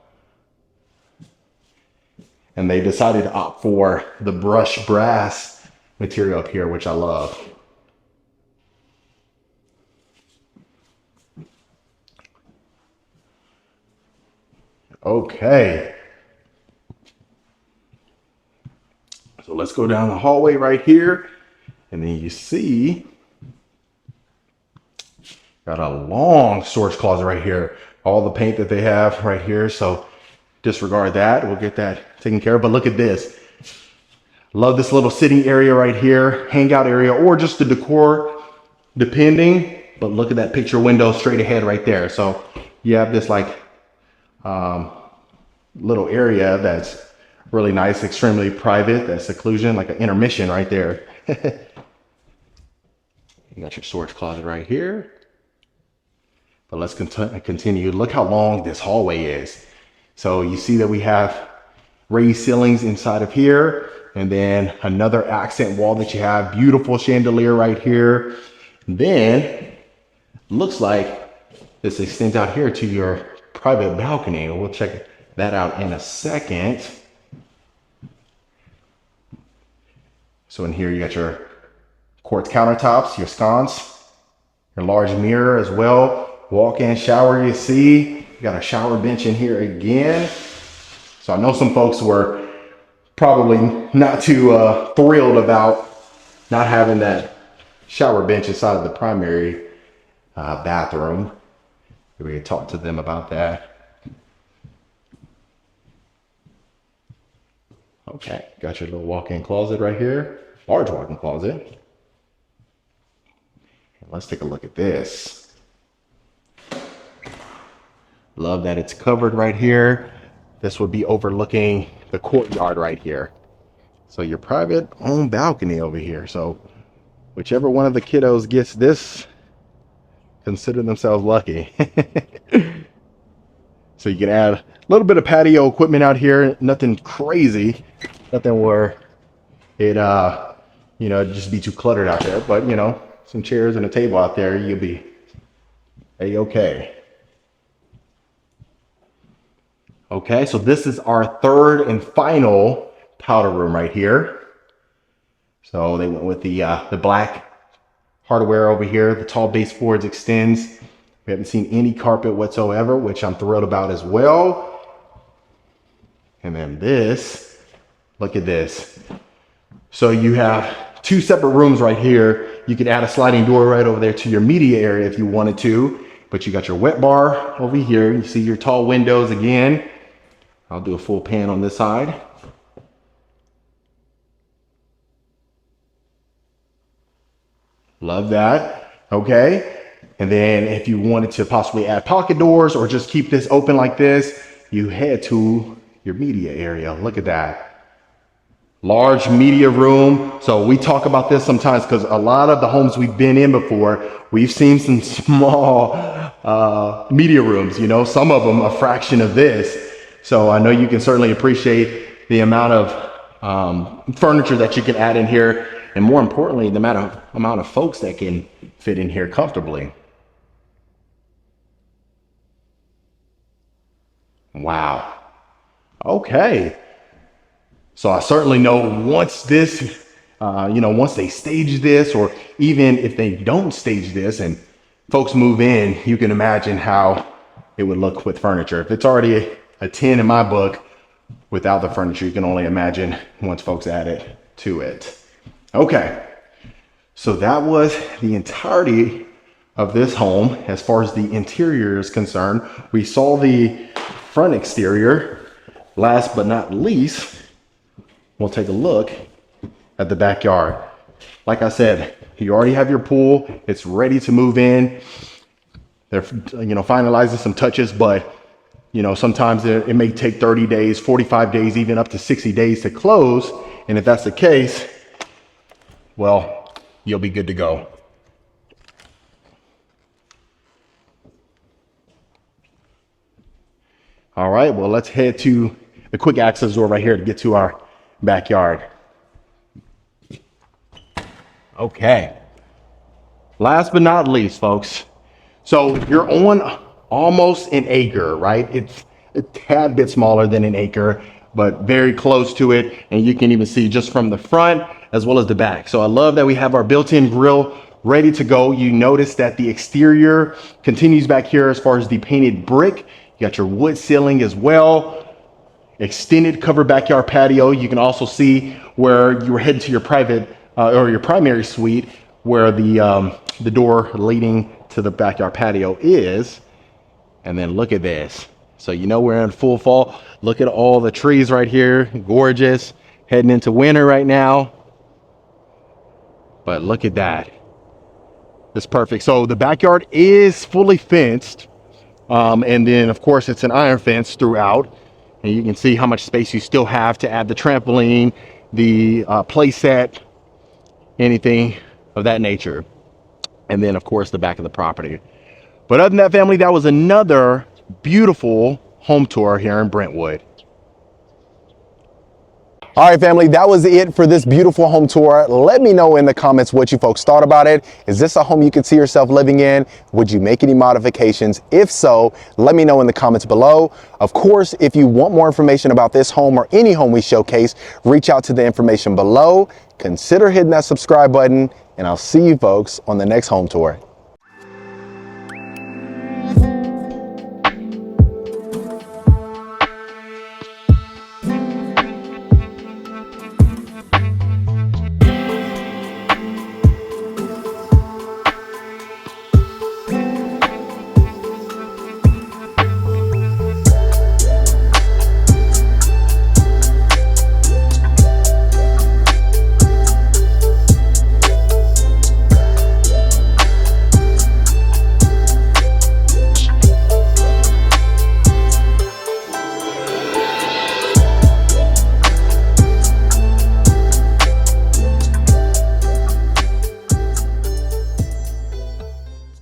And they decided to opt for the brushed brass material up here, which I love. Okay. So let's go down the hallway right here. And then you see, got a long storage closet right here. All the paint that they have right here. So disregard that. We'll get that taken care of. But look at this. Love this little sitting area right here, hangout area, or just the decor, depending. But look at that picture window straight ahead right there. So you have this like little area that's really nice, extremely private, that seclusion, like an intermission right there. You got your storage closet right here. But let's continue. Look how long this hallway is. So you see that we have raised ceilings inside of here, and then another accent wall that you have. Beautiful chandelier right here. And then looks like this extends out here to your private balcony. We'll check that out in a second. So in here you got your quartz countertops, your sconce, your large mirror as well. Walk-in shower, you see. You got a shower bench in here again. So I know some folks were probably not too thrilled about not having that shower bench inside of the primary bathroom. We could talk to them about that. Okay, got your little walk-in closet right here. Large walk-in closet. And let's take a look at this. Love that it's covered right here. This would be overlooking the courtyard right here. So your private own balcony over here. So whichever one of the kiddos gets this, consider themselves lucky. So you can add a little bit of patio equipment out here. Nothing crazy. Nothing where it, you know, just be too cluttered out there. But, you know, some chairs and a table out there, you'll be a-okay. Okay, so this is our third and final powder room right here. So they went with the black hardware over here. The tall baseboards extends. We haven't seen any carpet whatsoever, which I'm thrilled about as well. And then this, look at this. So you have 2 separate rooms right here. You could add a sliding door right over there to your media area if you wanted to, but you got your wet bar over here. You see your tall windows again. I'll do a full pan on this side. Love that. Okay. And then if you wanted to possibly add pocket doors or just keep this open like this, you head to your media area. Look at that. Large media room. So we talk about this sometimes because a lot of the homes we've been in before, we've seen some small media rooms, you know, some of them a fraction of this. So I know you can certainly appreciate the amount of furniture that you can add in here, and more importantly, the amount of folks that can fit in here comfortably. Wow. Okay. So I certainly know once this, once they stage this, or even if they don't stage this and folks move in, you can imagine how it would look with furniture. If it's already a 10 in my book without the furniture, you can only imagine once folks add it to it. Okay. So that was the entirety of this home. As far as the interior is concerned, we saw the front exterior. Last but not least, we'll take a look at the backyard. Like I said, you already have your pool. It's ready to move in. They're, finalizing some touches, but sometimes it may take 30 days, 45 days, even up to 60 days to close. And if that's the case, well, you'll be good to go. All right, well, let's head to the quick access door right here to get to our backyard. Okay. Last but not least, folks. So you're on almost an acre, right? It's a tad bit smaller than an acre, but very close to it. And you can even see just from the front as well as the back. So I love that we have our built-in grill ready to go. You notice that the exterior continues back here as far as the painted brick. You got your wood ceiling as well. Extended covered backyard patio. You can also see where you were heading to your private or your primary suite, where the door leading to the backyard patio is. And then look at this. So we're in full fall. Look at all the trees right here. Gorgeous. Heading into winter right now. But look at that. It's perfect. So the backyard is fully fenced. And then of course it's an iron fence throughout. And you can see how much space you still have to add the trampoline, the play set, anything of that nature. And then of course the back of the property. But other than that, family, that was another beautiful home tour here in Brentwood. All right, family, that was it for this beautiful home tour. Let me know in the comments what you folks thought about it. Is this a home you could see yourself living in? Would you make any modifications? If so, let me know in the comments below. Of course, if you want more information about this home or any home we showcase, reach out to the information below. Consider hitting that subscribe button, and I'll see you folks on the next home tour.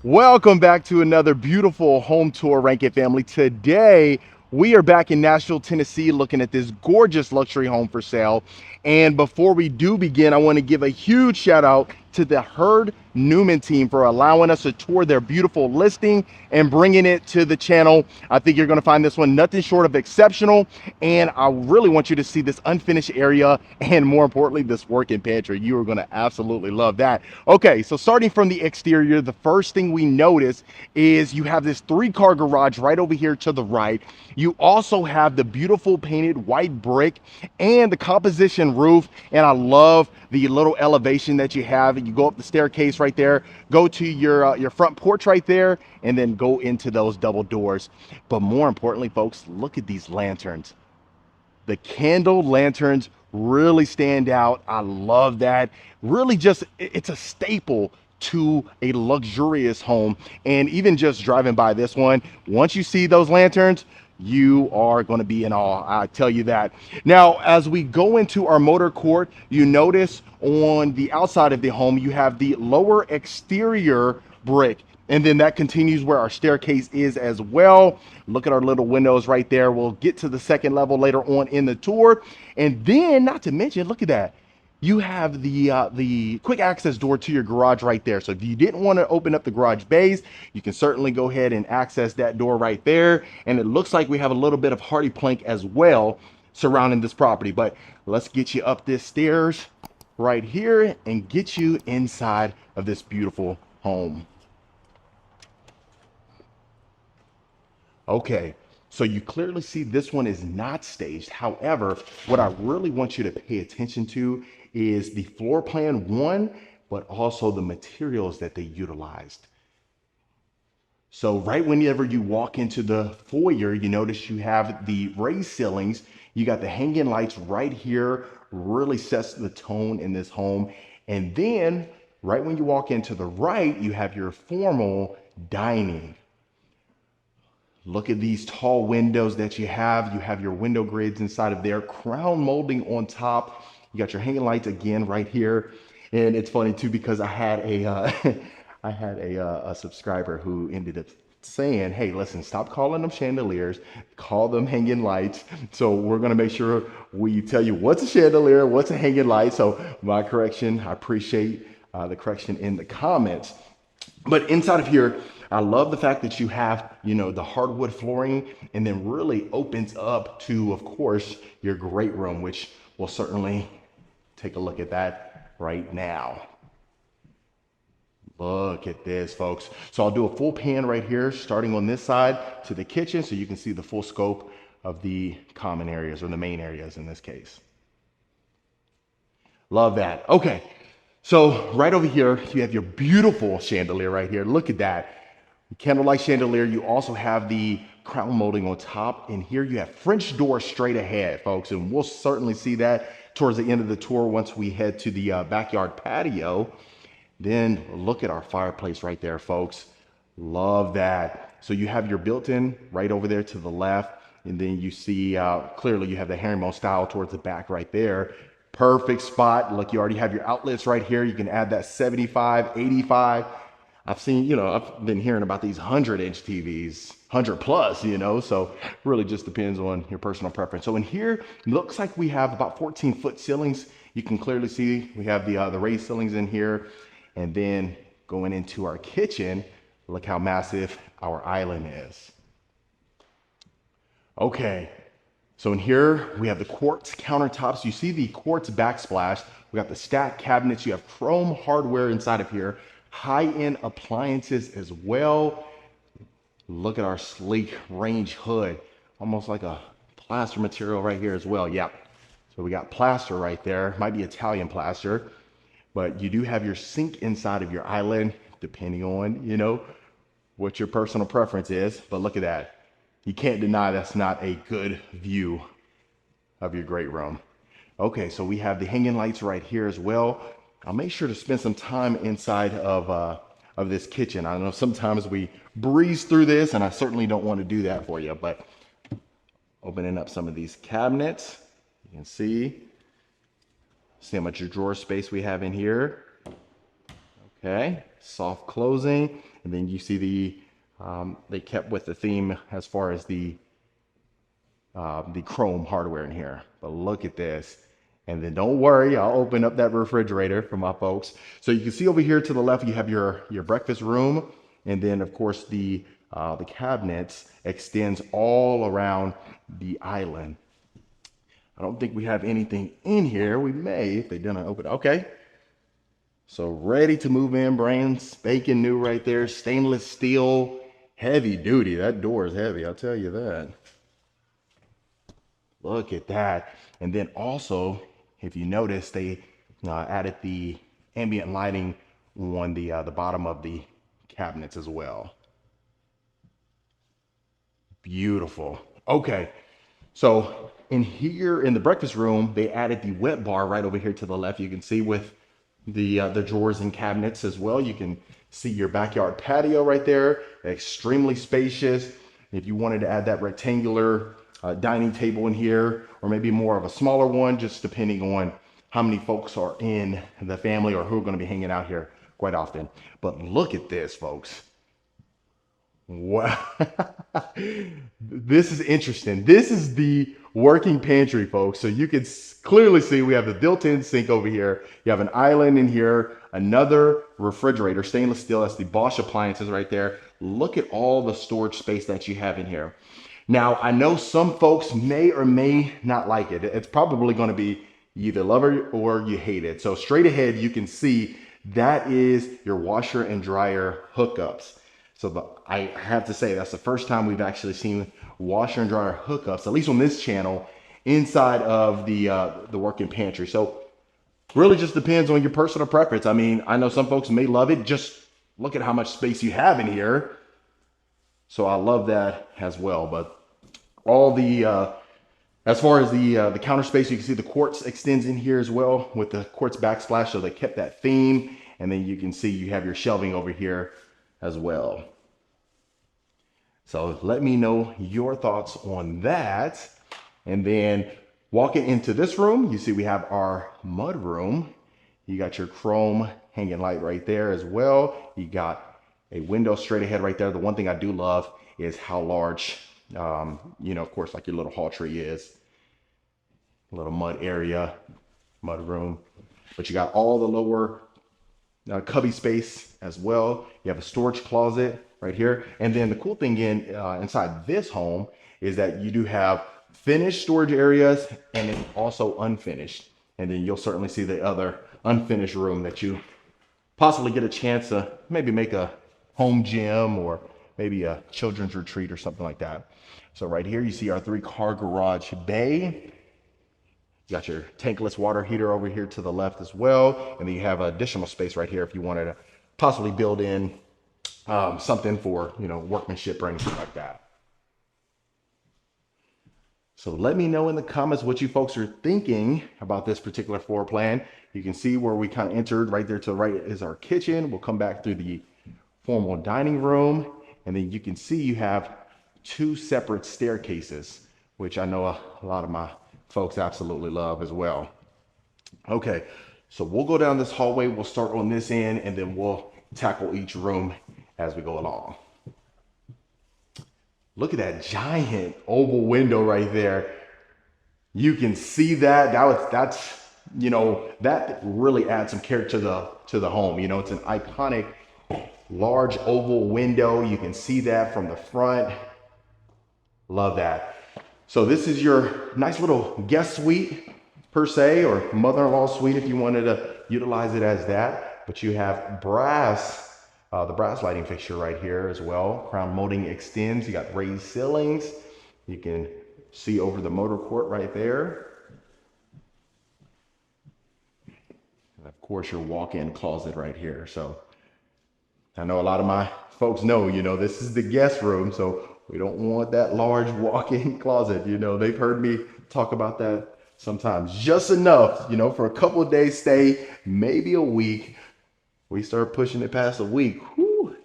Welcome back to another beautiful home tour, Rankin family. Today, we are back in Nashville, Tennessee, looking at this gorgeous luxury home for sale. And before we do begin, I want to give a huge shout out to the Herd Newman team for allowing us to tour their beautiful listing and bringing it to the channel. I think you're going to find this one nothing short of exceptional, and I really want you to see this unfinished area and, more importantly, this working pantry. You are going to absolutely love that. Okay, so starting from the exterior, the first thing we notice is you have this 3-car garage right over here to the right. You also have the beautiful painted white brick and the composition roof, and I love the little elevation that you have. You go up the staircase right there, go to your front porch right there, and then go into those double doors. But more importantly, folks, look at these lanterns. The candle lanterns really stand out. I love that. Really just, it's a staple to a luxurious home. And even just driving by this one, once you see those lanterns, you are going to be in awe. I tell you that. Now, as we go into our motor court, you notice on the outside of the home, you have the lower exterior brick. And then that continues where our staircase is as well. Look at our little windows right there. We'll get to the second level later on in the tour. And then, not to mention, look at that. You have the quick access door to your garage right there. So if you didn't want to open up the garage bays, you can certainly go ahead and access that door right there. And it looks like we have a little bit of hardy plank as well surrounding this property. But let's get you up this stairs right here and get you inside of this beautiful home. Okay, so you clearly see this one is not staged. However, what I really want you to pay attention to is the floor plan one, but also the materials that they utilized. So right whenever you walk into the foyer, you notice you have the raised ceilings. You got the hanging lights right here, really sets the tone in this home. And then right when you walk into the right, you have your formal dining. Look at these tall windows that you have. You have your window grids inside of there, crown molding on top. You got your hanging lights again right here. And it's funny too, because I had a I had a subscriber who ended up saying, hey, listen, stop calling them chandeliers, call them hanging lights. So we're going to make sure we tell you what's a chandelier, what's a hanging light. So my correction, I appreciate the correction in the comments. But inside of here, I love the fact that you have, you know, the hardwood flooring, and then really opens up to, of course, your great room, which we'll certainly take a look at that right now. Look at this, folks. So I'll do a full pan right here, starting on this side to the kitchen, so you can see the full scope of the common areas, or the main areas in this case. Love that. Okay. So right over here, you have your beautiful chandelier right here. Look at that. Candlelight chandelier. You also have the crown molding on top. And here you have French door straight ahead, folks. And we'll certainly see that towards the end of the tour once we head to the backyard patio. Then look at our fireplace right there, folks. Love that. So you have your built-in right over there to the left. And then you see clearly you have the herringbone style towards the back right there. Perfect spot. Look, you already have your outlets right here. You can add that 75, 85. I've seen, you know, I've been hearing about these 100-inch TVs, 100 plus, you know, so really just depends on your personal preference. So in here, looks like we have about 14-foot ceilings. You can clearly see we have the raised ceilings in here. And then going into our kitchen, look how massive our island is. Okay. So in here, we have the quartz countertops. You see the quartz backsplash. We got the stacked cabinets. You have chrome hardware inside of here. High-end appliances as well. Look at our sleek range hood. Almost like a plaster material right here as well. Yeah. So we got plaster right there. Might be Italian plaster. But you do have your sink inside of your island, depending on, you know, what your personal preference is. But look at that. You can't deny that's not a good view of your great room. Okay, so we have the hanging lights right here as well. I'll make sure to spend some time inside of this kitchen. I know sometimes we breeze through this, and I certainly don't want to do that for you, but opening up some of these cabinets, you can see how much drawer space we have in here. Okay, soft closing, and then you see they kept with the theme as far as the chrome hardware in here. But look at this. And then don't worry, I'll open up that refrigerator for my folks. So you can see over here to the left, you have your breakfast room. And then of course the cabinets extends all around the island. I don't think we have anything in here. We may, if they didn't open it. Okay. So ready to move in, brand spanking new right there. Stainless steel, heavy duty. That door is heavy, I'll tell you that. Look at that. And then also, if you notice, they added the ambient lighting on the bottom of the cabinets as well. Beautiful. Okay, so in here in the breakfast room, they added the wet bar right over here to the left. You can see with the drawers and cabinets as well. You can see your backyard patio right there, extremely spacious. If you wanted to add that rectangular dining table in here, or maybe more of a smaller one, just depending on how many folks are in the family or who are going to be hanging out here quite often. But look at this, folks. Wow. This is interesting. This is the working pantry, folks. So you can clearly see we have the built-in sink over here. You have an island in here, another refrigerator, stainless steel. That's the Bosch appliances right there. Look at all the storage space that you have in here. Now, I know some folks may or may not like it. It's probably going to be you either love it or you hate it. So straight ahead, you can see that is your washer and dryer hookups. So I have to say that's the first time we've actually seen washer and dryer hookups, at least on this channel, inside of the working pantry. So really just depends on your personal preference. I mean, I know some folks may love it. Just look at how much space you have in here. So I love that as well. But all the as far as the counter space, you can see the quartz extends in here as well with the quartz backsplash. So they kept that theme, and then you can see you have your shelving over here as well. So let me know your thoughts on that. And then walking into this room, you see we have our mud room. You got your chrome hanging light right there as well. You got a window straight ahead right there. The one thing I do love is how large, you know, of course, like your little hall tree is. A little mud area, mud room. But you got all the lower cubby space as well. You have a storage closet right here. And then the cool thing inside this home is that you do have finished storage areas and then also unfinished. And then you'll certainly see the other unfinished room that you possibly get a chance to maybe make a home gym or maybe a children's retreat or something like that. So right here, you see our 3-car garage bay. You got your tankless water heater over here to the left as well. And then you have additional space right here if you wanted to possibly build in something for, you know, workmanship or anything like that. So let me know in the comments what you folks are thinking about this particular floor plan. You can see where we kind of entered right there to the right is our kitchen. We'll come back through the formal dining room. And then you can see you have 2 separate staircases, which I know a lot of my folks absolutely love as well. Okay, so we'll go down this hallway. We'll start on this end and then we'll tackle each room as we go along. Look at that giant oval window right there. You can see that. That's you know, that really adds some character to the home. You know, it's an iconic large oval window. You can see that from the front. Love that. So this is your nice little guest suite per se, or mother-in-law suite if you wanted to utilize it as that. But you have brass, the brass lighting fixture right here as well. Crown molding extends. You got raised ceilings. You can see over the motor court right there. And of course, your walk-in closet right here. So I know a lot of my folks know, you know, this is the guest room, so we don't want that large walk-in closet. You know, they've heard me talk about that sometimes. Just enough, you know, for a couple of days stay, maybe a week. We start pushing it past a week. Whew.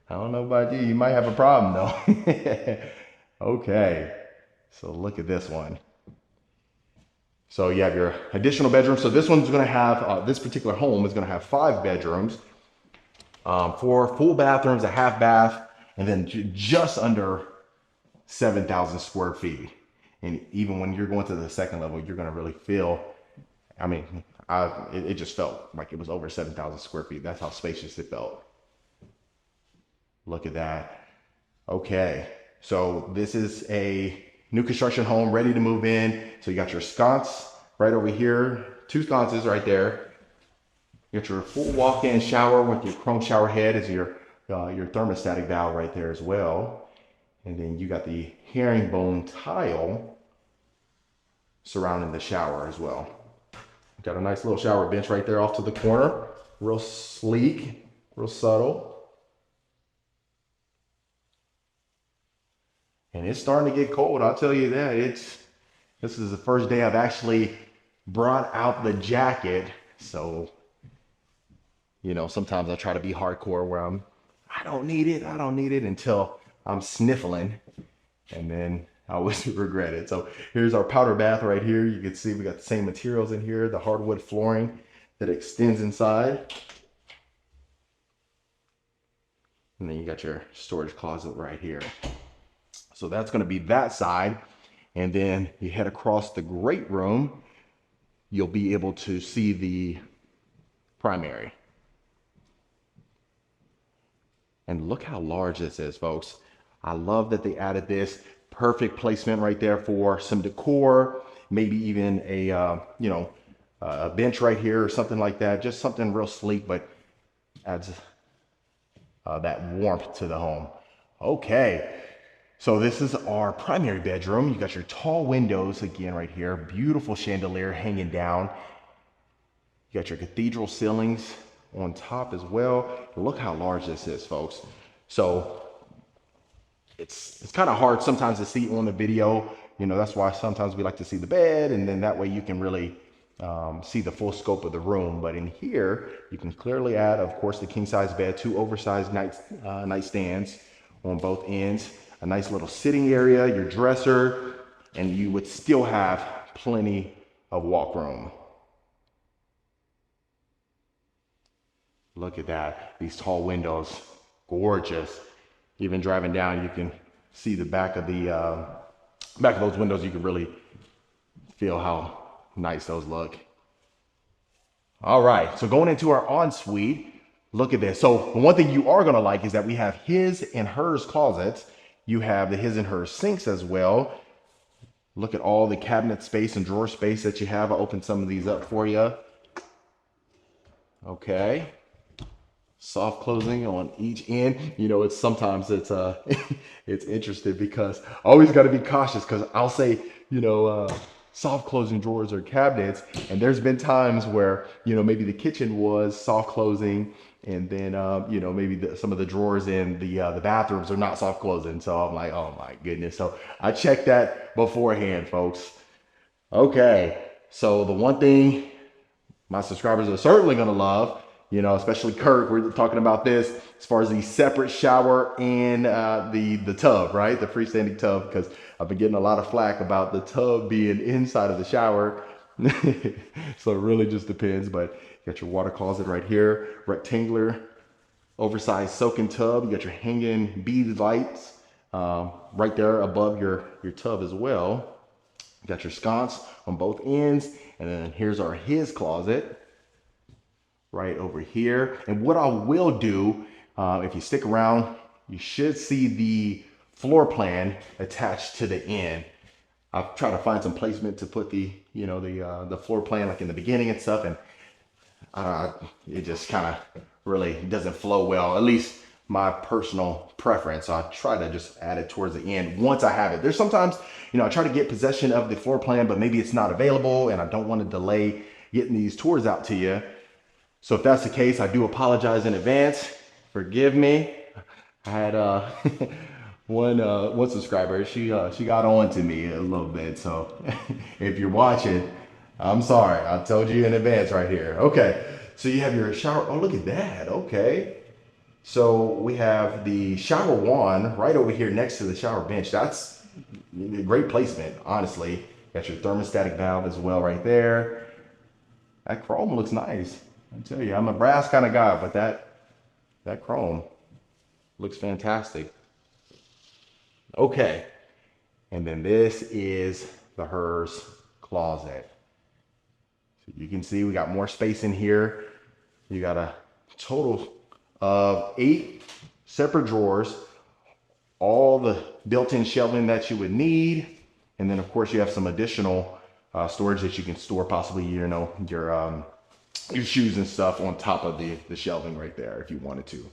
I don't know about you. You might have a problem though. Okay, so look at this one. So you have your additional bedroom. So this one's going to have, this particular home is going to have 5 bedrooms, 4 full bathrooms, a half bath, and then just under 7,000 square feet. And even when you're going to the second level, you're going to really feel I mean, it just felt like it was over 7,000 square feet. That's how spacious it felt. Look at that. Okay, so this is a new construction home ready to move in. So you got your sconce right over here, two sconces right there. You got your full walk-in shower with your chrome shower head as your thermostatic valve right there as well. And then you got the herringbone tile surrounding the shower as well. Got a nice little shower bench right there off to the corner. Real sleek, real subtle. And it's starting to get cold, I'll tell you that. This is the first day I've actually brought out the jacket. So, sometimes I try to be hardcore where I don't need it until I'm sniffling. And then I always regret it. So here's our powder bath right here. You can see we got the same materials in here, the hardwood flooring that extends inside. And then you got your storage closet right here. So that's going to be that side. And then you head across the great room, you'll be able to see the primary. And look how large this is, folks. I love that they added this. Perfect placement right there for some decor, maybe even a bench right here or something like that. Just something real sleek, but adds that warmth to the home. Okay. So this is our primary bedroom. You got your tall windows again right here. Beautiful chandelier hanging down. You got your cathedral ceilings on top as well. Look how large this is, folks. So it's kind of hard sometimes to see on the video. That's why sometimes we like to see the bed, and then that way you can really see the full scope of the room. But in here, you can clearly add, of course, the king size bed, two oversized nightstands on both ends. A nice little sitting area, your dresser, and you would still have plenty of walk room. Look at that, these tall windows, gorgeous. Even driving down, you can see the back of those windows. You can really feel how nice those look. All right, so going into our ensuite, look at this. So one thing you are gonna like is that we have his and hers closets. You have the his and hers sinks as well. Look at all the cabinet space and drawer space that you have. I'll open some of these up for you. Okay. Soft closing on each end. Sometimes it's it's interesting because I always got to be cautious because I'll say, soft closing drawers or cabinets, and there's been times where maybe the kitchen was soft closing, and then maybe some of the drawers in the bathrooms are not soft closing. So I'm like, oh my goodness. So I check that beforehand, folks. Okay, so the one thing my subscribers are certainly gonna love, especially Kirk, we're talking about this as far as the separate shower and the tub, right? The freestanding tub, because I've been getting a lot of flack about the tub being inside of the shower. So it really just depends, but you got your water closet right here, rectangular, oversized soaking tub. You got your hanging bead lights right there above your tub as well. You got your sconce on both ends, and then here's our his closet right over here. And what I will do, if you stick around, you should see the floor plan attached to the end. I've tried to find some placement to put the floor plan like in the beginning and stuff, and it just kind of really doesn't flow well, at least my personal preference. So I try to just add it towards the end once I have it. There's sometimes, I try to get possession of the floor plan, but maybe it's not available and I don't want to delay getting these tours out to you. So if that's the case, I do apologize in advance. Forgive me. I had one subscriber, she got on to me a little bit. So if you're watching, I'm sorry. I told you in advance right here. Okay, so you have your shower. Oh, look at that. Okay. So we have the shower wand right over here next to the shower bench. That's a great placement, honestly. Got your thermostatic valve as well right there. That chrome looks nice. I tell you, I'm a brass kind of guy, but that chrome looks fantastic. Okay, and then this is the hers closet. So you can see we got more space in here. You got a total of 8 separate drawers, all the built-in shelving that you would need. And then of course you have some additional storage that you can store possibly, you know, your shoes and stuff on top of the shelving right there if you wanted to.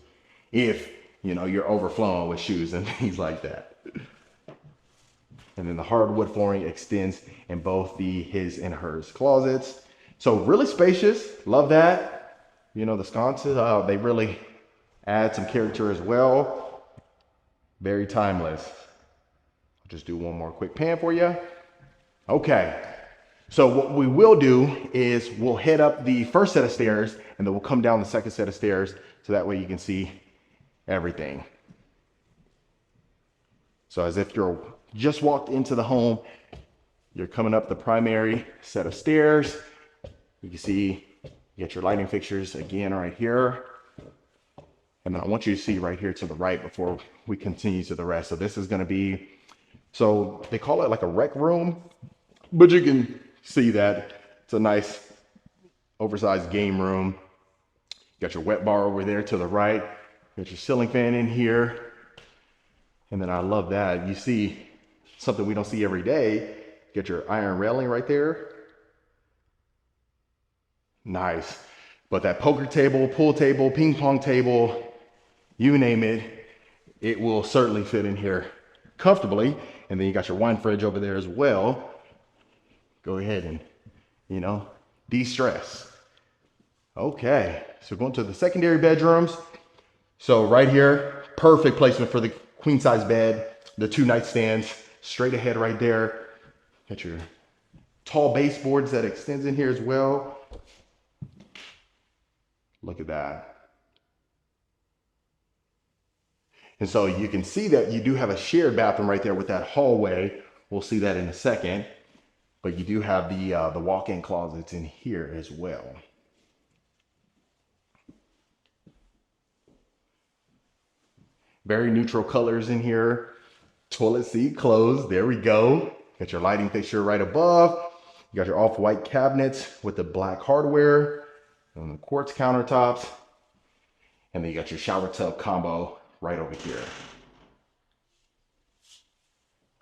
If, you know, you're overflowing with shoes and things like that. And then the hardwood flooring extends in both the his and hers closets. So really spacious, love that. You know, the sconces, they really add some character as well. Very timeless. I'll just do one more quick pan for you. Okay, so what we will do is we'll head up the first set of stairs and then we'll come down the second set of stairs so that way you can see everything. So as if you're just walked into the home, you're coming up the primary set of stairs. You can see you get your lighting fixtures again right here. And then I want you to see right here to the right before we continue to the rest. So this is going to be, so they call it like a rec room, but you can see that it's a nice oversized game room. You got your wet bar over there to the right. You got your ceiling fan in here. And then I love that. You see something we don't see every day. You got your iron railing right there. Nice. But that poker table, pool table, ping pong table, you name it, it will certainly fit in here comfortably. And then you got your wine fridge over there as well. Go ahead and, you know, de-stress. Okay, so going to the secondary bedrooms. So right here, perfect placement for the queen size bed, the 2 nightstands, straight ahead right there. Got your tall baseboards that extends in here as well. Look at that. And so you can see that you do have a shared bathroom right there with that hallway. We'll see that in a second. But you do have the walk-in closets in here as well. Very neutral colors in here. Toilet seat closed. There we go. Got your lighting fixture right above. You got your off-white cabinets with the black hardware and the quartz countertops. And then you got your shower tub combo right over here.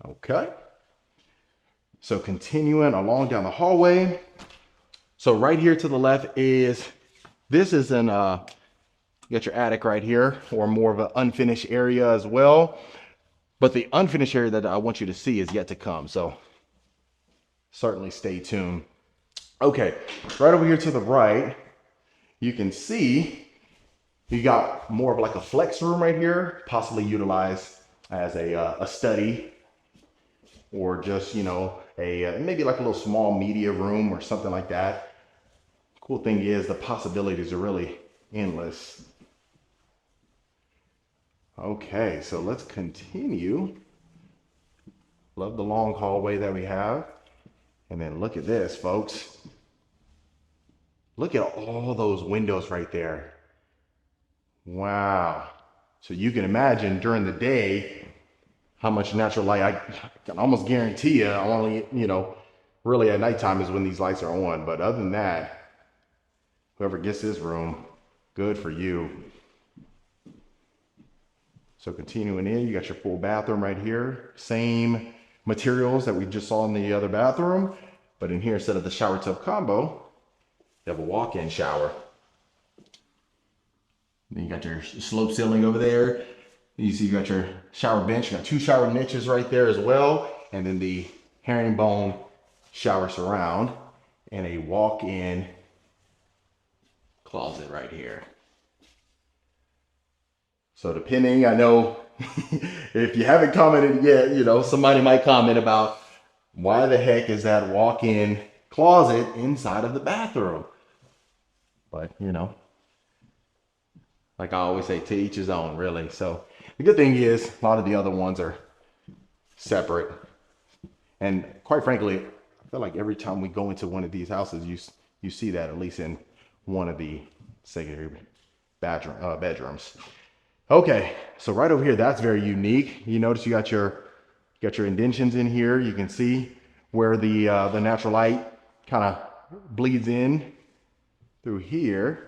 Okay. So continuing along down the hallway. So right here to the left is, this is an, you got your attic right here, or more of an unfinished area as well. But the unfinished area that I want you to see is yet to come. So certainly stay tuned. Okay, right over here to the right, you can see you got more of like a flex room right here, possibly utilized as a study, or just, you know, maybe like a little small media room or something like that. Cool thing is the possibilities are really endless. Okay, so let's continue. Love the long hallway that we have. And then look at this, folks. Look at all those windows right there. Wow. So you can imagine during the day how much natural light. I can almost guarantee you only, you know, really at nighttime is when these lights are on. But other than that, whoever gets this room, good for you. So continuing in, you got your full bathroom right here. Same materials that we just saw in the other bathroom. But in here, instead of the shower tub combo, you have a walk-in shower. Then you got your slope ceiling over there. You see you got your shower bench. You got 2 shower niches right there as well. And then the herringbone shower surround and a walk-in closet right here. So depending, I know if you haven't commented yet, you know, somebody might comment about why the heck is that walk-in closet inside of the bathroom? But, you know, like I always say, to each his own, really. So the good thing is a lot of the other ones are separate. And quite frankly, I feel like every time we go into one of these houses, you see that at least in one of the secondary bedrooms. Okay, so right over here, that's very unique. You notice you got your indentions in here. You can see where the natural light kind of bleeds in through here.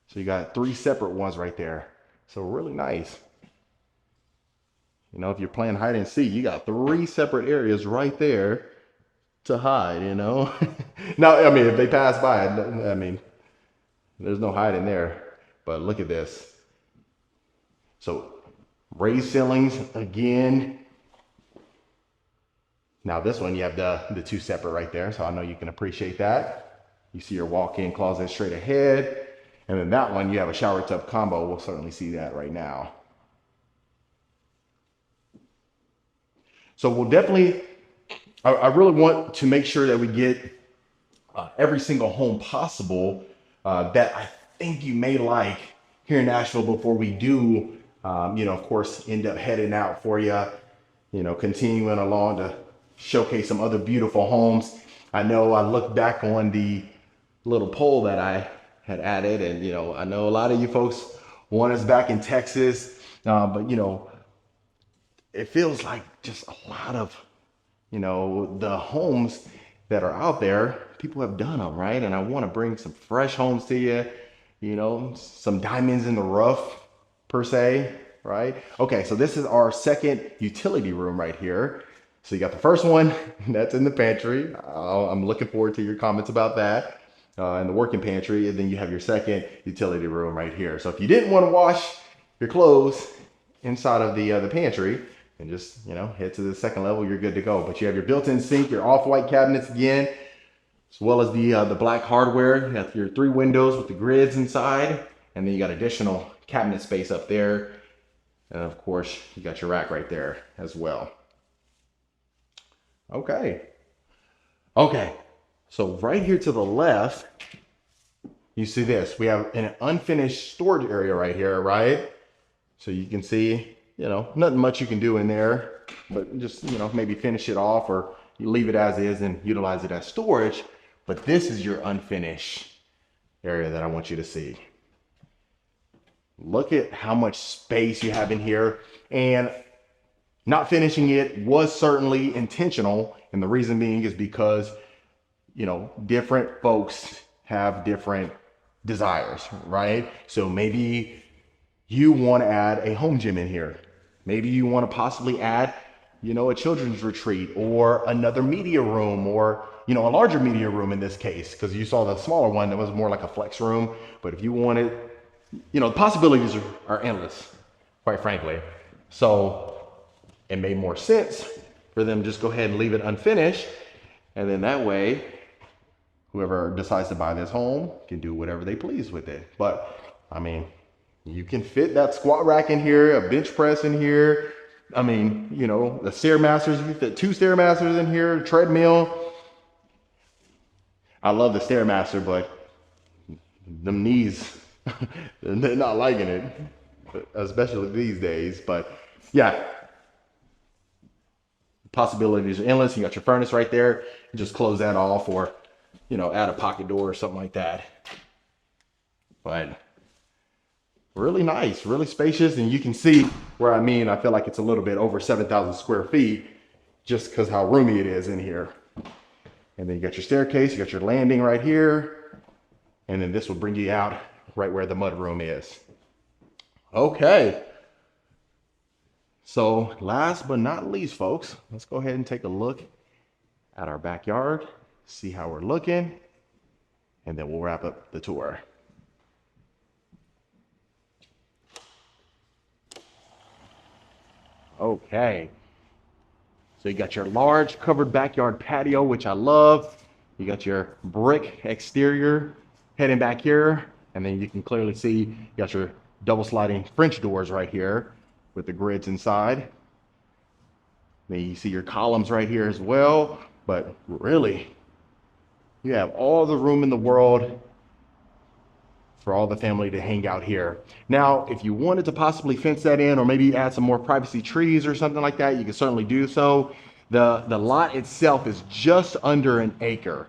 So you got 3 separate ones right there. So really nice. You know, if you're playing hide and seek, you got 3 separate areas right there to hide, you know. Now, I mean, if they pass by, I mean, there's no hiding there. But look at this. So raised ceilings again. Now this one, you have the 2 separate right there. So I know you can appreciate that. You see your walk-in closet straight ahead. And then that one, you have a shower tub combo. We'll certainly see that right now. So we'll definitely, I really want to make sure that we get every single home possible that I think you may like here in Nashville before we do, you know, of course, end up heading out for you, you know, continuing along to showcase some other beautiful homes. I know I looked back on the little poll that I had added, and, you know, I know a lot of you folks want us back in Texas, but, you know, it feels like just a lot of, you know, the homes that are out there, people have done them, right? And I want to bring some fresh homes to you, you know, some diamonds in the rough per se, right? Okay, so this is our second utility room right here. So you got the first one, that's in the pantry. I'm looking forward to your comments about that. In the working pantry, and then you have your second utility room right here. So if you didn't want to wash your clothes inside of the pantry, and just, you know, head to the second level, you're good to go. But you have your built-in sink, your off-white cabinets again, as well as the black hardware. You have your 3 windows with the grids inside, and then you got additional cabinet space up there. And of course, you got your rack right there as well. Okay. So right here to the left, you see this. We have an unfinished storage area right here, right? So you can see, you know, nothing much you can do in there, but just, you know, maybe finish it off, or you leave it as is and utilize it as storage. But this is your unfinished area that I want you to see. Look at how much space you have in here, and not finishing it was certainly intentional. And the reason being is because, you know, different folks have different desires, right? So maybe you want to add a home gym in here. Maybe you want to possibly add, you know, a children's retreat, or another media room, or, you know, a larger media room in this case, because you saw the smaller one that was more like a flex room. But if you wanted, you know, the possibilities are endless, quite frankly. So it made more sense for them to just go ahead and leave it unfinished. And then that way, whoever decides to buy this home can do whatever they please with it. But I mean, you can fit that squat rack in here, a bench press in here. I mean, you know, the Stairmasters, you can fit 2 Stairmasters in here, a treadmill. I love the Stairmaster, but them knees, they're not liking it, especially these days. But yeah, possibilities are endless. You got your furnace right there. You just close that off, or, you know, add a pocket door or something like that. But really nice, really spacious. And you can see where I feel like it's a little bit over 7,000 square feet just because how roomy it is in here. And then you got your staircase, you got your landing right here. And then this will bring you out right where the mud room is. Okay. So last but not least, folks, let's go ahead and take a look at our backyard, see how we're looking, and then we'll wrap up the tour. Okay, so you got your large covered backyard patio, which I love. You got your brick exterior heading back here, and then you can clearly see you got your double sliding French doors right here with the grids inside. Then you see your columns right here as well, but really, you have all the room in the world for all the family to hang out here. Now, if you wanted to possibly fence that in, or maybe add some more privacy trees or something like that, you can certainly do so. The lot itself is just under an acre.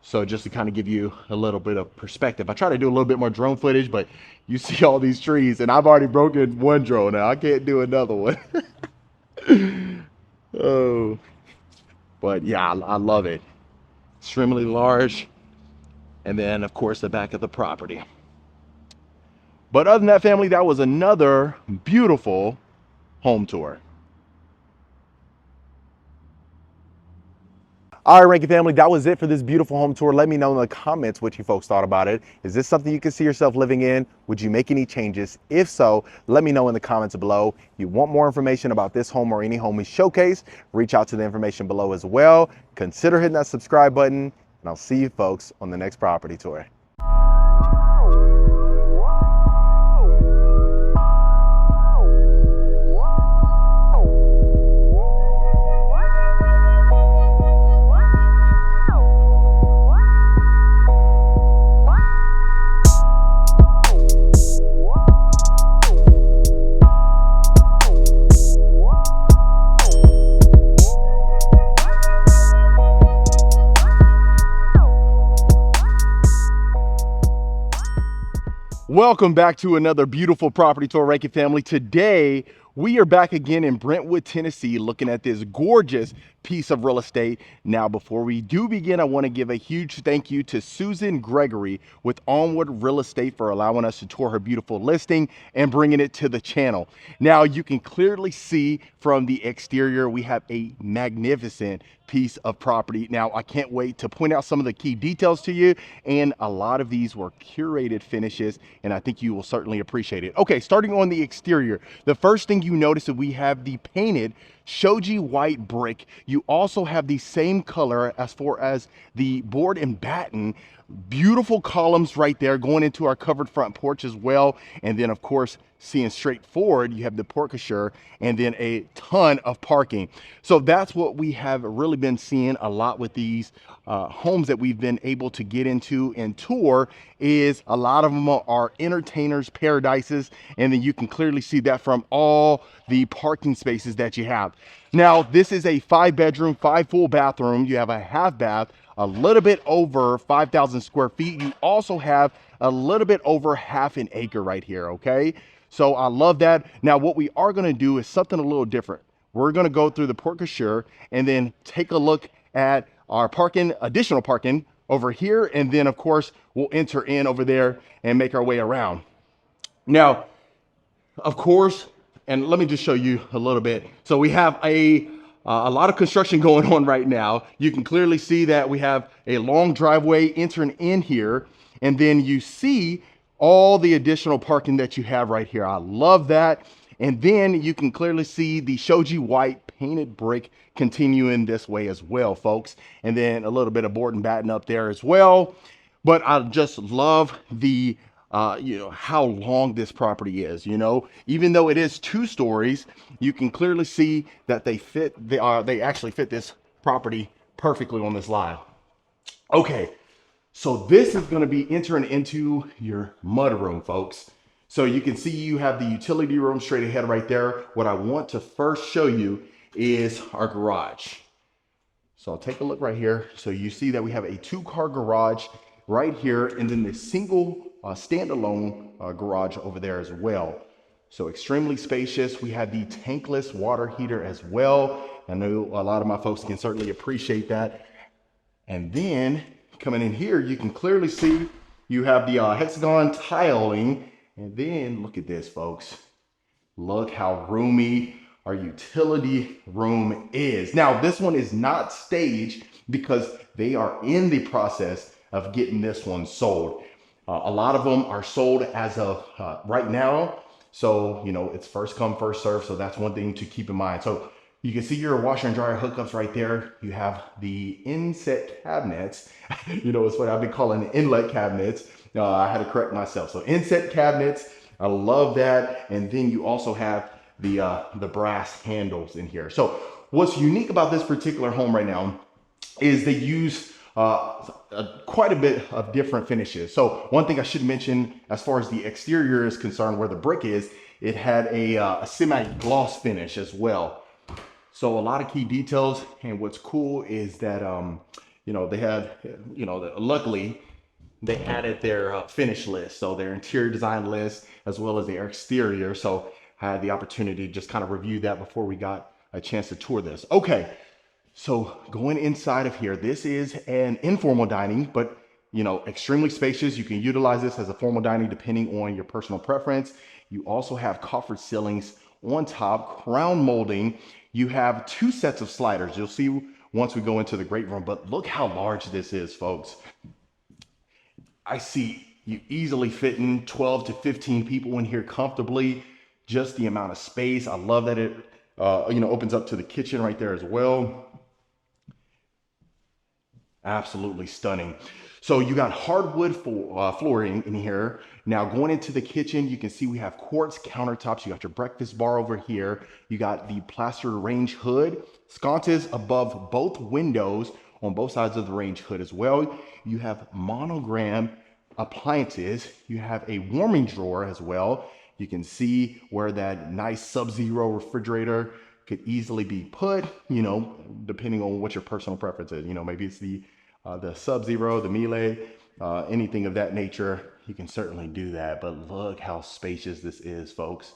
So just to kind of give you a little bit of perspective, I try to do a little bit more drone footage, but you see all these trees, and I've already broken one drone now. I can't do another one. Oh, but yeah, I love it. Extremely large, And then of course the back of the property. But other than that, family, that was another beautiful home tour. All right, Rankin family, that was it for this beautiful home tour. Let me know in the comments what you folks thought about it. Is this something you can see yourself living in? Would you make any changes? If so, let me know in the comments below. If you want more information about this home or any home we showcase, reach out to the information below as well. Consider hitting that subscribe button, and I'll see you folks on the next property tour. Welcome back to another beautiful property tour, Rankin family. Today, we are back again in Brentwood, Tennessee, looking at this gorgeous piece of real estate. Now, before we do begin, I want to give a huge thank you to Susan Gregory with Onward Real Estate for allowing us to tour her beautiful listing and bringing it to the channel. Now, you can clearly see from the exterior, we have a magnificent piece of property. Now, I can't wait to point out some of the key details to you, and a lot of these were curated finishes, and I think you will certainly appreciate it. Okay, starting on the exterior, the first thing you notice is we have the painted shoji white brick. You also have the same color as far as the board and batten. Beautiful columns right there going into our covered front porch as well. And then of course, seeing straight forward, you have the porte-cochere and then a ton of parking. So that's what we have really been seeing a lot with these homes that we've been able to get into and tour, is a lot of them are entertainers' paradises. And then you can clearly see that from all the parking spaces that you have. Now, this is a 5-bedroom, 5 full bathroom. You have a half bath, a little bit over 5,000 square feet. You also have a little bit over half an acre right here, okay? So I love that. Now, what we are gonna do is something a little different. We're gonna go through the porte-cochere and then take a look at our parking, additional parking over here. And then of course, we'll enter in over there and make our way around. Now, of course, and let me just show you a little bit. So we have a lot of construction going on right now. You can clearly see that we have a long driveway entering in here, and then you see all the additional parking that you have right here. I love that. And then you can clearly see the shoji white painted brick continuing this way as well, folks. And then a little bit of board and batten up there as well. But I just love the how long this property is. Even though it is 2 stories, you can clearly see that they actually fit this property perfectly on this lot. Okay, so this is going to be entering into your mud room, folks. So you can see you have the utility room straight ahead right there. What I want to first show you is our garage. So I'll take a look right here. So you see that we have a 2-car garage right here, and then the single standalone garage over there as well. So extremely spacious. We have the tankless water heater as well. I know a lot of my folks can certainly appreciate that. And then coming in here, you can clearly see you have the hexagon tiling. And then look at this, folks. Look how roomy our utility room is. Now, this one is not staged because they are in the process of getting this one sold. A lot of them are sold as of right now. So, it's first come, first serve. So that's one thing to keep in mind. So you can see your washer and dryer hookups right there. You have the inset cabinets. It's what I've been calling inlet cabinets. I had to correct myself. So inset cabinets, I love that. And then you also have the brass handles in here. So what's unique about this particular home right now is they use quite a bit of different finishes. So one thing I should mention as far as the exterior is concerned, where the brick is, it had a semi-gloss finish as well. So a lot of key details. And what's cool is that, they had, luckily they added their finish list. So their interior design list as well as their exterior. So I had the opportunity to just kind of review that before we got a chance to tour this. Okay. So going inside of here, this is an informal dining, but you know, extremely spacious. You can utilize this as a formal dining depending on your personal preference. You also have coffered ceilings on top, crown molding. You have two sets of sliders. You'll see once we go into the great room, but look how large this is, folks. I see you easily fitting 12 to 15 people in here comfortably. Just the amount of space. I love that it, you know, opens up to the kitchen right there as well. Absolutely stunning. So you got hardwood flooring in here. Now going into the kitchen, you can see we have quartz countertops. You got your breakfast bar over here. You got the plaster range hood, sconces above both windows on both sides of the range hood as well. You have monogram appliances. You have a warming drawer as well. You can see where that nice Sub-Zero refrigerator could easily be put, you know, depending on what your personal preference is. You know, maybe it's the Sub-Zero, the Miele, anything of that nature. You can certainly do that, but look how spacious this is, folks.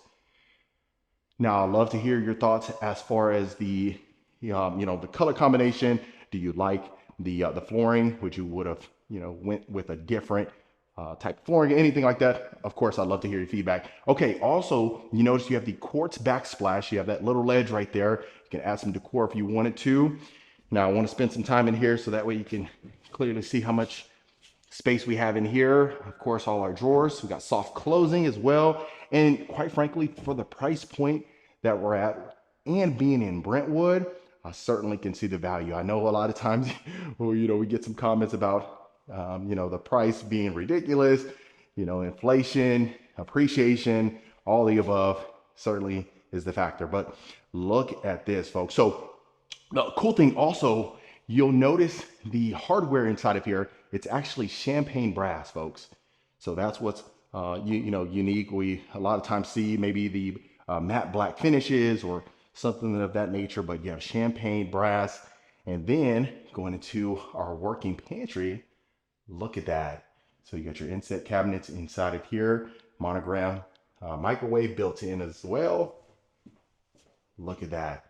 Now, I'd love to hear your thoughts as far as the, you know, the color combination. Do you like the flooring? Would you would have, you know, went with a different type of flooring, anything like that? Of course, I'd love to hear your feedback. Okay, also, you notice you have the quartz backsplash. You have that little ledge right there. You can add some decor if you wanted to. Now, I want to spend some time in here so that way you can clearly see how much space we have in here. Of course, all our drawers. We got soft closing as well. And quite frankly, for the price point that we're at and being in Brentwood, I certainly can see the value. I know a lot of times, well, you know, we get some comments about, you know, the price being ridiculous, you know, inflation, appreciation, all the above certainly is the factor. But look at this, folks. So the cool thing also, you'll notice the hardware inside of here, it's actually champagne brass, folks. So that's what's you know, unique. We a lot of times see maybe the matte black finishes or something of that nature, but you have champagne brass. And then going into our working pantry, look at that. So you got your inset cabinets inside of here, monogram microwave built in as well. Look at that.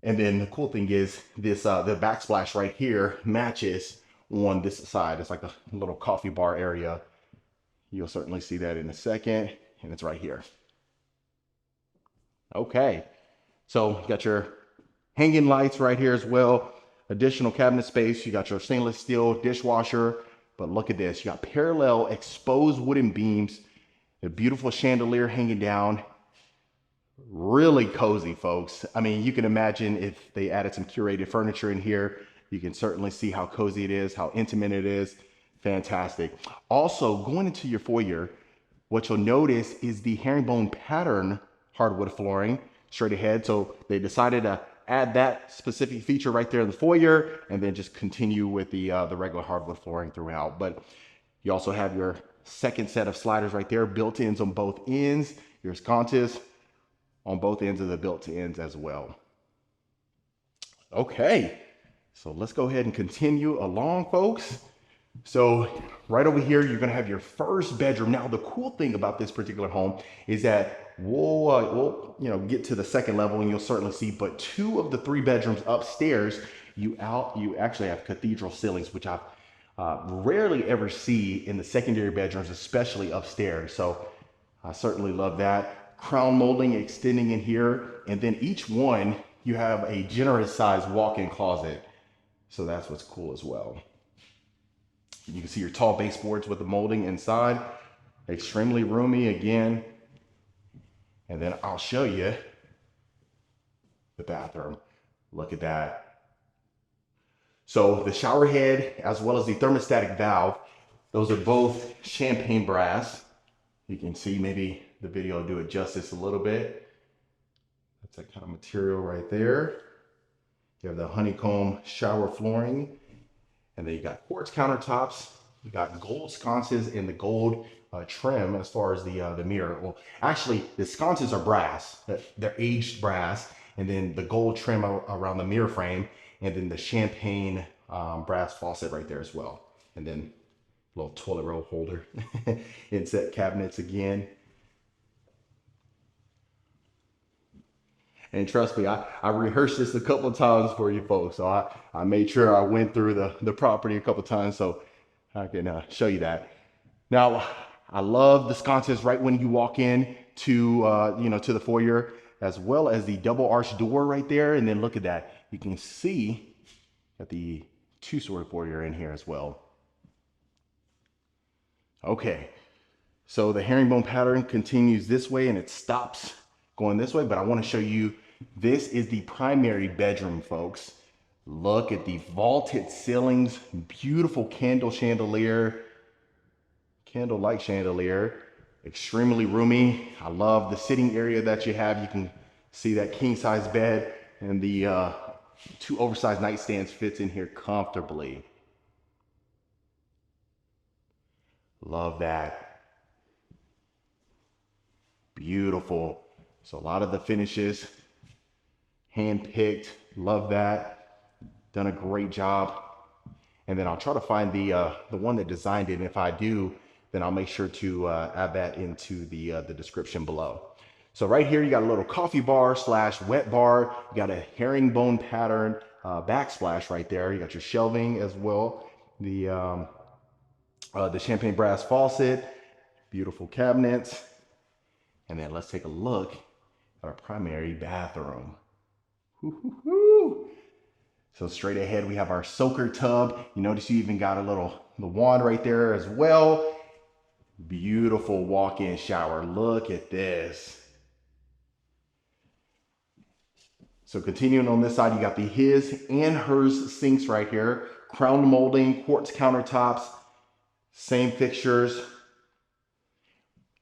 And then the cool thing is this, the backsplash right here matches on this side. It's like a little coffee bar area. You'll certainly see that in a second, and it's right here. Okay, so you got your hanging lights right here as well. Additional cabinet space. You got your stainless steel dishwasher, but look at this. You got parallel exposed wooden beams, a beautiful chandelier hanging down. Really cozy, folks. I mean, you can imagine if they added some curated furniture in here, you can certainly see how cozy it is, how intimate it is. Fantastic. Also, going into your foyer, what you'll notice is the herringbone pattern hardwood flooring straight ahead. So they decided to add that specific feature right there in the foyer and then just continue with the regular hardwood flooring throughout. But you also have your second set of sliders right there, built-ins on both ends, your sconces on both ends of the built-ins as well. Okay, so let's go ahead and continue along, folks. So right over here, you're gonna have your first bedroom. Now, the cool thing about this particular home is that we'll you know, get to the second level and you'll certainly see, but 2 of the 3 bedrooms upstairs, you actually have cathedral ceilings, which I've rarely ever see in the secondary bedrooms, especially upstairs. So I certainly love that. Crown molding extending in here, and then each one you have a generous sized walk-in closet. So that's what's cool as well. You can see your tall baseboards with the molding inside, extremely roomy again. And then I'll show you the bathroom. Look at that. So the shower head as well as the thermostatic valve, those are both champagne brass. You can see, maybe the video will do it justice a little bit. That's that kind of material right there. You have the honeycomb shower flooring, and then you got quartz countertops. You got gold sconces and the gold trim as far as the mirror. Well, actually, the sconces are brass. They're aged brass, and then the gold trim around the mirror frame, and then the champagne brass faucet right there as well. And then little toilet roll holder, inset cabinets again. And trust me, I rehearsed this a couple of times for you folks. So I made sure I went through the property a couple of times. So I can show you that. Now, I love the sconces right when you walk in to, to the foyer, as well as the double arch door right there. And then look at that. You can see that the two-story foyer in here as well. Okay, so the herringbone pattern continues this way and it stops going this way, but I want to show you, this is the primary bedroom, folks. Look at the vaulted ceilings, beautiful candlelight chandelier, extremely roomy. I love the sitting area that you have. You can see that king size bed, and the two oversized nightstands fits in here comfortably. Love that. Beautiful. So a lot of the finishes hand-picked. Love that. Done a great job. And then I'll try to find the one that designed it. And if I do, then I'll make sure to add that into the description below. So right here, you got a little coffee bar / wet bar. You got a herringbone pattern backsplash right there. You got your shelving as well. The champagne brass faucet, beautiful cabinets. And then let's take a look at our primary bathroom. So straight ahead, we have our soaker tub. You notice you even got the wand right there as well. Beautiful walk-in shower. Look at this. So continuing on this side, you got the his and hers sinks right here. Crown molding, quartz countertops, same fixtures.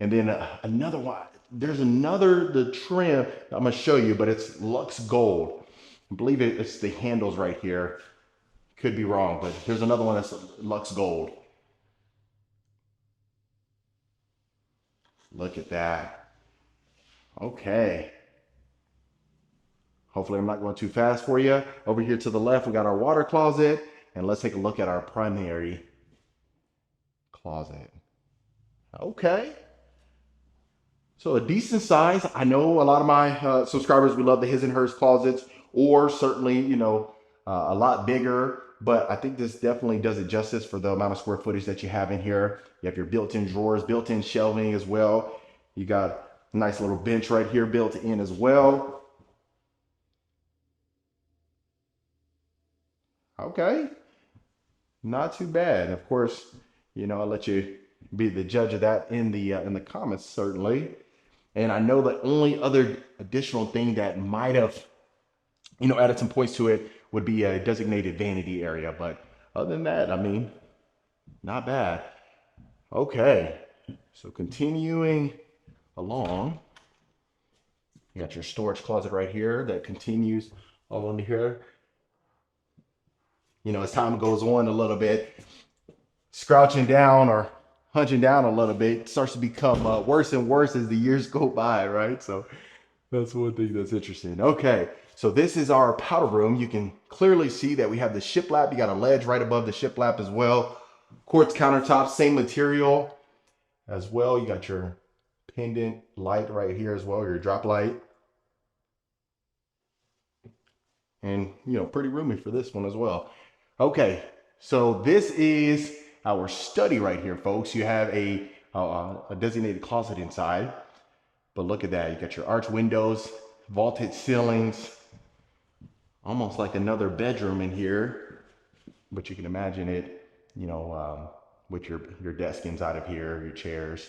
And then another one. There's the trim I'm gonna show you, but it's Luxe Gold. I believe it's the handles right here. Could be wrong, but there's another one that's Luxe Gold. Look at that. Okay. Hopefully I'm not going too fast for you. Over here to the left, we got our water closet, and let's take a look at our primary closet. Okay. So a decent size. I know a lot of my subscribers, we love the his and hers closets, or certainly, a lot bigger, but I think this definitely does it justice for the amount of square footage that you have in here. You have your built-in drawers, built-in shelving as well. You got a nice little bench right here built in as well. Okay, not too bad. Of course, I'll let you be the judge of that in the comments, certainly. And I know the only other additional thing that might have, added some points to it would be a designated vanity area. But other than that, I mean, not bad. Okay, so continuing along, you got your storage closet right here that continues all under here. As time goes on a little bit, scrouching down or hunching down a little bit starts to become worse and worse as the years go by, right? So that's one thing that's interesting. Okay, so this is our powder room. You can clearly see that we have the shiplap. You got a ledge right above the shiplap as well. Quartz countertops, same material as well. You got your pendant light right here as well, your drop light. And, pretty roomy for this one as well. Okay, so this is our study right here, folks. You have a designated closet inside, but look at that. You got your arch windows, vaulted ceilings, almost like another bedroom in here, but you can imagine it, with your desk inside of here, your chairs.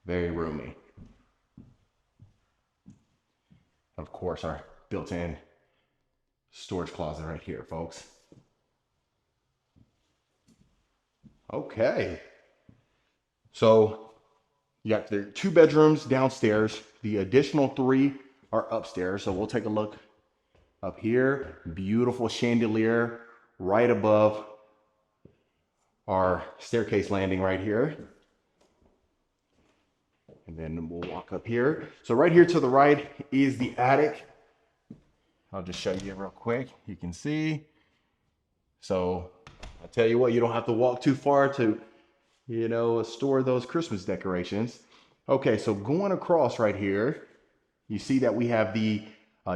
Very roomy. Of course, our built-in storage closet right here, folks. Okay, so you got the 2 bedrooms downstairs. The additional 3 are upstairs. So we'll take a look up here. Beautiful chandelier right above our staircase landing right here. And then we'll walk up here. So right here to the right is the attic. I'll just show you real quick. You can see. So I tell you what, you don't have to walk too far to, store those Christmas decorations. Okay, so going across right here, you see that we have the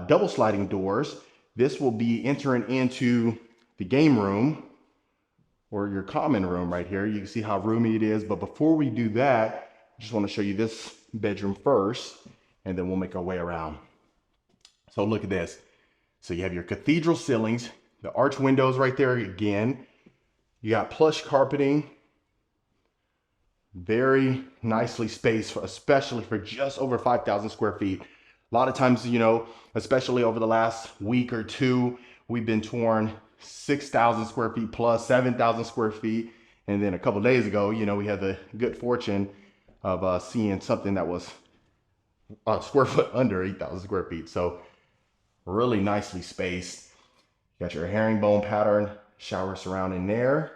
double sliding doors. This will be entering into the game room or your common room right here. You can see how roomy it is. But before we do that, I just want to show you this bedroom first, and then we'll make our way around. So look at this. So you have your cathedral ceilings, the arch windows right there again. You got plush carpeting, very nicely spaced, especially for just over 5,000 square feet. A lot of times, you know, especially over the last week or two, we've been touring 6,000 square feet plus 7,000 square feet. And then a couple days ago, you know, we had the good fortune of seeing something that was a square foot under 8,000 square feet. So really nicely spaced. You got your herringbone pattern shower surrounding there.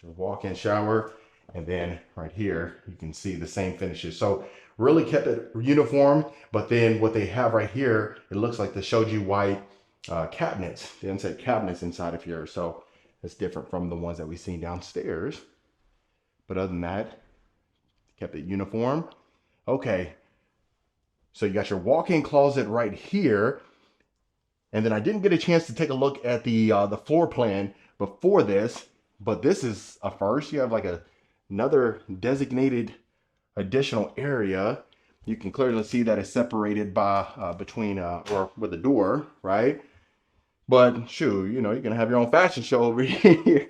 Your walk-in shower. And then right here, you can see the same finishes. So really kept it uniform, but then what they have right here, it looks like the shoji white cabinets, the inside cabinets inside of here. So it's different from the ones that we've seen downstairs. But other than that, kept it uniform. Okay, so you got your walk-in closet right here. And then I didn't get a chance to take a look at the floor plan before this, but this is a first. You have like another designated additional area. You can clearly see that it's separated by between or with a door, right? But shoot, you know, you're gonna have your own fashion show over here.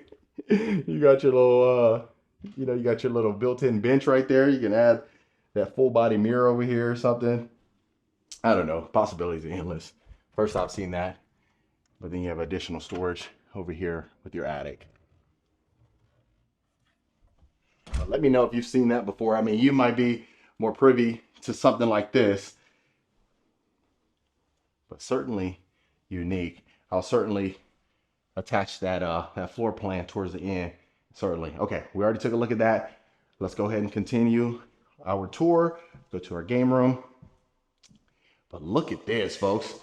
You got your little you know, you got your little built-in bench right there. You can add that full body mirror over here or something. I don't know, possibilities are endless. First I've seen that, but then you have additional storage over here with your attic. Let me know if you've seen that before. I mean, you might be more privy to something like this, but certainly unique. I'll certainly attach that that floor plan towards the end. Certainly. Okay, we already took a look at that. Let's go ahead and continue our tour. Go to our game room. But look at this, folks.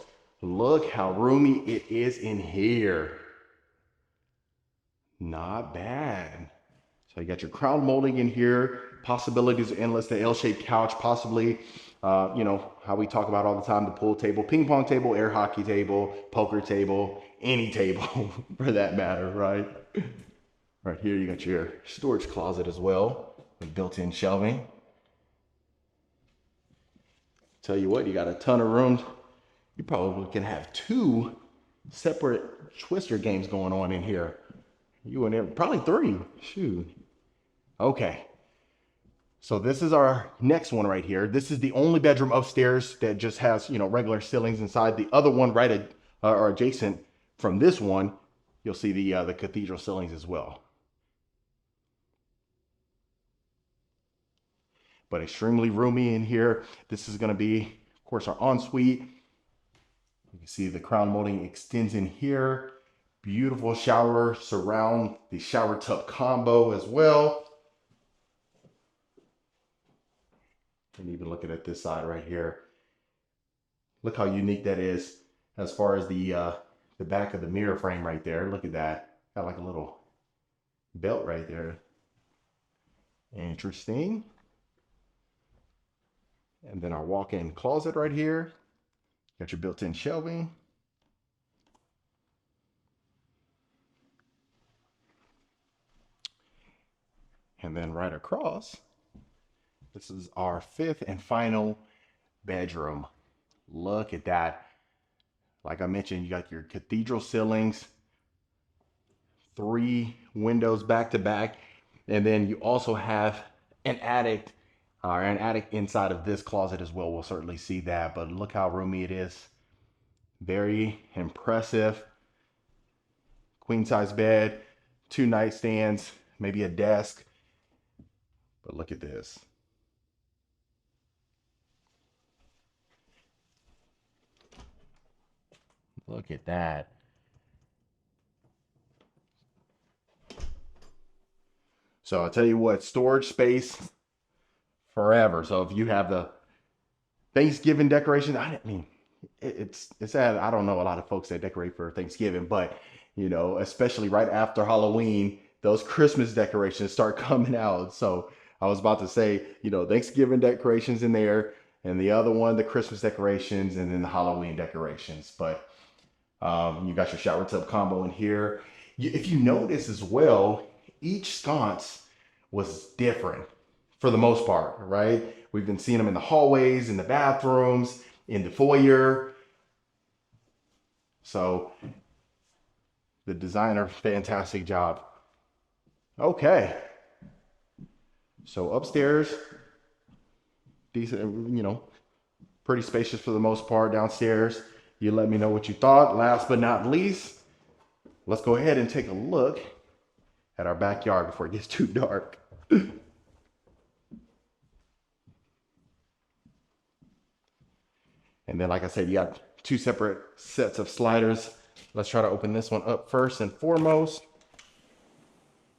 Look how roomy it is in here. Not bad. So you got your crown molding in here. Possibilities are endless. The L-shaped couch, possibly, you know, how we talk about all the time, the pool table, ping pong table, air hockey table, poker table, any table for that matter, right? Right here, you got your storage closet as well with built-in shelving. Tell you what, you got a ton of room. You probably can have 2 separate Twister games going on in here. You and him, probably 3. Shoot. Okay. So this is our next one right here. This is the only bedroom upstairs that just has, you know, regular ceilings inside. The other one right or adjacent from this one, you'll see the cathedral ceilings as well. But extremely roomy in here. This is going to be, of course, our ensuite. You can see the crown molding extends in here. Beautiful shower surround the shower tub combo as well. And even looking at this side right here, look how unique that is as far as the back of the mirror frame right there. Look at that. Got like a little belt right there. Interesting. And then our walk-in closet right here. Got your built-in shelving. And then right across, this is our 5th and final bedroom. Look at that. Like I mentioned, you got your cathedral ceilings, 3 windows back to back. And then you also have an attic inside of this closet as well. We'll certainly see that, but look how roomy it is. Very impressive. Queen size bed, 2 nightstands, maybe a desk. But look at this. Look at that. So I'll tell you what, storage space forever. So if you have the Thanksgiving decorations, I mean, it's sad. I don't know a lot of folks that decorate for Thanksgiving, but you know, especially right after Halloween, those Christmas decorations start coming out. So I was about to say, you know, Thanksgiving decorations in there, and the other one, the Christmas decorations, and then the Halloween decorations. But you got your shower tub combo in here. If you notice as well, each sconce was different for the most part, right? We've been seeing them in the hallways, in the bathrooms, in the foyer. So the designer, fantastic job. Okay. So upstairs, decent, pretty spacious for the most part. Downstairs, you let me know what you thought. Last but not least, let's go ahead and take a look at our backyard before it gets too dark. And then, like I said, you got two separate sets of sliders. Let's try to open this one up first and foremost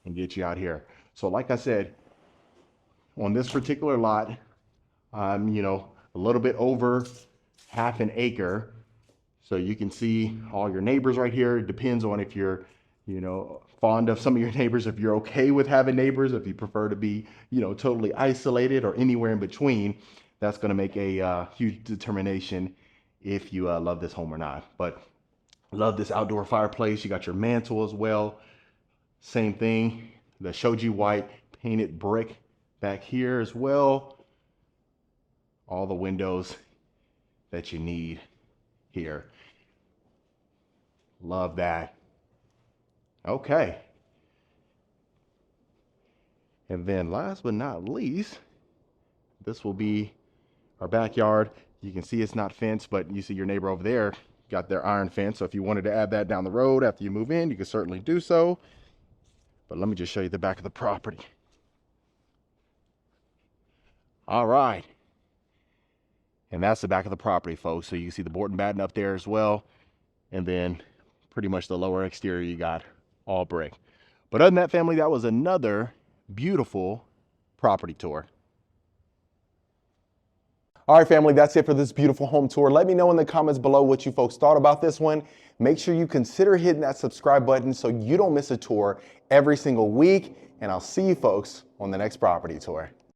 and get you out here. So like I said, on this particular lot, a little bit over half an acre. So you can see all your neighbors right here. It depends on if you're, fond of some of your neighbors, if you're okay with having neighbors, if you prefer to be, totally isolated or anywhere in between. That's going to make a huge determination if you love this home or not. But love this outdoor fireplace. You got your mantle as well. Same thing, the shoji white painted brick back here as well. All the windows that you need here. Love that. Okay. And then last but not least, this will be our backyard. You can see it's not fenced, but you see your neighbor over there got their iron fence. So if you wanted to add that down the road after you move in, you can certainly do so. But let me just show you the back of the property. All right. And that's the back of the property, folks. So you can see the board and batten up there as well. And then pretty much the lower exterior, you got all brick. But other than that, family, that was another beautiful property tour. All right, family, that's it for this beautiful home tour. Let me know in the comments below what you folks thought about this one. Make sure you consider hitting that subscribe button so you don't miss a tour every single week. And I'll see you folks on the next property tour.